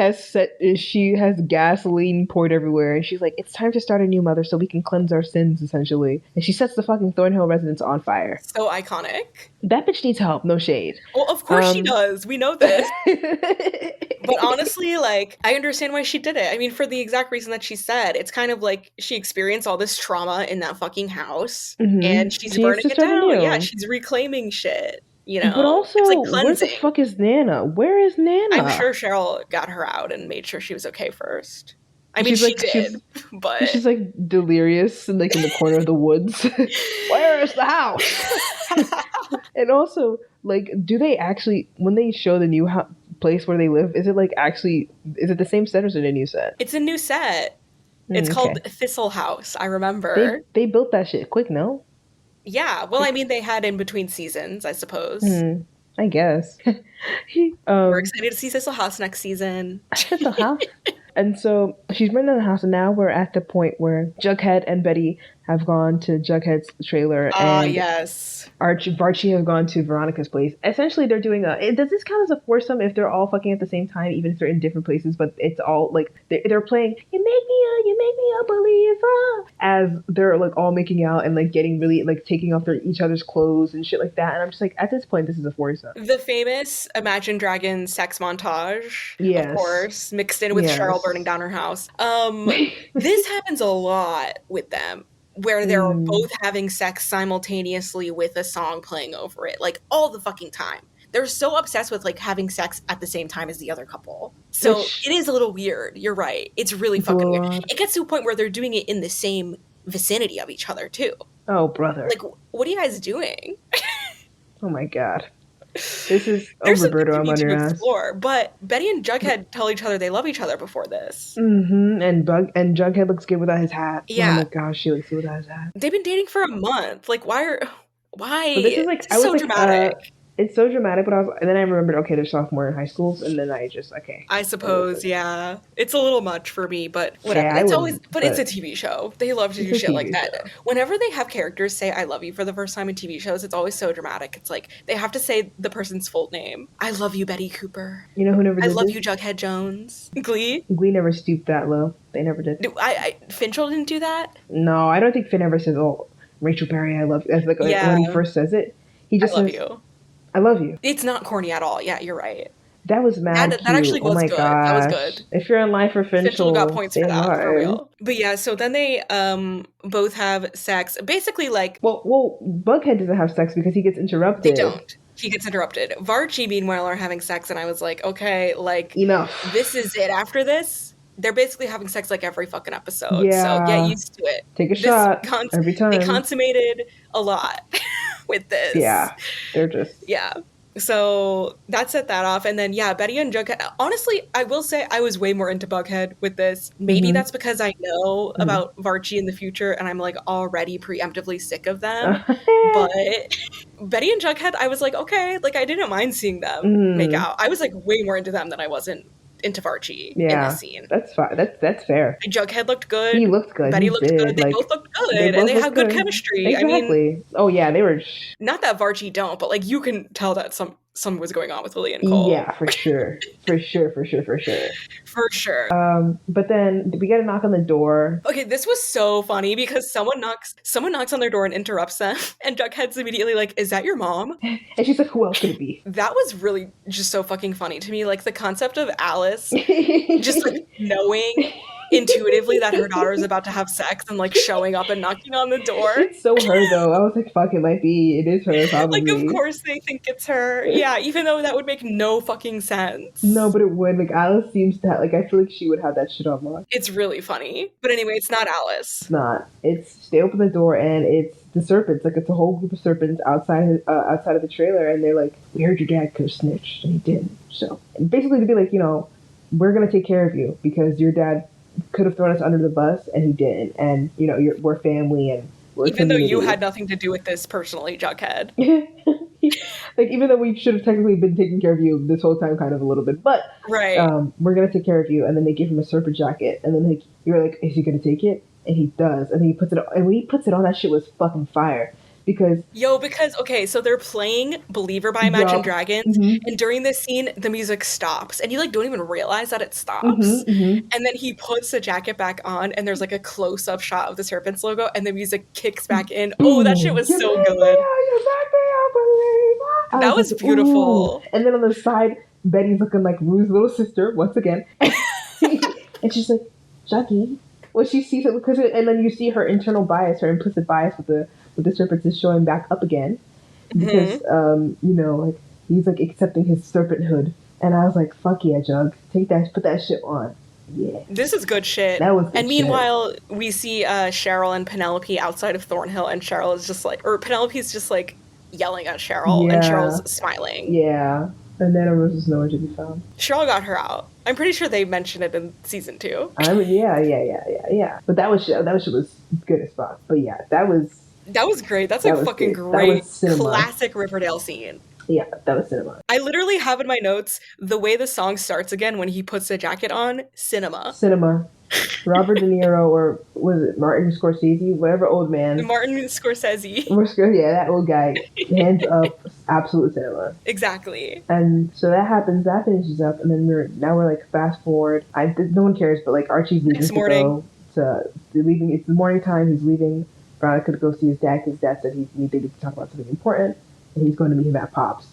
she has gasoline poured everywhere, and she's like, it's time to start anew, mother, so we can cleanse our sins, essentially. And she sets the fucking Thornhill residence on fire. So iconic. That bitch needs help, no shade. Well, of course she does. We know this. But honestly, like, I understand why she did it. I mean, for the exact reason that she said. It's kind of like she experienced all this trauma in that fucking house, and she's burning it down. Yeah, she's reclaiming shit. You know, but also, it's like where the fuck is Nana? Where is Nana? I'm sure Cheryl got her out and made sure she was okay first. I mean, she did, but she's like delirious and like in the corner of the woods. Where is the house? And also, like, do they actually, when they show the new place where they live, is it the same set or is it a new set? It's a new set. It's called Thistle House. I remember they built that shit quick. No. Yeah, well, I mean, they had in between seasons, I suppose. I guess. We're excited to see Thistle House next season. Thistle House. And so she's renting the house, and now we're at the point where Jughead and Betty have gone to Jughead's trailer, and yes, Archie have gone to Veronica's place. Essentially, they're doing does this count as a foursome if they're all fucking at the same time, even if they're in different places, but it's all like they're playing you make me a believer as they're like all making out and like getting really like taking off each other's clothes and shit like that. And I'm just like, at this point, this is a foursome. The famous Imagine Dragons sex montage, yes, of course, mixed in with Cheryl burning down her house. This happens a lot with them, where they're both having sex simultaneously with a song playing over it, like all the fucking time. They're so obsessed with like having sex at the same time as the other couple. So it is a little weird. You're right. It's really fucking weird. It gets to a point where they're doing it in the same vicinity of each other too. Oh, brother. Like, what are you guys doing? Oh my God. This is, oh, There's some things Roberto, you I'm need on to your ass. explore, but Betty and Jughead tell each other they love each other before this. And Jughead looks good without his hat. Oh Yeah, my gosh, she looks good without his hat. they've been dating for a month. Like, why? But this is like, This I is was so like, dramatic. it's so dramatic, but and then I remembered, okay, they're sophomore in high schools, and then I just, okay, I a little suppose, bit. yeah. It's a little much for me, but whatever. Yeah, I It's always, wouldn't, but it's a but TV show. They love to it's do a shit like TV that. show. Whenever they have characters say "I love you" for the first time in TV shows, it's always so dramatic. It's like they have to say the person's full name. I love you, Betty Cooper. You know who never I did love this? you, Jughead Jones. Glee. Glee never stooped that low. They never did. Finchel didn't do that. No, I don't think Finn ever says, "Oh, Rachel Berry, I love you." As like Yeah, when he first says it, he I just love says, you. "I love you." It's not corny at all. Yeah, you're right. That was mad That cute. actually Oh was my good. That was gosh! good. If you're in line for Finchel got Finchel, points stay for in that, for line. real. But yeah, so then they both have sex. Basically, like, Well, Bughead doesn't have sex because he gets they interrupted. don't. He gets interrupted. Varchi, meanwhile, are having sex, and I was like, okay, like, this Enough. is it. After this, they're basically having sex like every fucking episode. So get Yeah, used to it. take a This shot every they time. consummated a lot with this. Yeah, they're just. Yeah. So that set that off. And then, yeah, Betty and Jughead. Honestly, I will say I was way more into Bughead with this. Maybe Mm-hmm, that's because I know mm-hmm. about Varchi in the future and I'm like already preemptively sick of them. But Betty and Jughead, I was like, okay, like I didn't mind seeing them make Mm, out. I was like way more into them than I wasn't into Varchi in this yeah, scene. that's fine. That's fair. Jughead looked He good. looked good. He Betty looked good. did. They both Like, looked they good and both they looked have good good. chemistry. I mean, Exactly. Oh yeah, they were. not that Varchi don't, but like you can tell that something was going on with Lily and Cole. Yeah, for sure. For sure. For sure. For sure. For sure. But then we get a knock on the door. Okay, this was so funny because someone knocks on their door and interrupts them, and Jughead's immediately like, "Is that your mom?" And she's like, "Who else could it be?" That was really just so fucking funny to me. Like the concept of Alice just like knowing intuitively that her daughter is about to have sex and like showing up and knocking on the door. It's so her though. I was like, "Fuck, it might be. It is her, Like, of probably." course they think it's her. Yeah, even though that would make no fucking sense. No, but it would. Like Alice seems to have, like, I feel like she would have that shit on lock. It's really funny. But anyway, it's not Alice. It's not. It's they open the door and it's the serpents. Like it's a whole group of serpents outside of the trailer, and they're like, "We heard your dad could have snitched, and he didn't." So and basically, to be like, we're gonna take care of you because your dad could have thrown us under the bus and he didn't, and we're family and we're Even though you community. had nothing to do with this personally, Jughead. Like even though we should have technically been taking care of you this whole time, kind of a little bit, but Right. we're gonna take care of you. And then they give him a serpent jacket, and then you're like, is he gonna take it? And he does, and then he puts it on. And when he puts it on, that shit was fucking fire. Because Okay, so they're playing Believer by Imagine yup, Dragons, and during this scene, the music stops, and you like don't even realize that it stops. mm-hmm. And then he puts the jacket back on, and there's like a close-up shot of the Serpents logo, and the music kicks back in. Oh, that shit was so good. That was like, beautiful. Ooh. And then on the side, Betty's looking like Rue's little sister once again, and she's like, Juggy. Well, she sees it because, and then you see her internal bias, her implicit bias with the serpents is showing back up again because like he's like accepting his serpenthood, and I was like, fuck yeah, Jug, put that shit on. Yeah, this is good shit. That was good. And meanwhile, we see Cheryl and Penelope outside of Thornhill, and Cheryl is just like, or Penelope's just like yelling at Cheryl, and Cheryl's smiling. Yeah. And then Rose is nowhere to be found. Cheryl got her out. I'm pretty sure they mentioned it in season 2. I mean, yeah. But that shit was good as fuck. But yeah, that was great. That's like fucking good. Great classic Riverdale scene. Yeah, that was cinema. I literally have in my notes the way the song starts again when he puts the jacket on. Cinema. Robert De Niro, or was it Martin Scorsese? Whatever old man. Martin Scorsese. Yeah, that old guy. Hands up, absolute cinema. Exactly. And so that happens. That finishes up, and then we're like fast forward. No one cares, but like Archie's leaving leaving. It's the morning time. He's leaving Veronica to go see his dad because his dad said he needed to talk about something important, and he's going to meet him at Pops.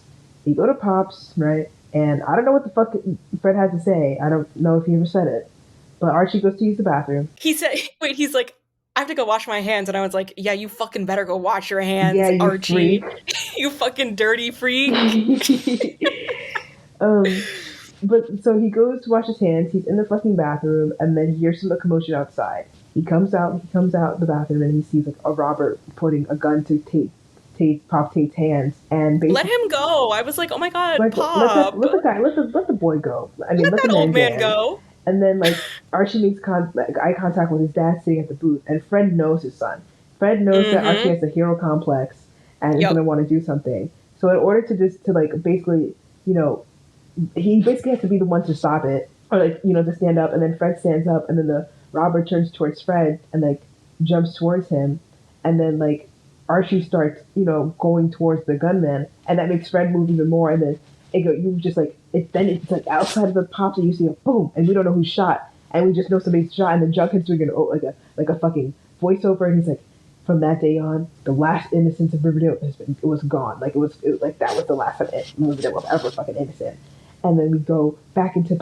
He go to Pops, right? And I don't know what the fuck Fred had to say. I don't know if he ever said it. But Archie goes to use the bathroom. He's like, I have to go wash my hands. And I was like, yeah, you fucking better go wash your hands, yeah, you Archie. Freak. You fucking dirty freak. But so he goes to wash his hands. He's in the fucking bathroom, and then he hears some commotion outside. He comes out the bathroom, and he sees like a robber putting a gun to tape Pop Tate's hands, and Let basically him go. I was like, oh my god, like Pop. let the boy go. I mean, Let let the that man old man dance. go. And then like Archie makes eye contact with his dad sitting at the booth, and Fred knows his son. Fred knows that Archie Mm-hmm. has a hero complex and is Yep. gonna want to do something. So in order to like basically, you know, he basically has to be the one to stop it, or like to stand up. And then Fred stands up, and then the robber turns towards Fred and like jumps towards him, and then like Archie starts going towards the gunman, and that makes Fred move even more. And then you just like it's like outside of the pops, and you see a boom, and we don't know who shot, and we just know somebody's shot. And then Jughead's doing like a fucking voiceover, and he's like, from that day on, the last innocence of Riverdale was gone. Like like that was the last time Riverdale was ever fucking innocent. And then we go back into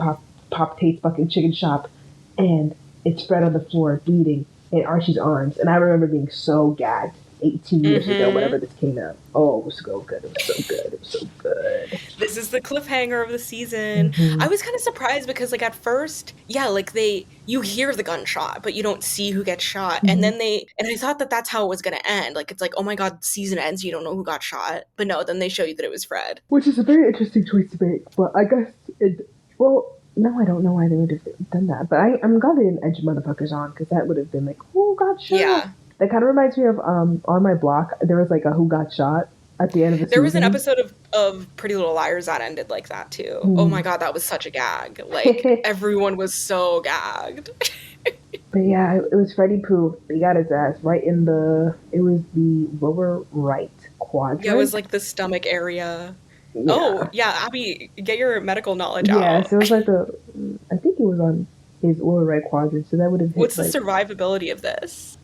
Pop Tate's fucking chicken shop, and it's Fred on the floor bleeding in Archie's arms. And I remember being so gagged 18 years ago, Mm-hmm. whenever this came out. Oh, it was so good. It was so good. It was so good. This is the cliffhanger of the season. Mm-hmm. I was kind of surprised because, like, at first, yeah, like you hear the gunshot, but you don't see who gets shot. And Mm-hmm. then and I thought that that's how it was going to end. Like, it's like, oh my God, season ends, you don't know who got shot. But no, then they show you that it was Fred. Which is a very interesting choice to make, but I guess well, no, I don't know why they would have done that. But I'm glad they didn't edge motherfuckers on, because that would have been like, who got shot? Yeah. That kind of reminds me of On My Block. There was like a who got shot at the end of the There was an season. episode of Pretty Little Liars that ended like that too. Oh my Mm. God, that was such a gag. Like, everyone was so gagged. But yeah, it was Freddie Pooh. He got his ass right in it was the lower right quadrant. Yeah, it was like the stomach area. Yeah. Oh, yeah, Abby, get your medical knowledge Yes, out. it was like I think it was on his lower right quadrant, so that would have hit What's the like, survivability of this?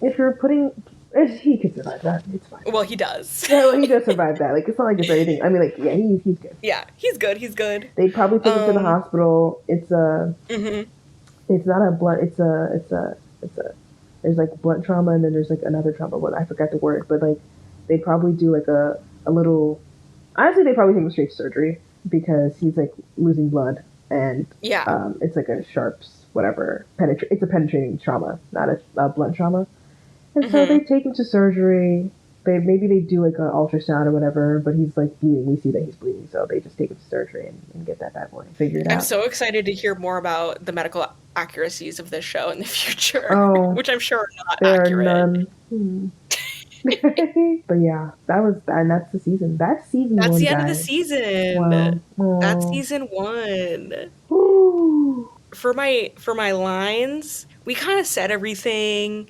if you're putting, he could survive that. It's fine. Well, he does. Yeah, well, he does survive that. Like, it's not like it's anything. I mean, like, yeah, he's good. Yeah, he's good. He's good. They probably took him to the hospital. Mhm. It's not a blunt. There's like blunt trauma, and then there's like another trauma. What I forgot the word, but like they probably do like a little. Honestly, they probably take him straight to surgery because he's like losing blood, and Yeah. it's like a sharps whatever It's a penetrating trauma, not a blunt trauma. And so they Mhm. take him to surgery. Maybe they do like an ultrasound or whatever, but he's like bleeding. We see that he's bleeding, so they just take him to surgery and get that bad boy figured I'm out. so excited to hear more about the medical accuracies of this show in the future, Oh, which I'm sure are not there are accurate. none. But yeah, that's the season. That's season That's one, the end of the guys. season. Wow. That's Oh. season 1. Ooh. For my lines, we kind of said everything.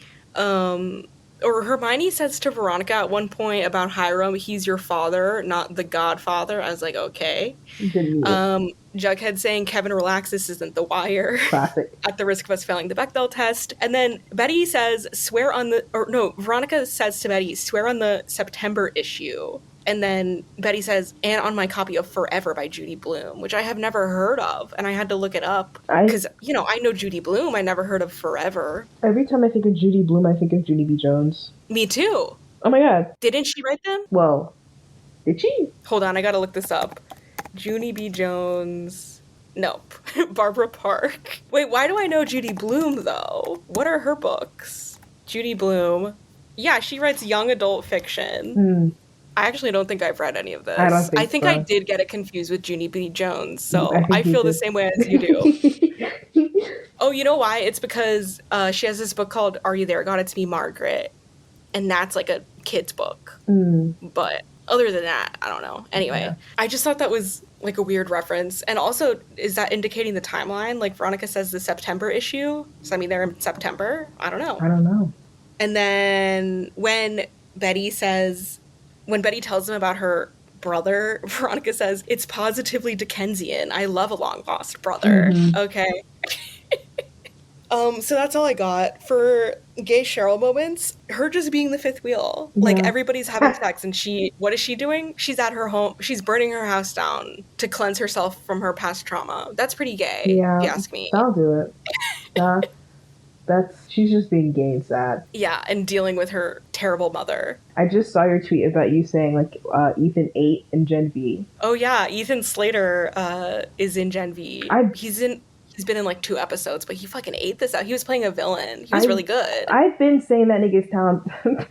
Or Hermione says to Veronica at one point about Hiram, he's your father, not the godfather. I was like, okay. Didn't need it. Jughead saying, Kevin, relax, this isn't The Wire. Classic. At the risk of us failing the Bechdel test. And then Betty says, Veronica says to Betty, swear on the September issue. And then Betty says, and on my copy of Forever by Judy Blume, which I have never heard of. And I had to look it up because, I know Judy Blume. I never heard of Forever. Every time I think of Judy Blume, I think of Judy B. Jones. Me too. Oh my god. Didn't she write them? Well, did she? Hold on, I gotta look this up. Judy B. Jones. Nope. Barbara Park. Wait, why do I know Judy Blume, though? What are her books? Judy Blume. Yeah, she writes young adult fiction. I actually don't think I've read any of this. I don't think I think so. I did get it confused with Judy B. Jones, so I think you feel the did. same way as you do. Oh, you know why? It's because she has this book called Are You There, God? It's Me, Margaret. And that's like a kid's book. But other than that, I don't know. Anyway, Yeah. I just thought that was like a weird reference. And also, is that indicating the timeline? Like Veronica says the September issue. So I mean, they're in September? I don't know. And then when Betty tells them about her brother, Veronica says, it's positively Dickensian. I love a long lost brother. Okay. So that's all I got for gay Cheryl moments. Her just being the fifth wheel. Yeah. Like everybody's having sex and what is she doing? She's at her home. She's burning her house down to cleanse herself from her past trauma. That's pretty gay, if you ask me. I'll do it. She's just being gay and sad. Yeah, and dealing with her terrible mother. I just saw your tweet about you saying like Ethan 8 in Gen V. Oh yeah, Ethan Slater is in Gen V. He's been in like 2 episodes, but he fucking ate this out. He was playing a villain. He was really good. I've been saying that nigga's talented.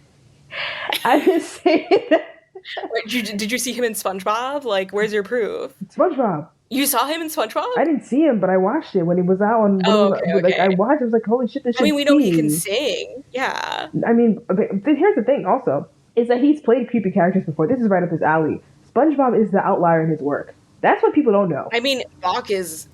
I didn't say that. Wait, did you see him in SpongeBob? Like, where's your proof? SpongeBob. You saw him in SpongeBob? I didn't see him, but I watched it when it was out on. When it Oh, was, okay, like, I okay. watched. I was like, holy shit, this I mean, shit's we know he can tea. sing. Yeah. I mean, here's the thing. Also, is that he's played creepy characters before. This is right up his alley. SpongeBob is the outlier in his work. That's what people don't know. I mean, Bach is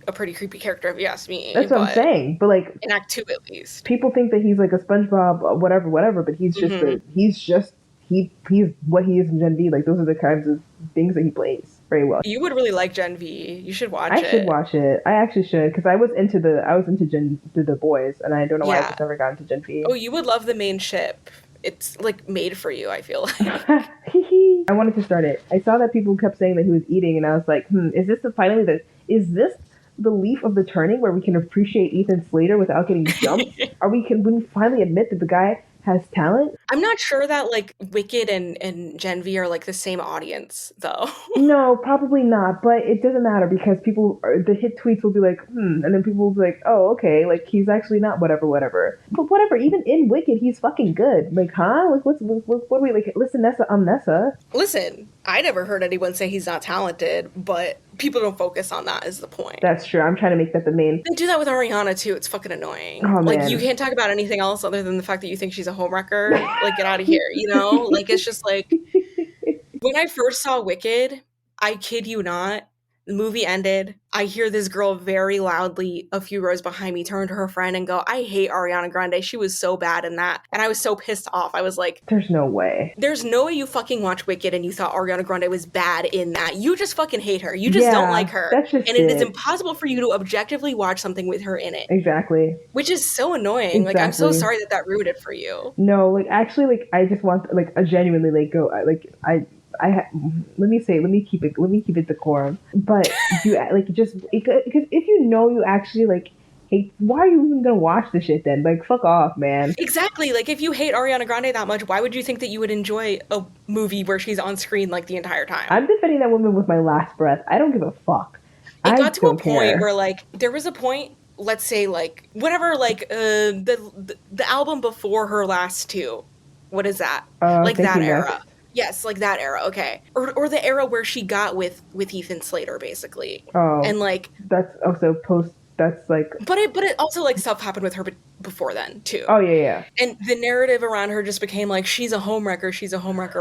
a pretty creepy character, if you ask me. That's what I'm saying. But like, in Act 2, at least, people think that he's like a SpongeBob, whatever. But he's just he's what he is in Gen V. Like, those are the kinds of things that he plays very well. You would really like Gen V. You should watch it. I should watch it. I actually should, because I was into the boys, and I don't know why I just never got into Gen V. Oh, you would love the main ship. It's like made for you, I feel like. I wanted to start it. I saw that people kept saying that he was eating, and I was like, is this the leaf of the turning where we can appreciate Ethan Slater without getting jumped? When we finally admit that the guy has talent? I'm not sure that like Wicked and Gen V are like the same audience, though. No, probably not, but it doesn't matter, because the hit tweets will be like, and then people will be like, oh, okay, like, he's actually not whatever. But whatever, even in Wicked, he's fucking good. Like, huh? Like, what are we, like, listen, Nessa, I'm Nessa. Listen, I never heard anyone say he's not talented, but people don't focus on that is the point. That's true. I'm trying to make that the main. They do that with Ariana, too. It's fucking annoying. Oh, like, man. you can't talk about anything else other than the fact that you think she's a homewrecker. Like, get out of here, you know? Like, it's just like, when I first saw Wicked, I kid you not, the movie ended. I hear this girl very loudly a few rows behind me turn to her friend and go, I hate Ariana Grande. She was so bad in that. And I was so pissed off. I was like, there's no way. There's no way you fucking watch Wicked and you thought Ariana Grande was bad in that. You just fucking hate her. You just don't like her. That's just and it is impossible for you to objectively watch something with her in it. Exactly. Which is so annoying. Like, I'm so sorry that ruined it for you. No, like, actually, like, I just want, like, a genuinely, like, go, like, let me keep it decorum. But you, like, just, because if you know you actually, like, hate, why are you even gonna watch this shit then? Like, fuck off, man. Exactly. Like, if you hate Ariana Grande that much, why would you think that you would enjoy a movie where she's on screen, like, the entire time? I'm defending that woman with my last breath. I don't give a fuck. It got to a point where, like, there was a point, let's say, like, whatever, like, the album before her last two. What is that? Like, that era. Yes, like that era, okay. Or the era where she got with Ethan Slater, basically. Oh. And, like... That's also that's, like... But it also, like, stuff happened with her before then, too. Oh, yeah. And the narrative around her just became, like, she's a homewrecker,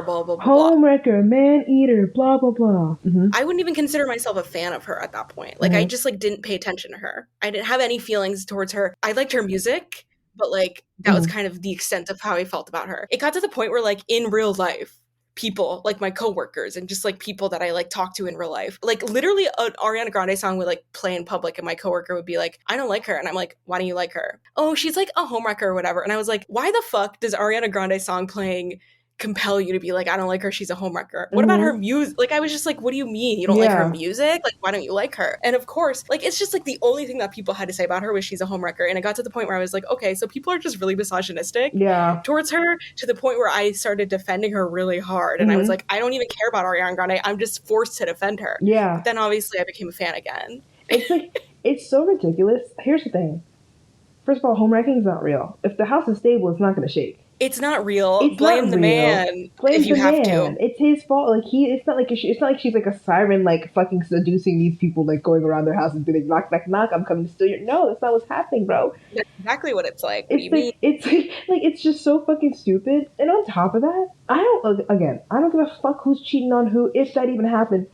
blah, blah, blah, homewrecker, man-eater, blah, blah, blah. Mm-hmm. I wouldn't even consider myself a fan of her at that point. Like, I just, like, didn't pay attention to her. I didn't have any feelings towards her. I liked her music, but, like, that was kind of the extent of how I felt about her. It got to the point where, like, in real life, people, like my coworkers and just like people that I like talk to in real life, like literally an Ariana Grande song would like play in public and my coworker would be like, I don't like her. And I'm like, why don't you like her? Oh, she's like a homewrecker or whatever. And I was like, why the fuck does Ariana Grande song playing compel you to be like, I don't like her, she's a homewrecker? What about her music? Like, I was just like, what do you mean? You don't like her music? Like, why don't you like her? And of course, like, it's just like the only thing that people had to say about her was she's a homewrecker. And it got to the point where I was like, okay, so people are just really misogynistic towards her, to the point where I started defending her really hard. And I was like, I don't even care about Ariana Grande. I'm just forced to defend her. Yeah. But then obviously I became a fan again. It's like, it's so ridiculous. Here's the thing. First of all, homewrecking is not real. If the house is stable, it's not going to shake. It's not real. Blame the man if you have to. It's his fault. Like, it's not like she's like a siren, like fucking seducing these people, like going around their house and being like, knock, knock, knock, I'm coming to steal your. No, that's not what's happening, bro. That's exactly what it's like. What do you mean? It's like it's just so fucking stupid. And on top of that, I don't give a fuck who's cheating on who, if that even happened.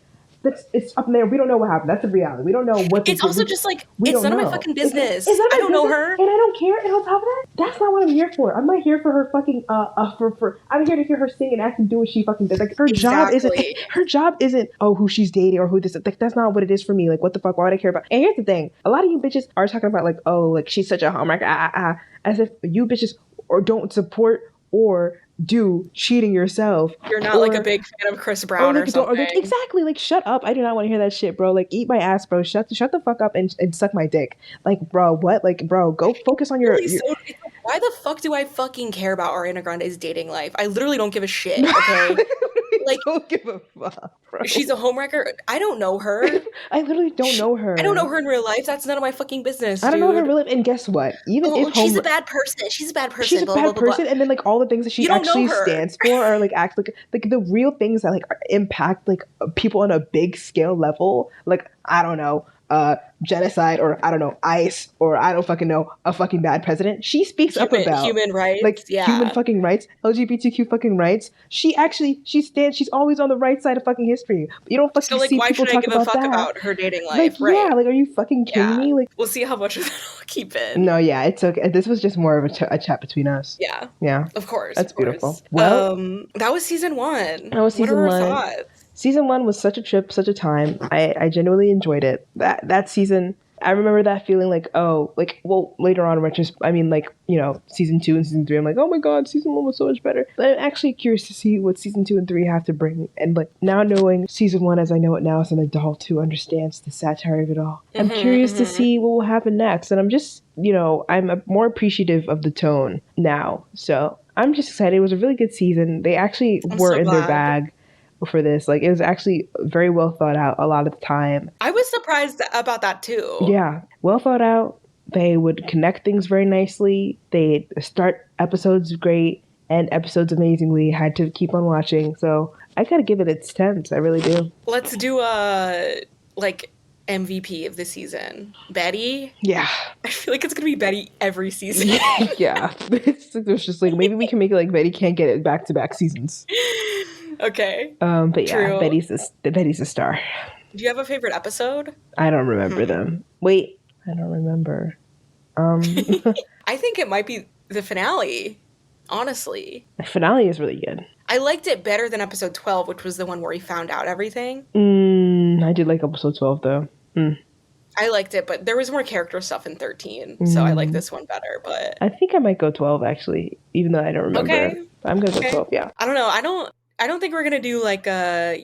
It's up in there. We don't know what happened. That's the reality. We don't know what. It's also just like, it's none of my fucking business. I don't know her, and I don't care. And on top of that, that's not what I'm here for. I'm not here for her fucking I'm here to hear her sing and act and do what she fucking did. Like, her job isn't who she's dating or who this is. Like, that's not what it is for me. Like, what the fuck? Why would I care about? And here's the thing: a lot of you bitches are talking about like, oh, like she's such a homewrecker, as if you bitches or don't support or do cheating yourself. You're not like a big fan of Chris Brown or something. Exactly. Like, shut up. I do not want to hear that shit, bro. Like, eat my ass, bro. Shut the fuck up and suck my dick. Like, bro, what? Like, bro, go focus on your... Why the fuck do I fucking care about Ariana Grande's dating life? I literally don't give a shit, okay? Like, don't give a fuck, bro. she's a homewrecker. I don't know her. I literally don't know her. I don't know her in real life. That's none of my fucking business, I don't know her in dude. real life. And guess what? Even if She's a bad person. She's a bad person. she's a blah, bad blah, blah, person, blah. and then like all the things that she You don't know actually her. stands for are like act like the real things that like impact like people on a big scale level. Like I don't know, genocide, or I don't know, ICE, or I don't fucking know, a fucking bad president. She speaks up about human rights. like Yeah. human fucking rights, LGBTQ fucking rights. She stands. She's always on the right side of fucking history. You don't fucking So like, see why people should I talk give a about fuck that. about her dating life? Like, Right. yeah, like, are you fucking kidding me? Like, we'll see how much of that I'll keep in. no, yeah, it's okay. This was just more of a chat between us. Yeah. Yeah. Of course. That's of course. beautiful. Well, that was season 1. that was season what are our 1. thoughts? Season 1 was such a trip, such a time. I genuinely enjoyed it. That season, I remember that feeling like, oh, like, well, later on, season 2 and season 3, I'm like, oh my god, season 1 was so much better. But I'm actually curious to see what season 2 and 3 have to bring. And like now knowing season 1 as I know it now as an adult who understands the satire of it all, I'm curious to see what will happen next. And I'm just, I'm more appreciative of the tone now. So I'm just excited. It was a really good season. They actually were so in their bag for this. Like, it was actually very well thought out a lot of the time. I was surprised about that too. Yeah, well thought out. They would connect things very nicely. They start episodes great, end episodes amazingly. Had to keep on watching. So I gotta give it its 10s. I really do. Let's do MVP of the season. Betty? Yeah. I feel like it's gonna be Betty every season. Yeah. It's just like, maybe we can make it like Betty can't get it back-to-back seasons. Okay. But yeah, True. Betty's a star. Do you have a favorite episode? I don't remember them. Wait, I don't remember. I think it might be the finale, honestly. The finale is really good. I liked it better than episode 12, which was the one where he found out everything. I did like episode 12 though. I liked it, but there was more character stuff in 13, so I like this one better. But I think I might go 12 actually, even though I don't remember. Okay. But I'm gonna go 12. Yeah. I don't know. I don't think we're gonna do like a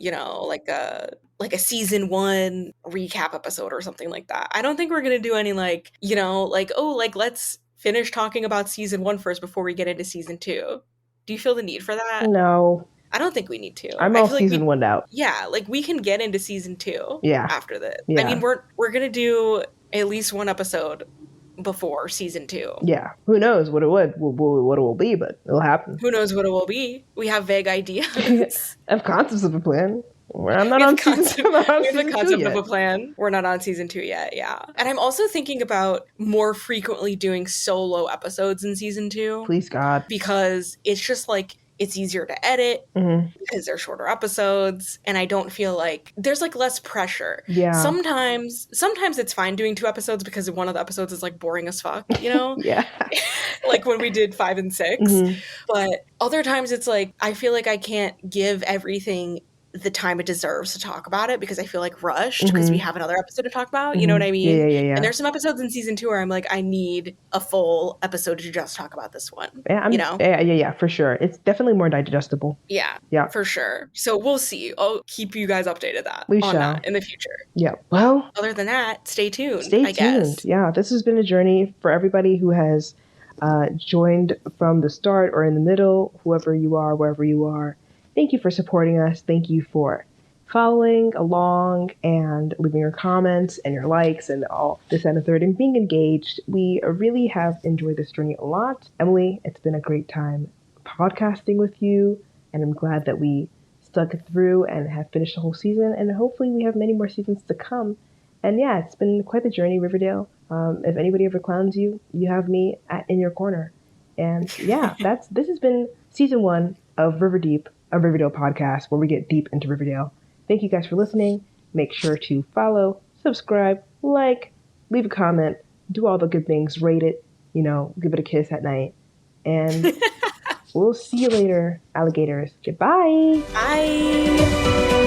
season 1 recap episode or something like that. I don't think we're gonna do any let's finish talking about season 1 first before we get into season 2. Do you feel the need for that? No. I don't think we need to. I'm all season 1 out. Yeah, like we can get into season 2 Yeah. after this. Yeah. I mean, we're gonna do at least one episode before season 2. Yeah. Who knows what it will be, but it'll happen. Who knows what it will be? We have vague ideas. I have concepts of a plan. I'm not on season 2. We have the concept of a plan. We're not on season 2 yet, yeah. And I'm also thinking about more frequently doing solo episodes in season 2. Please, God. Because it's just like, it's easier to edit because they're shorter episodes, and I don't feel like there's like less pressure. Yeah. Sometimes it's fine doing 2 episodes because one of the episodes is like boring as fuck, Yeah. Like when we did 5 and 6. But other times it's like, I feel like I can't give everything the time it deserves to talk about it because I feel like rushed because we have another episode to talk about. You know what I mean? Yeah. And there's some episodes in season 2 where I'm like, I need a full episode to just talk about this one. Yeah, Yeah, for sure. It's definitely more digestible. Yeah, for sure. So we'll see. I'll keep you guys updated that in the future. Yeah. Well, other than that, stay tuned. I guess. Yeah, this has been a journey for everybody who has joined from the start or in the middle, whoever you are, wherever you are. Thank you for supporting us. Thank you for following along and leaving your comments and your likes and all this and the third and being engaged. We really have enjoyed this journey a lot. Emily, it's been a great time podcasting with you, and I'm glad that we stuck it through and have finished the whole season, and hopefully we have many more seasons to come. And yeah, it's been quite the journey, Riverdale. If anybody ever clowns you, you have me in your corner. And yeah, this has been season 1 of Riverdeep, a Riverdale podcast where we get deep into Riverdale. Thank you guys for listening. Make sure to follow, subscribe, like, leave a comment, do all the good things, rate it, give it a kiss at night. And we'll see you later, alligators. Goodbye. Bye.